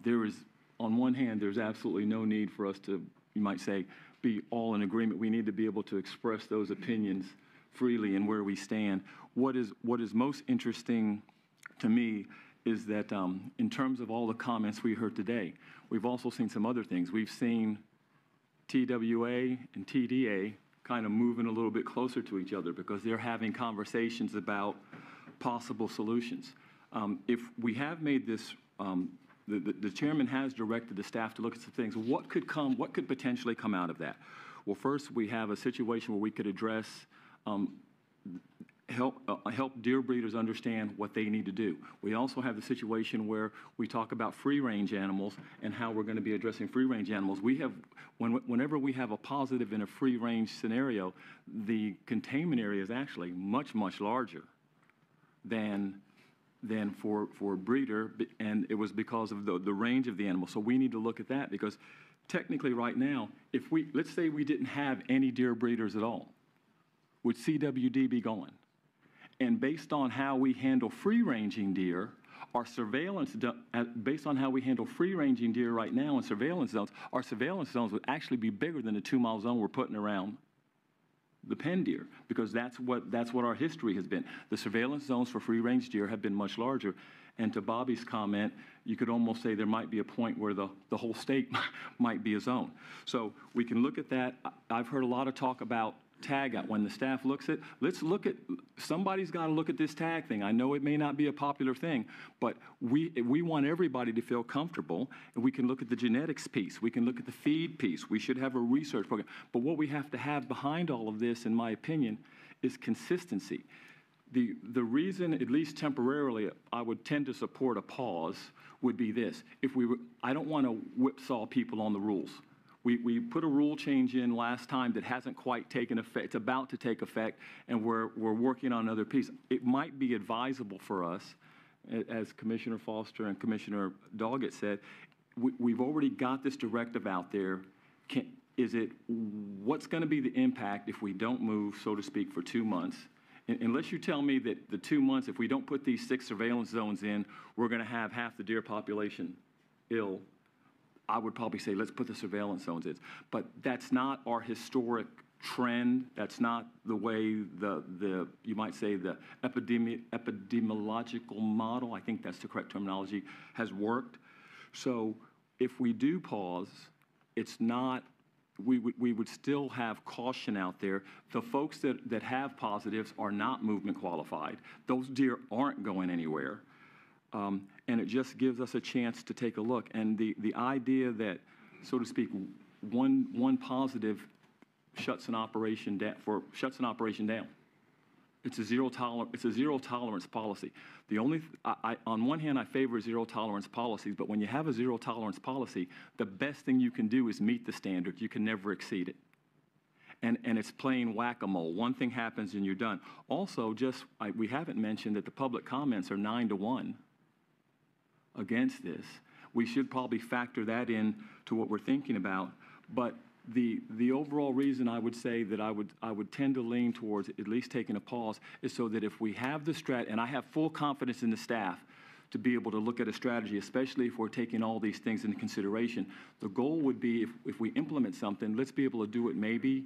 there is, on one hand, there's absolutely no need for us to, you might say, be all in agreement. We need to be able to express those opinions freely and where we stand. What is most interesting to me is that in terms of all the comments we heard today, we've also seen some other things. We've seen TWA and TDA kind of moving a little bit closer to each other because they're having conversations about possible solutions. If we have made this, the chairman has directed the staff to look at some things. What could potentially come out of that? Well, first, we have a situation where we could address help deer breeders understand what they need to do. We also have the situation where we talk about free-range animals and how we're going to be addressing free-range animals. We have, whenever we have a positive in a free-range scenario, the containment area is actually much, much larger than for a breeder, and it was because of the range of the animal. So we need to look at that because technically right now, let's say we didn't have any deer breeders at all, would CWD be gone? And based on how we handle free-ranging deer, our surveillance, based on how we handle free-ranging deer right now in surveillance zones, our surveillance zones would actually be bigger than the 2-mile zone we're putting around the pen deer, because that's what our history has been. The surveillance zones for free-range deer have been much larger. And to Bobby's comment, you could almost say there might be a point where the whole state might be a zone. So we can look at that. I've heard a lot of talk about tag out. When the staff looks at, somebody's got to look at this tag thing. I know it may not be a popular thing, but we want everybody to feel comfortable, and we can look at the genetics piece. We can look at the feed piece. We should have a research program. But what we have to have behind all of this, in my opinion, is consistency. The reason, at least temporarily, I would tend to support a pause would be this. I don't want to whipsaw people on the rules. We put a rule change in last time that hasn't quite taken effect. It's about to take effect, and we're working on another piece. It might be advisable for us, as Commissioner Foster and Commissioner Doggett said, we've already got this directive out there. What's going to be the impact if we don't move, so to speak, for 2 months? Unless you tell me that the 2 months, if we don't put these 6 surveillance zones in, we're going to have half the deer population ill, I would probably say let's put the surveillance zones in. But that's not our historic trend. That's not the way you might say the epidemiological model, I think that's the correct terminology, has worked. So if we do pause, it's not, we would still have caution out there. The folks that have positives are not movement qualified. Those deer aren't going anywhere. And it just gives us a chance to take a look. And the idea that, so to speak, one positive shuts an operation down. It's a zero tolerance policy. On one hand, I favor zero tolerance policies, but when you have a zero tolerance policy, the best thing you can do is meet the standard. You can never exceed it. And it's playing whack-a-mole. One thing happens and you're done. Also, we haven't mentioned that the public comments are 9-1 against this. We should probably factor that in to what we're thinking about. But the overall reason I would say that I would tend to lean towards at least taking a pause is so that if we have the and I have full confidence in the staff to be able to look at a strategy, especially if we're taking all these things into consideration. The goal would be if we implement something, let's be able to do it maybe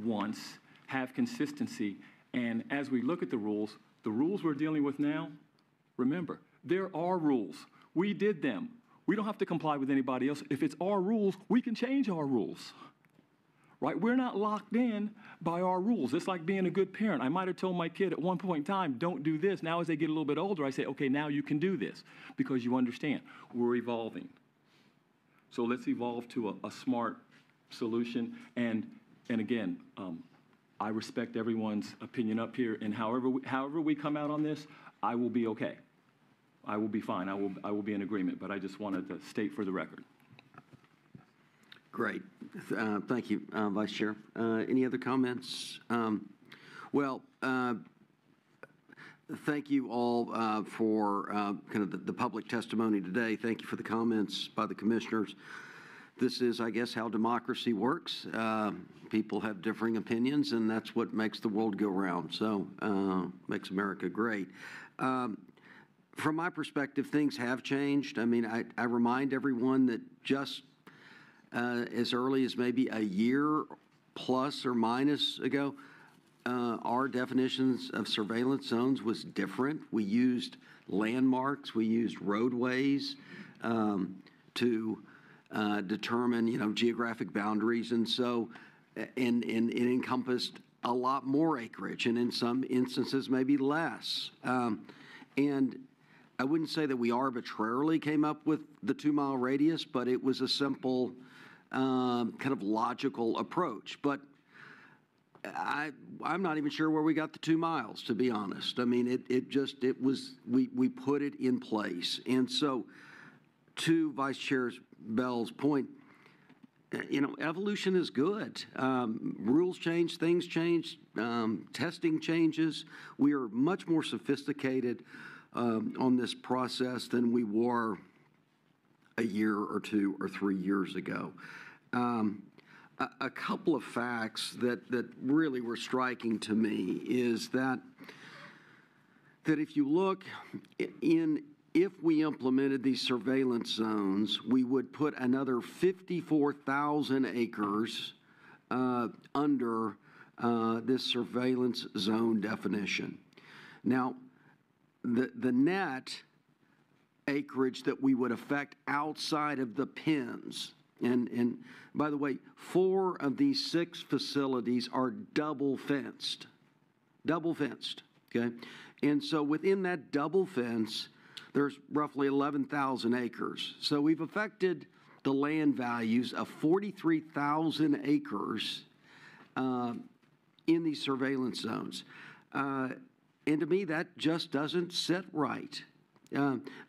once, have consistency, and as we look at the rules we're dealing with now, remember, there are rules. We did them. We don't have to comply with anybody else. If it's our rules, we can change our rules, right? We're not locked in by our rules. It's like being a good parent. I might have told my kid at one point in time, don't do this. Now as they get a little bit older, I say, okay, now you can do this because you understand. We're evolving. So let's evolve to a smart solution. And again, I respect everyone's opinion up here. And however we come out on this, I will be okay. I will be fine. I will be in agreement, but I just wanted to state for the record. Great. Thank you, Vice Chair. Any other comments? Thank you all for kind of the public testimony today. Thank you for the comments by the commissioners. This is, I guess, how democracy works. People have differing opinions, and that's what makes the world go round. So makes America great. from my perspective, things have changed. I mean, I remind everyone that just as early as maybe a year plus or minus ago, our definitions of surveillance zones was different. We used landmarks, we used roadways to determine, geographic boundaries, and so, and it encompassed a lot more acreage, and in some instances maybe less. And I wouldn't say that we arbitrarily came up with the 2-mile radius, but it was a simple, kind of logical approach. But I'm not even sure where we got the 2 miles, to be honest. I mean, we put it in place. And so, to Vice Chair Bell's point, evolution is good. Rules change, things change, testing changes. We are much more sophisticated on this process than we were a year or 2 or 3 years ago. A couple of facts that really were striking to me is that if you look if we implemented these surveillance zones, we would put another 54,000 acres under this surveillance zone definition. Now, the net acreage that we would affect outside of the pins, and by the way, 4 of these 6 facilities are double fenced, okay? And so within that double fence, there's roughly 11,000 acres. So we've affected the land values of 43,000 acres in these surveillance zones. And to me, that just doesn't sit right,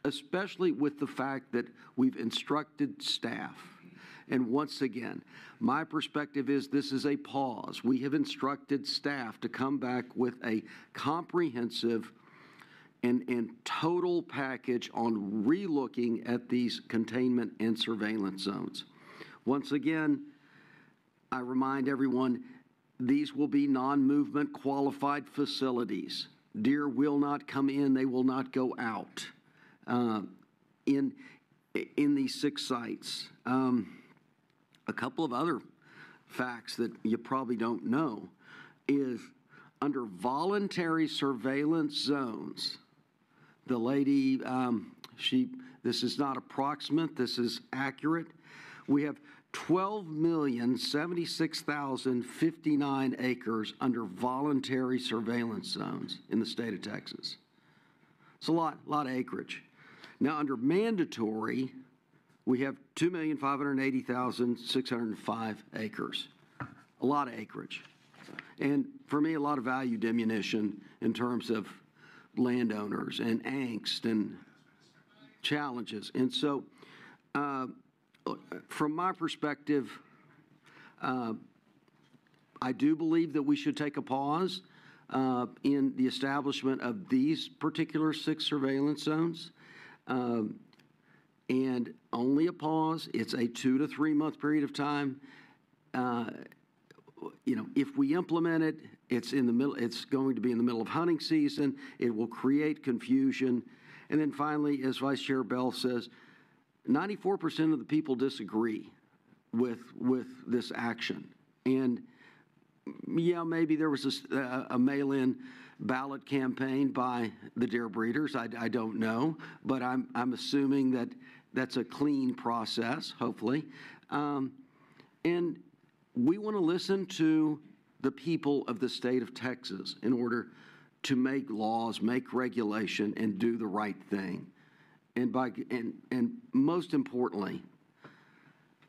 especially with the fact that we've instructed staff. And once again, my perspective is this is a pause. We have instructed staff to come back with a comprehensive and total package on relooking at these containment and surveillance zones. Once again, I remind everyone, these will be non-movement qualified facilities. Deer will not come in, they will not go out in these 6 sites. A couple of other facts that you probably don't know is under voluntary surveillance zones, the lady, this is not approximate, this is accurate. We have 12,076,059 acres under voluntary surveillance zones in the state of Texas. It's a lot of acreage. Now, under mandatory, we have 2,580,605 acres. A lot of acreage. And for me, a lot of value diminution in terms of landowners and angst and challenges. And so, from my perspective, I do believe that we should take a pause in the establishment of these particular 6 surveillance zones. And only a pause. It's a 2 to 3 month period of time. If we implement it, it's going to be in the middle of hunting season. It will create confusion. And then finally, as Vice Chair Bell says, 94% of the people disagree with this action. And yeah, maybe there was a mail-in ballot campaign by the deer breeders. I don't know, but I'm assuming that that's a clean process, hopefully. And we want to listen to the people of the state of Texas in order to make laws, make regulation, and do the right thing. And most importantly,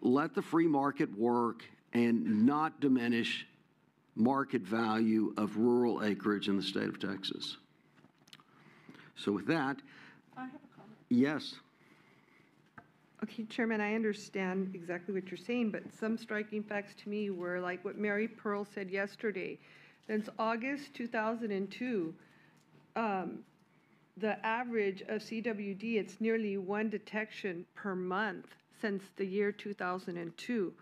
let the free market work and not diminish market value of rural acreage in the state of Texas. So with that, I have a comment. Yes. Okay, Chairman, I understand exactly what you're saying, but some striking facts to me were like what Mary Pearl said yesterday. Since August 2002, the average of CWD, it's nearly 1 detection per month since the year 2002.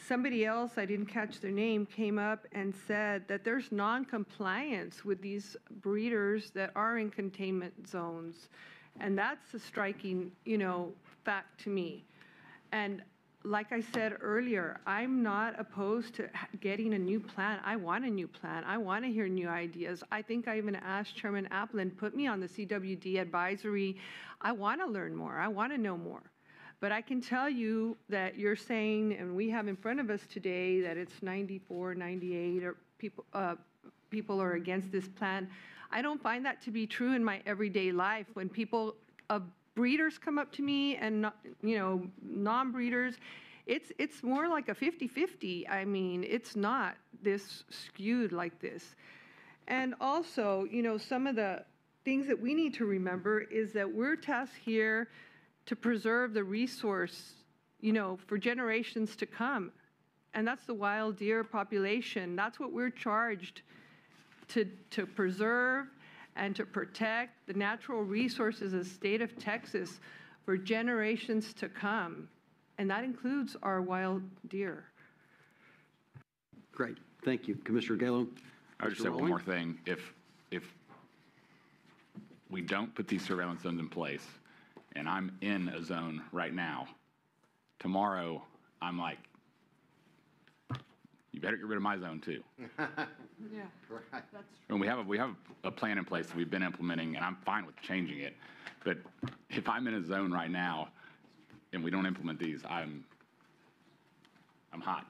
Somebody else, I didn't catch their name, came up and said that there's non-compliance with these breeders that are in containment zones. And that's a striking, fact to me. And like I said earlier, I'm not opposed to getting a new plan. I want a new plan. I want to hear new ideas. I think I even asked Chairman Applin, put me on the CWD advisory. I want to learn more. I want to know more. But I can tell you that you're saying, and we have in front of us today, that it's 94, 98, or people are against this plan. I don't find that to be true in my everyday life. When people breeders come up to me and, non-breeders, it's more like a 50-50. I mean, it's not this skewed like this. And also, some of the things that we need to remember is that we're tasked here to preserve the resource, for generations to come. And that's the wild deer population. That's what we're charged to preserve and to protect the natural resources of the state of Texas for generations to come. And that includes our wild deer. Great. Thank you. Commissioner Galo? I would just say one more thing. If we don't put these surveillance zones in place, and I'm in a zone right now, tomorrow I'm like, you better get rid of my zone too. Yeah, right. That's And we have a plan in place that we've been implementing, and I'm fine with changing it. But if I'm in a zone right now and we don't implement these, I'm hot.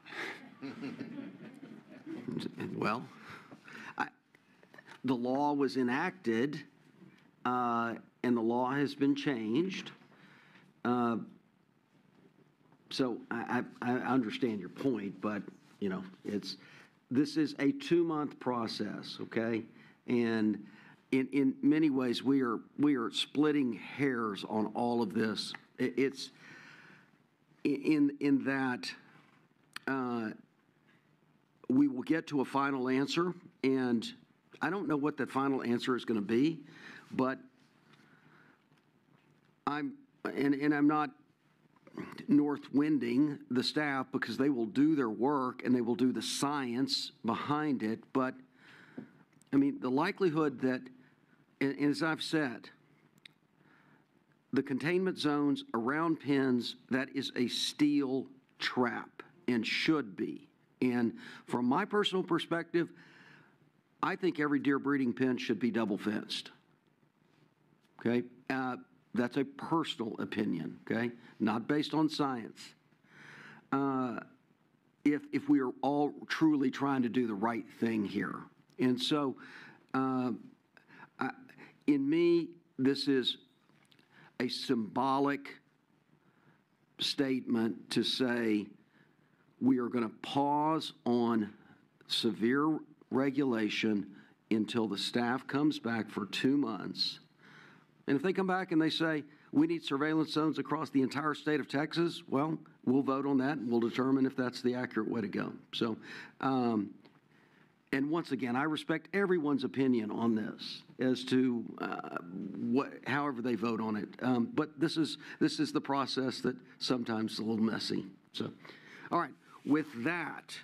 Well, the law was enacted, and the law has been changed. So I understand your point, but this is a 2-month process, okay? And in many ways, we are splitting hairs on all of this. It's in that we will get to a final answer, and I don't know what that final answer is going to be, but I'm not north-winding the staff, because they will do their work and they will do the science behind it. But I mean, the likelihood that, and as I've said, the containment zones around pens, that is a steel trap and should be. And from my personal perspective, I think every deer breeding pen should be double fenced. Okay? That's a personal opinion, okay? Not based on science. If we are all truly trying to do the right thing here. And so, in me, this is a symbolic statement to say we are going to pause on severe regulation until the staff comes back for 2 months. And if they come back and they say, we need surveillance zones across the entire state of Texas, well, we'll vote on that and we'll determine if that's the accurate way to go. So, and once again, I respect everyone's opinion on this as to however they vote on it. But this is the process that sometimes is a little messy. So, all right. With that,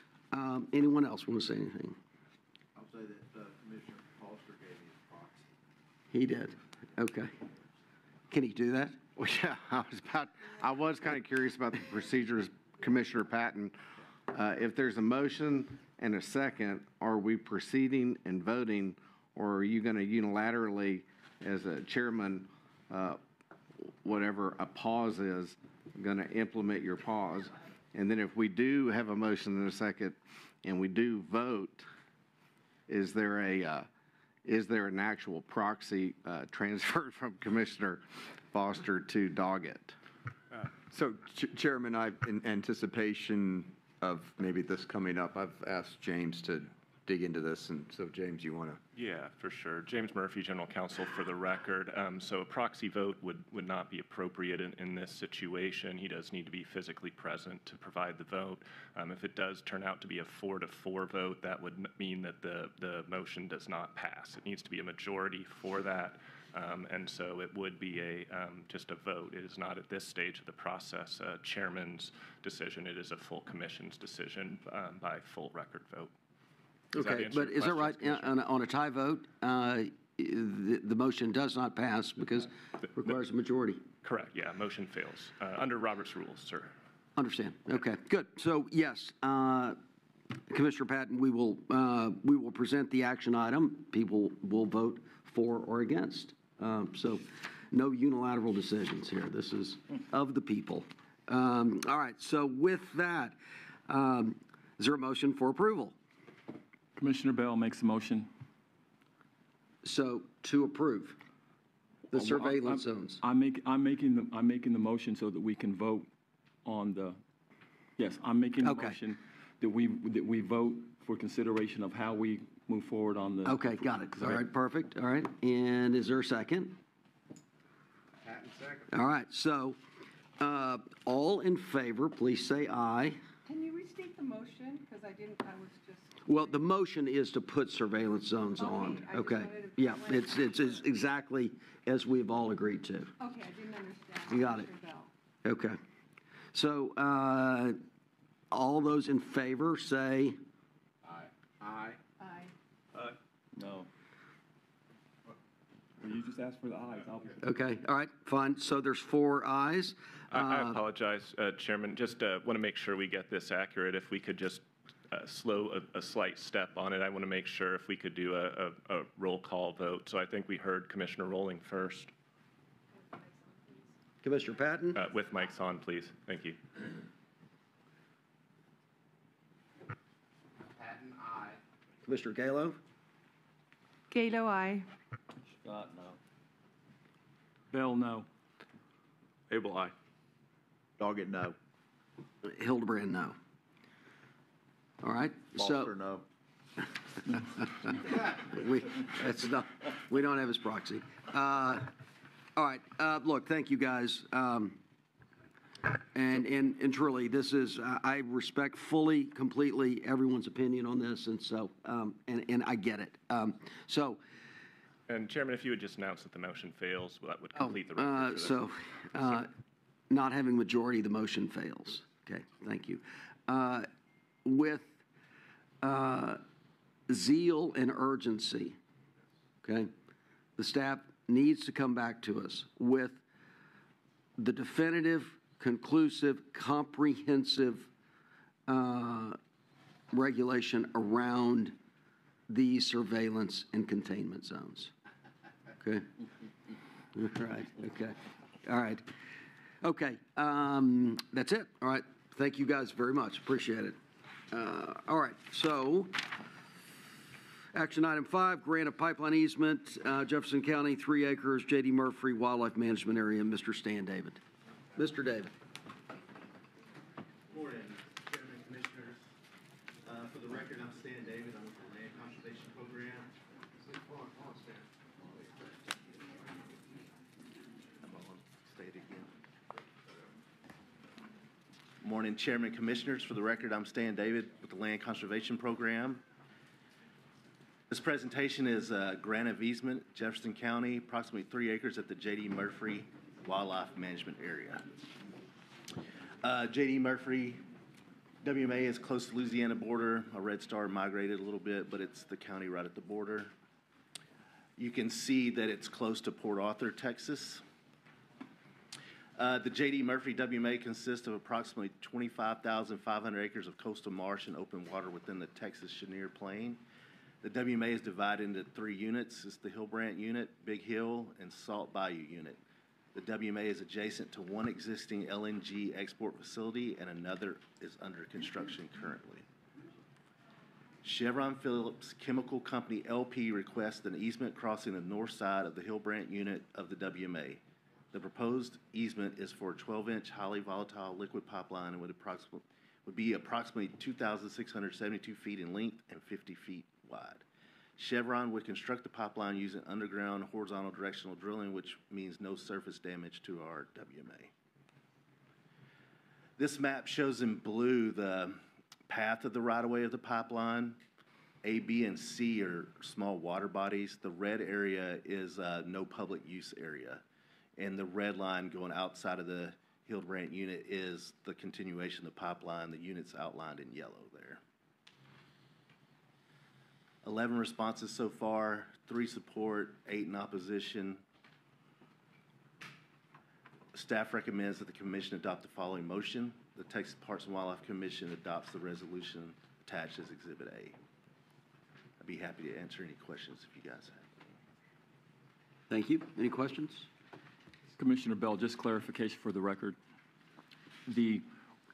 anyone else want to say anything? I'll say that Commissioner Foster gave me his proxy. He did. Okay. Can he do that? Well, yeah, I was kind of curious about the procedures, Commissioner Patton. If there's a motion and a second, are we proceeding and voting, or are you going to unilaterally, as a chairman, whatever a pause is, going to implement your pause? And then if we do have a motion and a second, and we do vote, is there an actual proxy transferred from Commissioner Foster to Doggett? So, Chairman, in anticipation of maybe this coming up, I've asked James to dig into this, and so James, you want to? Yeah, for sure. James Murphy, General Counsel, for the record. So a proxy vote would not be appropriate in this situation. He does need to be physically present to provide the vote. If it does turn out to be a 4-4 vote, that would mean that the motion does not pass. It needs to be a majority for that. And so it would be just a vote. It is not at this stage of the process a chairman's decision. It is a full commission's decision by full record vote. Okay, but is that right? On a tie vote, the motion does not pass because it requires a majority. Correct, yeah, motion fails, under Robert's rules, sir. Understand. Okay, good. So yes, Commissioner Patton, we will present the action item. People will vote for or against. So no unilateral decisions here. This is of the people. All right. So with that, is there a motion for approval? Commissioner Bell makes a motion. So to approve the surveillance zones. I'm making the motion so that we can vote on the. Yes, I'm making the motion that we vote for consideration of how we move forward on the. Okay, got it. All right, perfect. All right, and is there a second? Second. All right. So, all in favor, please say aye. Can you restate the motion? Because I was just. Well, the motion is to put surveillance zones on. Okay. Yeah, it's exactly as we've all agreed to. Okay, I didn't understand. You got it. Okay. So, all those in favor say Aye. Aye. Aye. No. Well, you just asked for the ayes. Okay. All right. Fine. So there's 4 ayes. I apologize, Chairman. Just want to make sure we get this accurate. If we could just slow a slight step on it, I want to make sure if we could do a roll call vote. So I think we heard Commissioner Rowling first. Commissioner Patton? With mics on, please. Thank you. Patton, aye. Commissioner Galo? Galo, aye. Scott, no. Bell, no. Abel, aye. Doggett, no. Hildebrand, no. All right. Foster, no. We don't have his proxy. All right. Look, thank you guys. And truly, this is, I respect fully, completely everyone's opinion on this. And so, and I get it. And Chairman, if you would just announce that the motion fails, that would complete the record. Not having majority, the motion fails. Okay, thank you. With zeal and urgency, okay, the staff needs to come back to us with the definitive, conclusive, comprehensive regulation around these surveillance and containment zones. Okay? All right, okay. All right. Okay, that's it. All right. Thank you guys very much. Appreciate it. All right, so action item 5, grant of pipeline easement, Jefferson County, 3 acres, J.D. Murphy Wildlife Management Area, Mr. Stan David. Mr. David. Morning, Chairman, Commissioners. For the record, I'm Stan David. I'm with the Land Conservation Program. Say it again. Morning, Chairman, Commissioners. For the record, I'm Stan David with the Land Conservation Program. This presentation is a grant of easement, Jefferson County, approximately 3 acres at the J.D. Murphy Wildlife Management Area. J.D. Murphy, WMA is close to the Louisiana border. A red star migrated a little bit, but it's the county right at the border. You can see that it's close to Port Arthur, Texas. The J.D. Murphy WMA consists of approximately 25,500 acres of coastal marsh and open water within the Texas Chenier Plain. The WMA is divided into 3 units. It's the Hildebrand unit, Big Hill, and Salt Bayou unit. The WMA is adjacent to 1 existing LNG export facility and another is under construction currently. Chevron Phillips Chemical Company LP requests an easement crossing the north side of the Hildebrand unit of the WMA. The proposed easement is for a 12-inch highly volatile liquid pipeline and would be approximately 2,672 feet in length and 50 feet wide. Chevron would construct the pipeline using underground horizontal directional drilling, which means no surface damage to our WMA. This map shows in blue the path of the right-of-way of the pipeline. A, B, and C are small water bodies. The red area is no public use area. And the red line going outside of the Hildebrand unit is the continuation of the pipeline. The unit's outlined in yellow there. 11 responses so far, 3 support, 8 in opposition. Staff recommends that the commission adopt the following motion. The Texas Parks and Wildlife Commission adopts the resolution attached as Exhibit A. I'd be happy to answer any questions if you guys have. Thank you. Any questions? Commissioner Bell, just clarification for the record.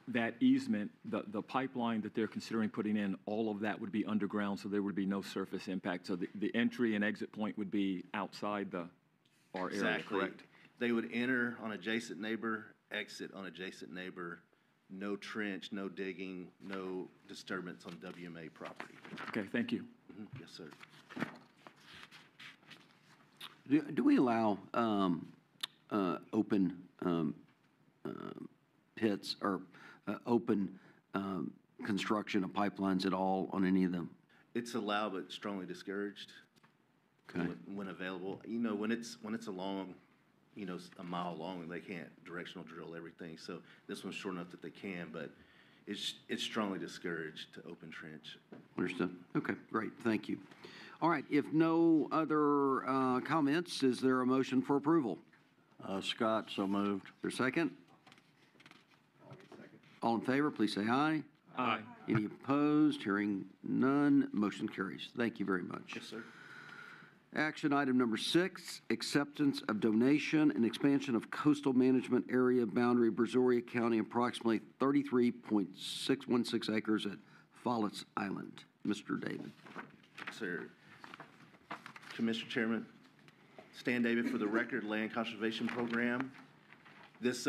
That easement, the pipeline that they're considering putting in, all of that would be underground, so there would be no surface impact. So the entry and exit point would be outside our area, correct? They would enter on adjacent neighbor, exit on adjacent neighbor, no trench, no digging, no disturbance on WMA property. Okay, thank you. Yes, sir. Do we allow open pits or open construction of pipelines at all on any of them? It's allowed, but strongly discouraged. Okay. When available, you know, when it's a long, you know, a mile long, they can't directional drill everything. So this one's short enough that they can, but it's strongly discouraged to open trench. Understood. Okay, great. Thank you. All right. If no other comments, is there a motion for approval? Scott, so moved. Is there a second? All in favor, please say aye. Aye. Any opposed? Hearing none, motion carries. Thank you very much. Yes, sir. Action item number 6, acceptance of donation and expansion of coastal management area boundary, Brazoria County, approximately 33.616 acres at Follets Island. Mr. David. Sir. Commissioner Chairman, Stan David for the Record Land Conservation Program. This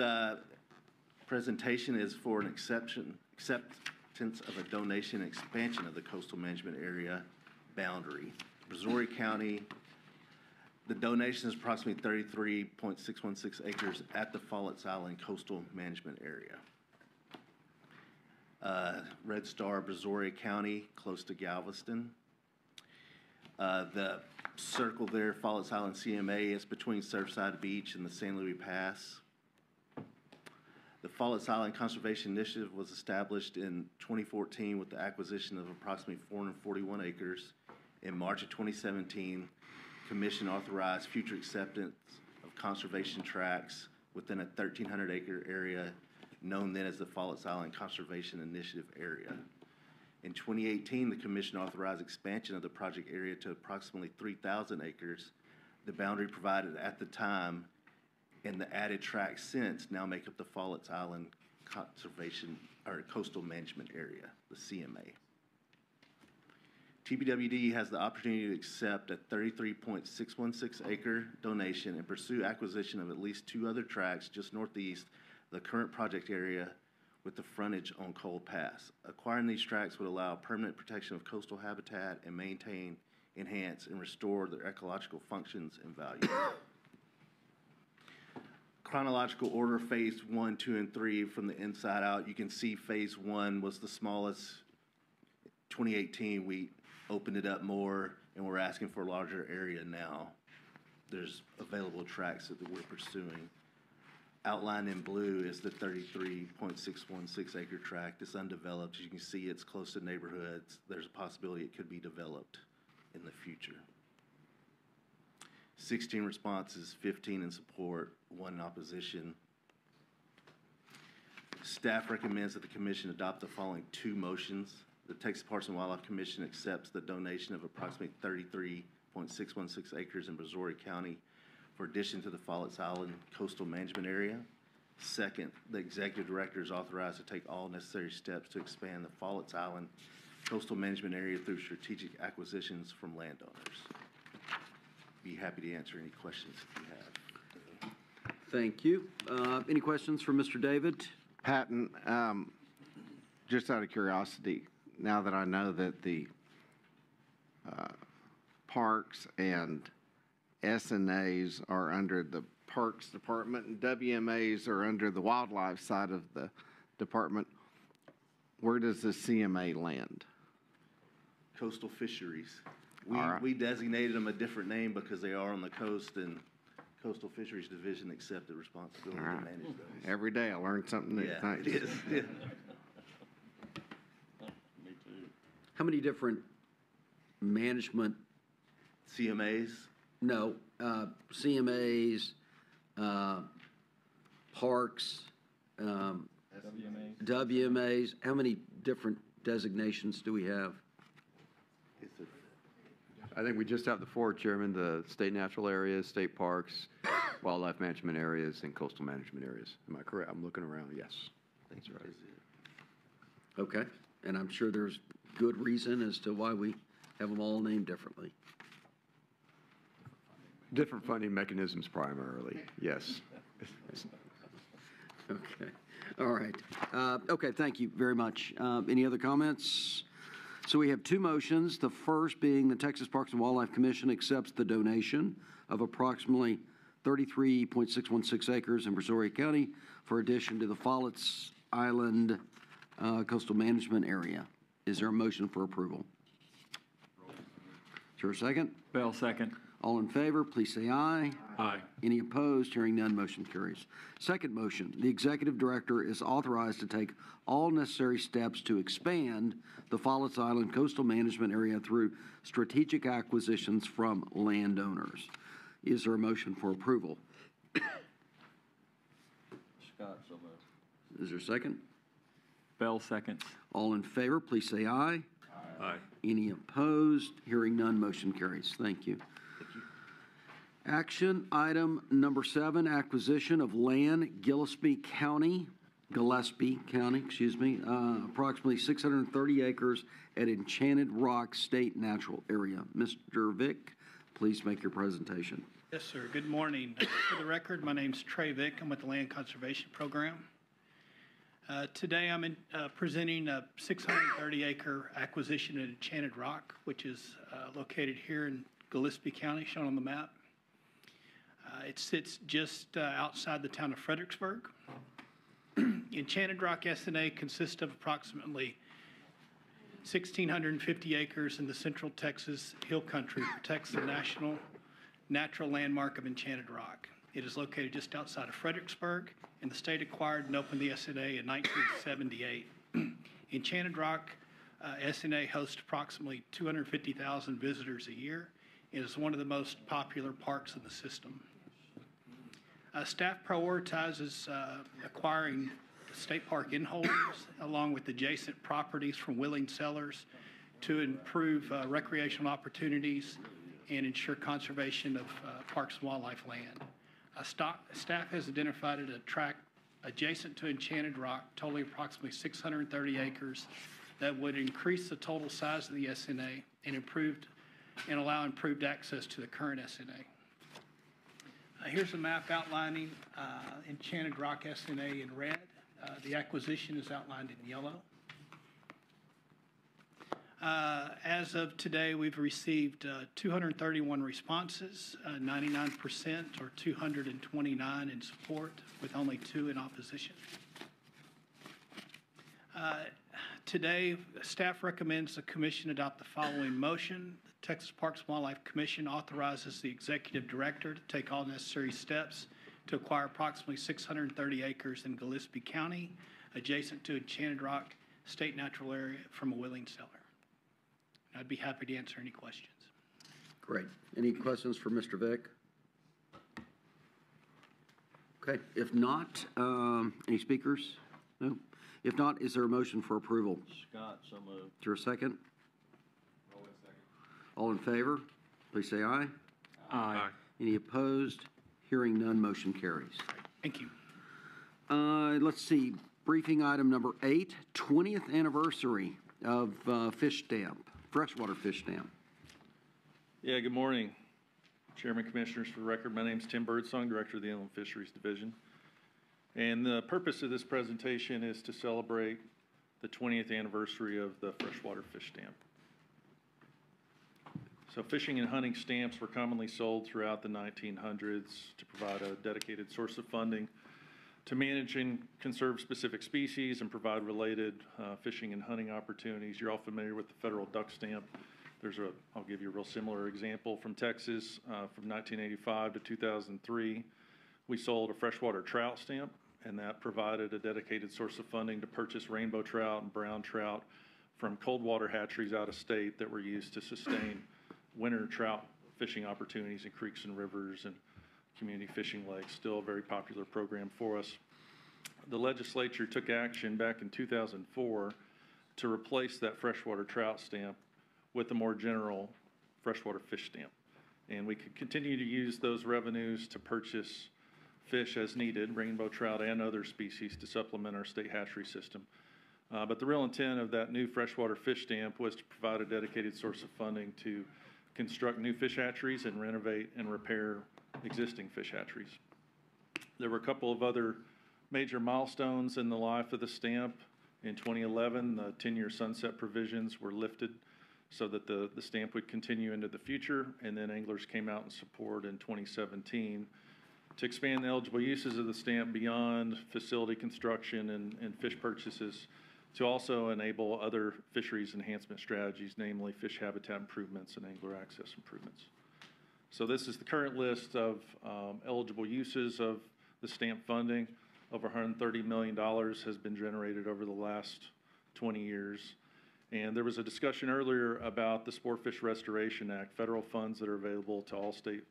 presentation is for an acceptance of a donation and expansion of the coastal management area boundary. Brazoria County, the donation is approximately 33.616 acres at the Follets Island coastal management area. Red Star, Brazoria County, close to Galveston. The circle there, Follets Island CMA, is between Surfside Beach and the San Luis Pass. The Follets Island Conservation Initiative was established in 2014 with the acquisition of approximately 441 acres. In March of 2017, Commission authorized future acceptance of conservation tracts within a 1,300-acre area known then as the Follets Island Conservation Initiative area. In 2018, the Commission authorized expansion of the project area to approximately 3,000 acres. The boundary provided at the time and the added tracts since now make up the Follets Island Conservation or Coastal Management Area, the CMA. TPWD has the opportunity to accept a 33.616 acre donation and pursue acquisition of at least 2 other tracts just northeast of the current project area with the frontage on Coal Pass. Acquiring these tracts would allow permanent protection of coastal habitat and maintain, enhance, and restore their ecological functions and values. Chronological order, phase 1, 2, and 3 from the inside out. You can see phase 1 was the smallest. 2018, we opened it up more, and we're asking for a larger area now. There's available tracts that we're pursuing. Outlined in blue is the 33.616 acre tract. It's undeveloped. As you can see, it's close to neighborhoods. There's a possibility it could be developed in the future. 16 responses, 15 in support, 1 in opposition. Staff recommends that the commission adopt the following 2 motions. The Texas Parks and Wildlife Commission accepts the donation of approximately 33.616 acres in Brazoria County for addition to the Follets Island Coastal Management Area. Second, the executive director is authorized to take all necessary steps to expand the Follets Island Coastal Management Area through strategic acquisitions from landowners. Be happy to answer any questions if you have. Thank you. Any questions for Mr. David? Patton, just out of curiosity, now that I know that the parks and SNAs are under the Parks Department and WMAs are under the wildlife side of the department, where does the CMA land? Coastal Fisheries. All right. We designated them a different name because they are on the coast, and Coastal Fisheries Division accepted responsibility to manage those. Every day I learn something new. Yeah, Thanks. it is. Yeah. How many different management. CMAs? No, CMAs, parks, WMAs. How many different designations do we have? I think we just have the four, Chairman, the state natural areas, state parks, wildlife management areas, and coastal management areas. Am I correct? I'm looking around, yes. That's right. Okay, and I'm sure there's good reason as to why we have them all named differently. Different funding mechanisms primarily, yes. Okay, all right. Okay, thank you very much. Any other comments? So we have two motions. The first being the Texas Parks and Wildlife Commission accepts the donation of approximately 33.616 acres in Brazoria County for addition to the Follets Island Coastal Management Area. Is there a motion for approval? Is there a second? Bell, second. All in favor, please say aye. Aye. Any opposed? Hearing none, motion carries. Second motion, the executive director is authorized to take all necessary steps to expand the Follets Island Coastal Management Area through strategic acquisitions from landowners. Is there a motion for approval? Scott, so moved. Is there a second? Bell, seconds. All in favor, please say aye. Aye. Any opposed? Hearing none, motion carries. Thank you. Action item number 7, acquisition of land, Gillespie County, approximately 630 acres at Enchanted Rock State Natural Area. Mr. Vick, please make your presentation. Yes, sir. Good morning. For the record, my name's Trey Vick. I'm with the Land Conservation Program. Today I'm presenting a 630-acre acquisition at Enchanted Rock, which is located here in Gillespie County, shown on the map. It sits just outside the town of Fredericksburg. Enchanted Rock SNA consists of approximately 1,650 acres in the central Texas hill country, protects the natural landmark of Enchanted Rock. It is located just outside of Fredericksburg, and the state acquired and opened the SNA in 1978. Enchanted Rock SNA hosts approximately 250,000 visitors a year. It is one of the most popular parks in the system. Staff prioritizes acquiring state park inholders along with adjacent properties from willing sellers to improve recreational opportunities and ensure conservation of parks and wildlife land. Staff has identified a tract adjacent to Enchanted Rock, totaling approximately 630 acres, that would increase the total size of the SNA and allow improved access to the current SNA. Here's a map outlining Enchanted Rock SNA in red. The acquisition is outlined in yellow. As of today, we've received 231 responses, 99% or 229 in support, with only 2 in opposition. Today, staff recommends the commission adopt the following motion. The Texas Parks and Wildlife Commission authorizes the executive director to take all necessary steps to acquire approximately 630 acres in Gillespie County, adjacent to Enchanted Rock State Natural Area, from a willing seller. I'd be happy to answer any questions. Great. Any questions for Mr. Vick? Okay. If not, any speakers? No. If not, is there a motion for approval? Scott, so moved. Is there a second? All in favor, please say aye. Aye. Any opposed? Hearing none, motion carries. Thank you. Let's see. Briefing item number 8, 20th anniversary of fish stamp, freshwater fish stamp. Yeah, good morning, Chairman, Commissioners. For the record, my name is Tim Birdsong, Director of the Inland Fisheries Division. And the purpose of this presentation is to celebrate the 20th anniversary of the freshwater fish stamp. So fishing and hunting stamps were commonly sold throughout the 1900s to provide a dedicated source of funding to manage and conserve specific species and provide related fishing and hunting opportunities. You're all familiar with the federal duck stamp. I'll give you a real similar example from Texas. From 1985 to 2003, we sold a freshwater trout stamp, and that provided a dedicated source of funding to purchase rainbow trout and brown trout from cold water hatcheries out of state that were used to sustain winter trout fishing opportunities in creeks and rivers and community fishing lakes. Still a very popular program for us. The legislature took action back in 2004 to replace that freshwater trout stamp with a more general freshwater fish stamp. And we could continue to use those revenues to purchase fish as needed, rainbow trout and other species, to supplement our state hatchery system. But the real intent of that new freshwater fish stamp was to provide a dedicated source of funding to construct new fish hatcheries and renovate and repair existing fish hatcheries. There were a couple of other major milestones in the life of the stamp. In 2011, the 10-year sunset provisions were lifted so that the stamp would continue into the future, and then anglers came out in support in 2017 to expand the eligible uses of the stamp beyond facility construction and fish purchases to also enable other fisheries enhancement strategies, namely fish habitat improvements and angler access improvements. So this is the current list of eligible uses of the stamp funding. Over $130 million has been generated over the last 20 years. And there was a discussion earlier about the Sport Fish Restoration Act, federal funds that are available to all state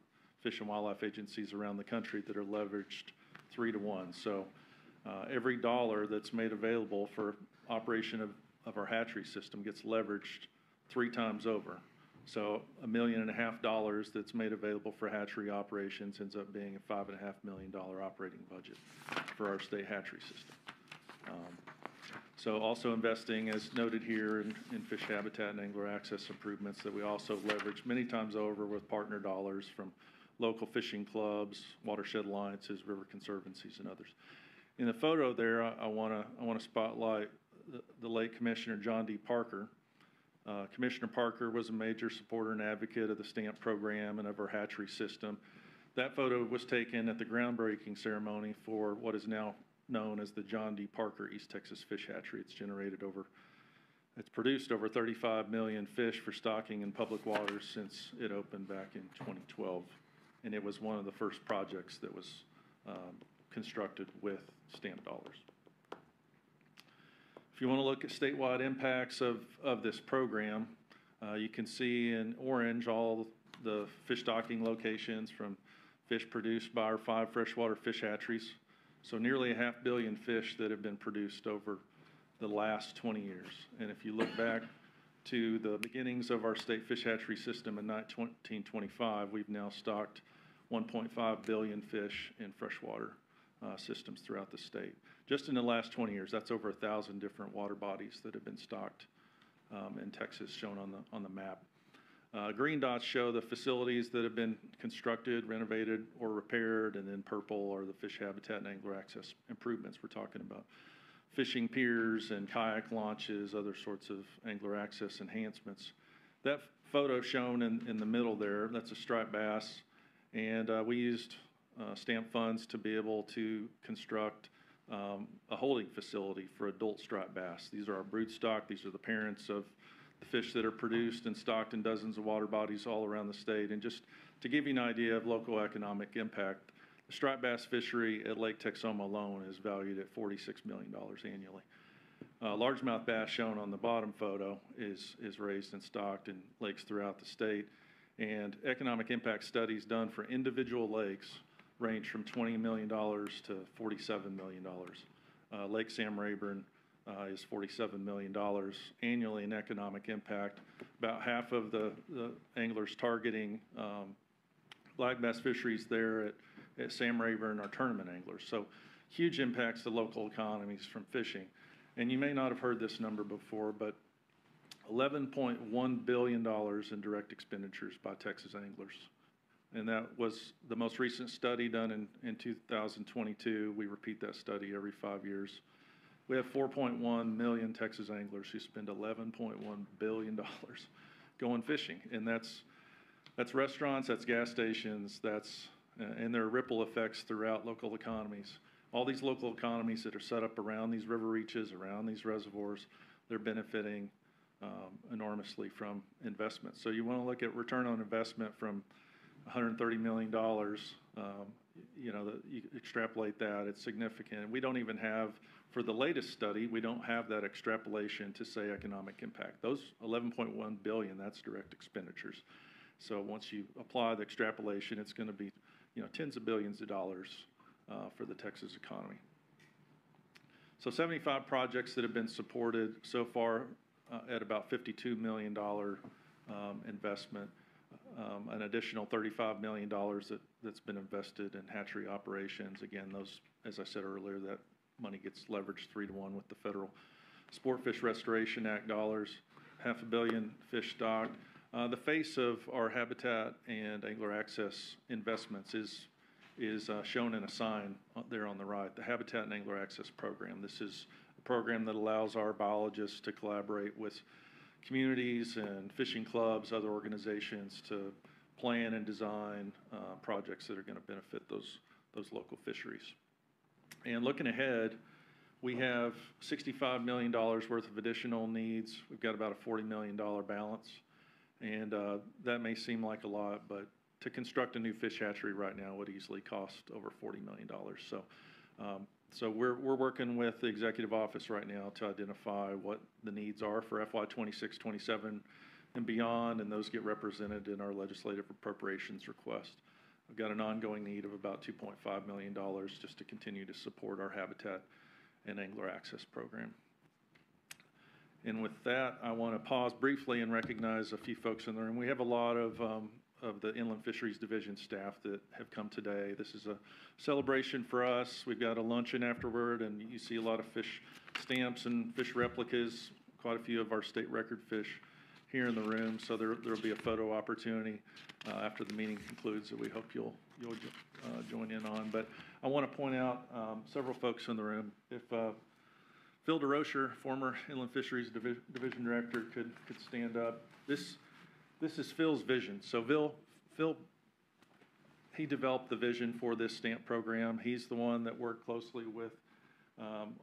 fish and wildlife agencies around the country that are leveraged 3 to 1. So every dollar that's made available for operation of our hatchery system gets leveraged 3 times over. So $1.5 million that's made available for hatchery operations ends up being a $5.5 million operating budget for our state hatchery system. So also investing, as noted here, in fish habitat and angler access improvements that we also leverage many times over with partner dollars from local fishing clubs, watershed alliances, river conservancies, and others. In the photo there, I want to spotlight the late Commissioner John D. Parker. Commissioner Parker was a major supporter and advocate of the stamp program and of our hatchery system. That photo was taken at the groundbreaking ceremony for what is now known as the John D. Parker East Texas Fish Hatchery. It's produced over 35 million fish for stocking in public waters since it opened back in 2012. And it was one of the first projects that was constructed with stamp dollars. If you want to look at statewide impacts of this program, you can see in orange all the fish stocking locations from fish produced by our 5 freshwater fish hatcheries. So nearly 500 million fish that have been produced over the last 20 years. And if you look back to the beginnings of our state fish hatchery system in 1925, we've now stocked 1.5 billion fish in freshwater systems throughout the state. Just in the last 20 years, that's over 1,000 different water bodies that have been stocked in Texas, shown on the map. Green dots show the facilities that have been constructed, renovated, or repaired, and then purple are the fish habitat and angler access improvements. We're talking about fishing piers and kayak launches, other sorts of angler access enhancements. That photo shown in the middle there, that's a striped bass, and we used stamp funds to be able to construct a holding facility for adult striped bass. These are our brood stock. These are the parents of the fish that are produced and stocked in dozens of water bodies all around the state. And just to give you an idea of local economic impact, the striped bass fishery at Lake Texoma alone is valued at $46 million annually. Largemouth bass, shown on the bottom photo, is raised and stocked in lakes throughout the state. And economic impact studies done for individual lakes range from $20 million to $47 million. Lake Sam Rayburn is $47 million annually in economic impact. About half of the anglers targeting black bass fisheries there at Sam Rayburn are tournament anglers. So huge impacts to local economies from fishing. And you may not have heard this number before, but $11.1 billion in direct expenditures by Texas anglers. And that was the most recent study done in 2022. We repeat that study every 5 years. We have 4.1 million Texas anglers who spend $11.1 billion going fishing. And that's restaurants, that's gas stations, and there are ripple effects throughout local economies. All these local economies that are set up around these river reaches, around these reservoirs, they're benefiting enormously from investment. So you want to look at return on investment from $130 million, you know, you extrapolate that, it's significant. We don't even have, for the latest study, we don't have that extrapolation to say economic impact. Those 11.1 billion, that's direct expenditures. So once you apply the extrapolation, it's going to be, you know, tens of billions of dollars for the Texas economy. So 75 projects that have been supported so far at about $52 million investment. An additional $35 million that's been invested in hatchery operations. Again, those, as I said earlier, that money gets leveraged 3-to-1 with the federal Sport Fish Restoration Act dollars, $500 million fish stocked. The face of our habitat and angler access investments is shown in a sign there on the right, the Habitat and Angler Access Program. This is a program that allows our biologists to collaborate with communities and fishing clubs, other organizations to plan and design projects that are going to benefit those local fisheries. And looking ahead, we have $65 million worth of additional needs. We've got about a $40 million balance. And that may seem like a lot, but to construct a new fish hatchery right now would easily cost over $40 million. So we're working with the executive office right now to identify what the needs are for FY 26, 27, and beyond, and those get represented in our legislative appropriations request. We've got an ongoing need of about $2.5 million just to continue to support our habitat and angler access program. And with that, I want to pause briefly and recognize a few folks in the room. We have a lot of the Inland Fisheries Division staff that have come today. This is a celebration for us. We've got a luncheon afterward, and you see a lot of fish stamps and fish replicas, quite a few of our state record fish here in the room. So there will be a photo opportunity after the meeting concludes that we hope you'll join in on. But I want to point out several folks in the room. If Phil DeRocher, former Inland Fisheries Division Director, could stand up. This is Phil's vision. So Phil, he developed the vision for this stamp program. He's the one that worked closely with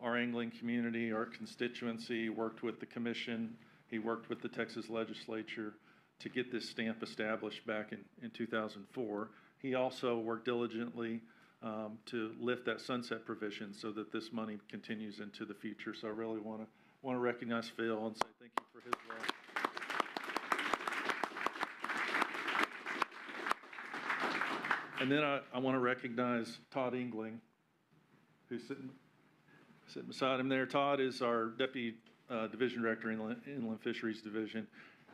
our angling community, our constituency, worked with the commission. He worked with the Texas legislature to get this stamp established back in 2004. He also worked diligently to lift that sunset provision so that this money continues into the future. So I really want to recognize Phil and say thank you for his work. And then I want to recognize Todd Engling, who's sitting beside him there. Todd is our Deputy Division Director in Inland Fisheries Division,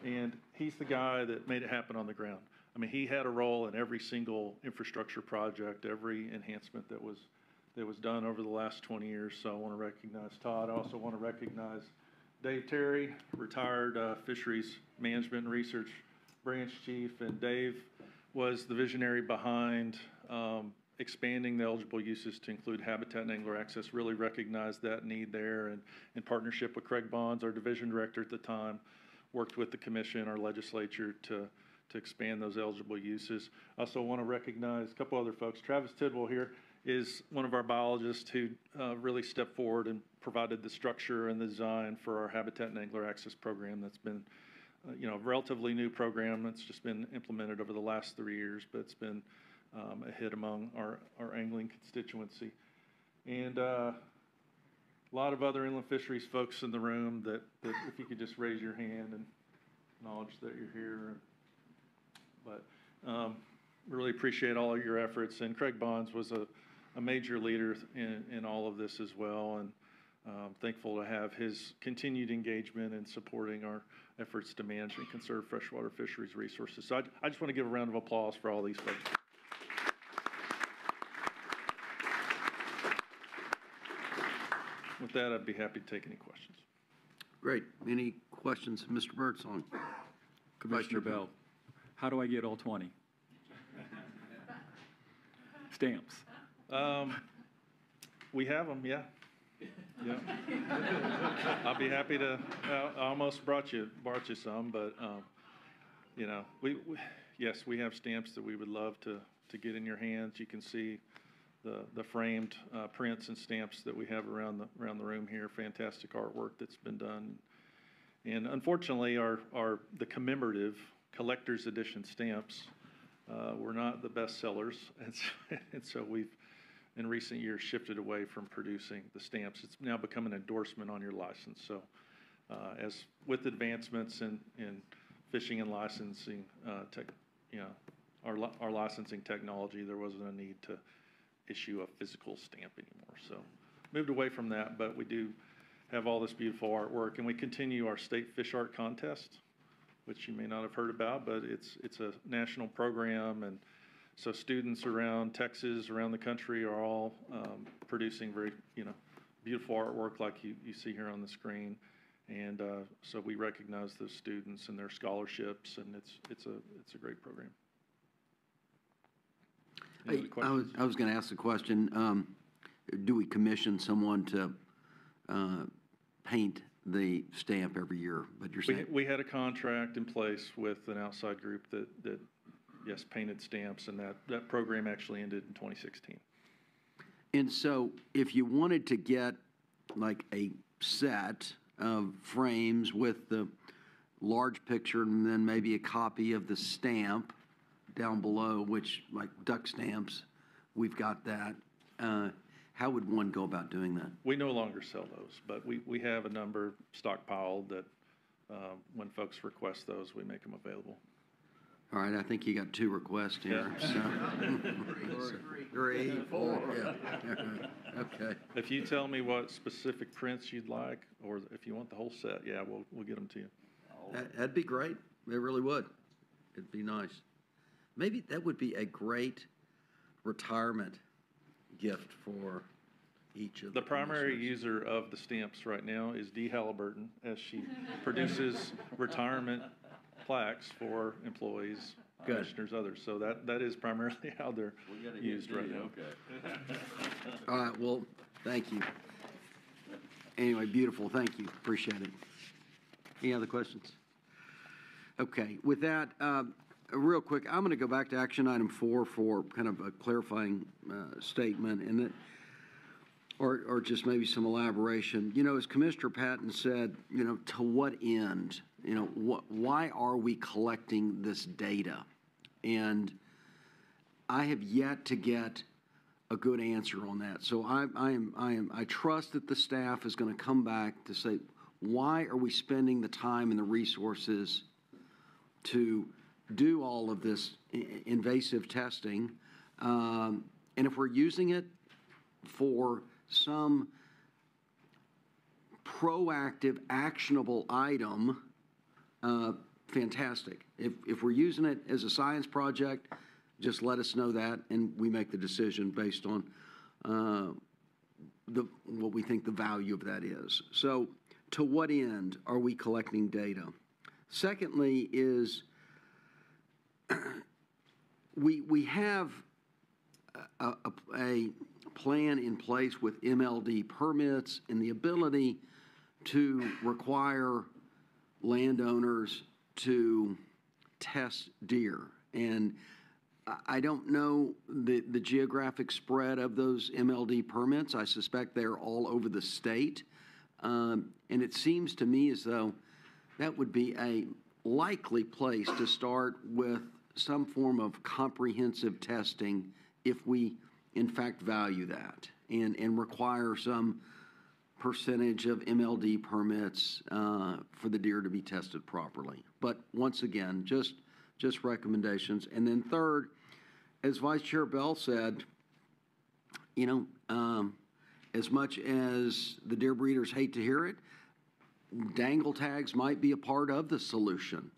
and he's the guy that made it happen on the ground. I mean, he had a role in every single infrastructure project, every enhancement that was done over the last 20 years. So I want to recognize Todd. I also want to recognize Dave Terry, retired Fisheries Management and Research Branch Chief, and Dave was the visionary behind expanding the eligible uses to include habitat and angler access, really recognized that need there, and in partnership with Craig Bonds, our division director at the time, worked with the commission, our legislature to expand those eligible uses. I also want to recognize a couple other folks. Travis Tidwell here is one of our biologists who really stepped forward and provided the structure and the design for our habitat and angler access program that's been a relatively new program that's just been implemented over the last 3 years, but it's been a hit among our angling constituency. And a lot of other inland fisheries folks in the room that if you could just raise your hand and acknowledge that you're here. But really appreciate all of your efforts. And Craig Bonds was a major leader in all of this as well. And thankful to have his continued engagement in supporting our efforts to manage and conserve freshwater fisheries resources. So I just want to give a round of applause for all these folks. With that, I'd be happy to take any questions. Great. Any questions, Mr. Birdsong? Commissioner Bell, how do I get all 20 stamps? We have them, yeah. Yeah. I'll be happy to. I almost brought you some, but yes, we have stamps that we would love to get in your hands. You can see the framed prints and stamps that we have around the room here. Fantastic artwork that's been done, and unfortunately, the commemorative collector's edition stamps were not the best sellers, and so we've, in recent years, shifted away from producing the stamps. It's now become an endorsement on your license. So as with advancements in fishing and licensing, our licensing technology, there wasn't a need to issue a physical stamp anymore. So moved away from that, but we do have all this beautiful artwork, and we continue our state fish art contest, which you may not have heard about, but it's a national program, and so students around Texas, around the country, are all producing very beautiful artwork like you see here on the screen, and so we recognize those students and their scholarships, and it's a great program. I was going to ask the question, do we commission someone to paint the stamp every year? But you're saying we had a contract in place with an outside group that yes, painted stamps, and that program actually ended in 2016. And so if you wanted to get like a set of frames with the large picture and then maybe a copy of the stamp down below, which like duck stamps, we've got that. How would one go about doing that? We no longer sell those, but we have a number stockpiled that when folks request those, we make them available. All right, I think you got 2 requests here. Yeah. So. 3, 4, yeah. Okay. If you tell me what specific prints you'd like, or if you want the whole set, yeah, we'll get them to you. That'd be great. It really would. It'd be nice. Maybe that would be a great retirement gift for each of the primary user of the stamps right now is Dee Halliburton, as she produces retirement plaques for employees, commissioners, others. So that is primarily how they're used right now. Okay. All right. Well, thank you. Anyway, beautiful. Thank you. Appreciate it. Any other questions? Okay. With that, real quick, I'm going to go back to action item 4 for kind of a clarifying statement, and that, or just maybe some elaboration. As Commissioner Patton said, to what end? Why are we collecting this data? And I have yet to get a good answer on that. So I trust that the staff is going to come back to say, why are we spending the time and the resources to do all of this invasive testing? And if we're using it for some proactive, actionable item, fantastic. If we're using it as a science project, just let us know that, and we make the decision based on what we think the value of that is. So, to what end are we collecting data? Secondly is we have a plan in place with MLD permits and the ability to require landowners to test deer. And I don't know the geographic spread of those MLD permits. I suspect they're all over the state. And it seems to me as though that would be a likely place to start with some form of comprehensive testing if we, in fact, value that and require some percentage of MLD permits for the deer to be tested properly. But once again, just recommendations. And then third, as Vice Chair Bell said, as much as the deer breeders hate to hear it, dangle tags might be a part of the solution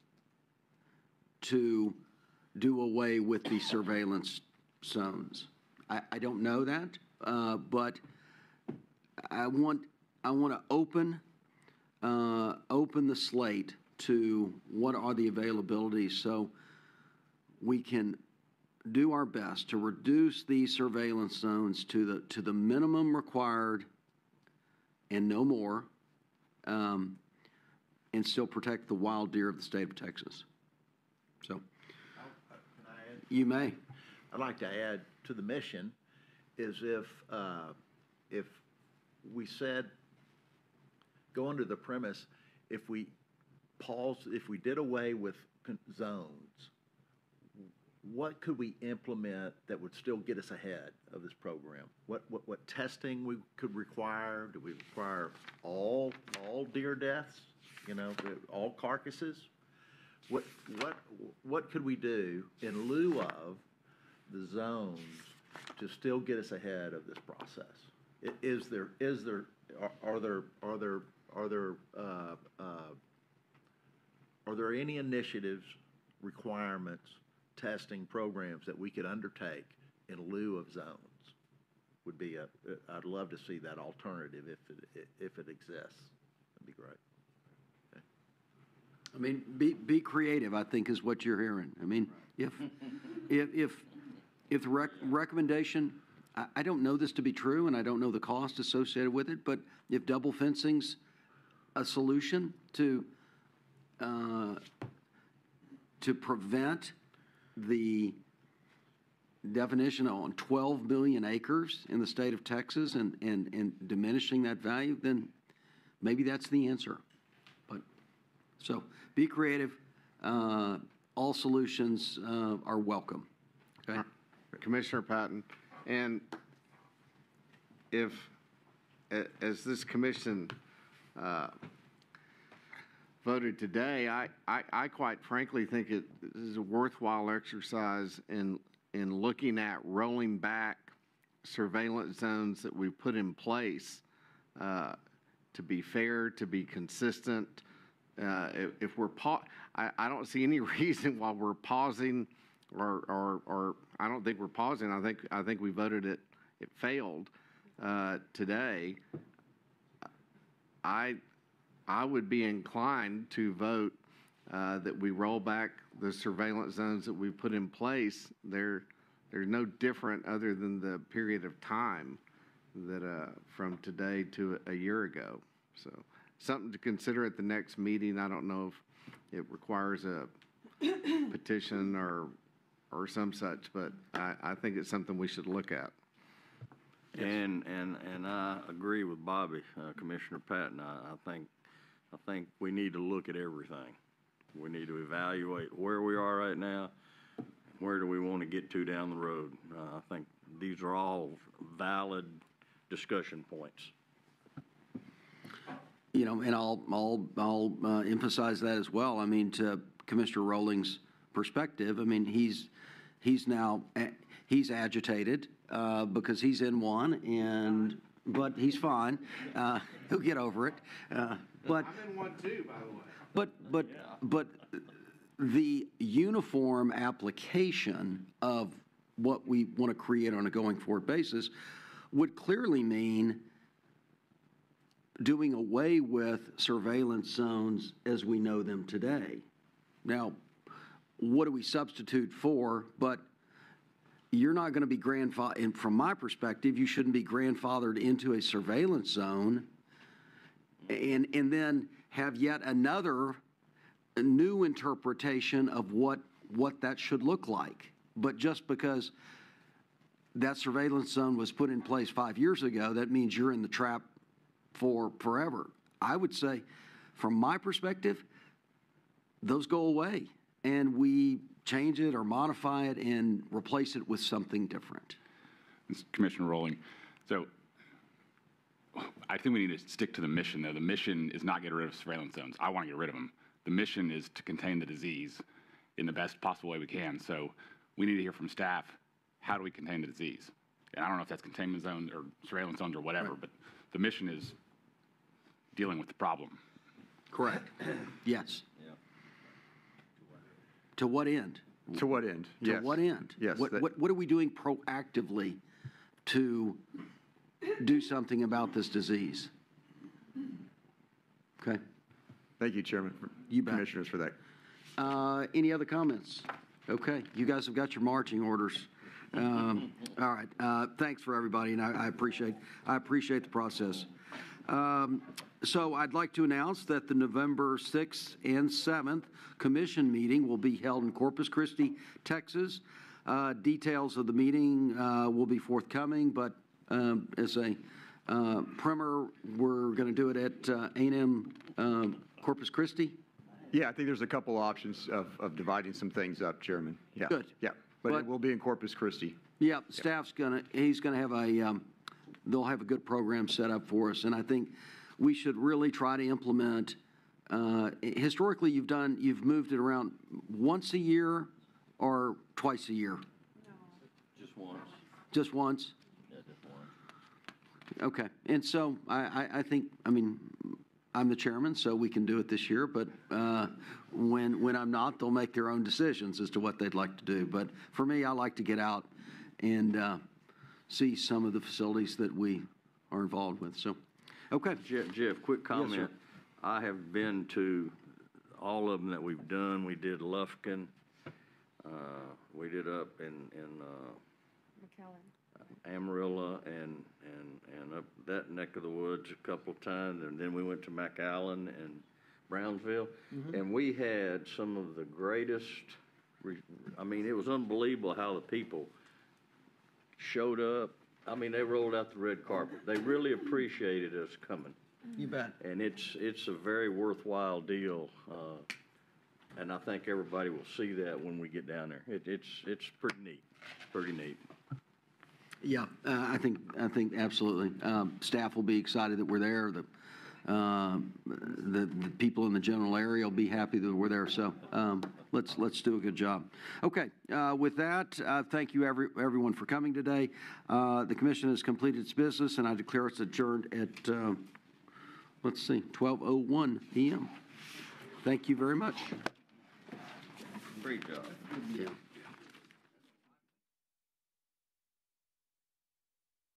to do away with the surveillance zones. I don't know that, but I want to open the slate to what are the availabilities so we can do our best to reduce these surveillance zones to the minimum required and no more, and still protect the wild deer of the state of Texas. So, Can I add? You may. I'd like to add to the mission is if we said, go under the premise, if we did away with zones, what could we implement that would still get us ahead of this program? What testing we could require? Do we require all deer deaths? You know, all carcasses? What could we do in lieu of the zones to still get us ahead of this process? Are there any initiatives, requirements, testing programs that we could undertake in lieu of zones? I'd love to see that alternative if it exists. That'd be great. Okay. I mean, be creative, I think, is what you're hearing. I mean, if the recommendation, I don't know this to be true, and I don't know the cost associated with it, but if double fencing's a solution to prevent the definition on 12 million acres in the state of Texas and diminishing that value, then maybe that's the answer. But so be creative. All solutions are welcome. Okay, Commissioner Patton, and if as this commission voted today, I quite frankly think it is a worthwhile exercise in looking at rolling back surveillance zones that we put in place to be fair, to be consistent. If we're I don't see any reason why we're pausing, or I don't think we're pausing. I think we voted it failed today. I would be inclined to vote that we roll back the surveillance zones that we put in place. They're no different other than the period of time that from today to a year ago. So something to consider at the next meeting. I don't know if it requires a petition or some such, but I think it's something we should look at. Yes. And I agree with Bobby, Commissioner Patton. I think we need to look at everything. We need to evaluate where we are right now, where do we want to get to down the road. I think these are all valid discussion points. You know, and I'll emphasize that as well. I mean, to Commissioner Rowling's perspective, I mean, he's agitated because he's in one, but he's fine. He'll get over it. But I'm in one too, by the way. But the uniform application of what we want to create on a going forward basis would clearly mean doing away with surveillance zones as we know them today. Now, what do we substitute for? But you're not going to be grandfathered, and from my perspective, you shouldn't be grandfathered into a surveillance zone and then have yet another new interpretation of what that should look like. But just because that surveillance zone was put in place 5 years ago, that means you're in the trap for forever. I would say, from my perspective, those go away and we change it or modify it and replace it with something different. Commissioner Rowling, so I think we need to stick to the mission, though. The mission is not get rid of surveillance zones. I want to get rid of them. The mission is to contain the disease in the best possible way we can. So we need to hear from staff, how do we contain the disease? And I don't know if that's containment zones or surveillance zones or whatever, right, but the mission is dealing with the problem. Correct. Yes. Yeah. To what end? To what end? To what end? Yes. What are we doing proactively to do something about this disease? Okay. Thank you, Chairman. You bet. Commissioners, for that. Any other comments? Okay. You guys have got your marching orders. All right. Thanks for everybody, and I appreciate the process. So I'd like to announce that the November 6th and 7th commission meeting will be held in Corpus Christi, Texas. Details of the meeting will be forthcoming, but as a primer, we're going to do it at A&M Corpus Christi. Yeah, I think there's a couple options of dividing some things up, Chairman. Yeah. Good. Yeah. But it will be in Corpus Christi. Yeah, staff's he's gonna have they'll have a good program set up for us, and I think we should really try to implement, historically, you've moved it around once a year or twice a year? Just once. Just once? Yeah, just once. Okay, and so I think, I'm the chairman, so we can do it this year, but when I'm not, they'll make their own decisions as to what they'd like to do. But for me, I like to get out and see some of the facilities that we are involved with, so, okay. Jeff, quick comment. Yes, sir. I have been to all of them that we've done. We did Lufkin. We did up in Amarillo and up that neck of the woods a couple of times, and then we went to McAllen and Brownsville, and we had some of the greatest. It was unbelievable how the people showed up. They rolled out the red carpet. They really appreciated us coming. You bet. And it's a very worthwhile deal, and I think everybody will see that when we get down there. It's pretty neat. Pretty neat. Yeah, I think absolutely. Staff will be excited that we're there. The people in the general area will be happy that we're there. So let's do a good job. Okay, with that, thank you everyone for coming today. The commission has completed its business, and I declare us adjourned at 12:01 p.m. Thank you very much. Great job. Yeah.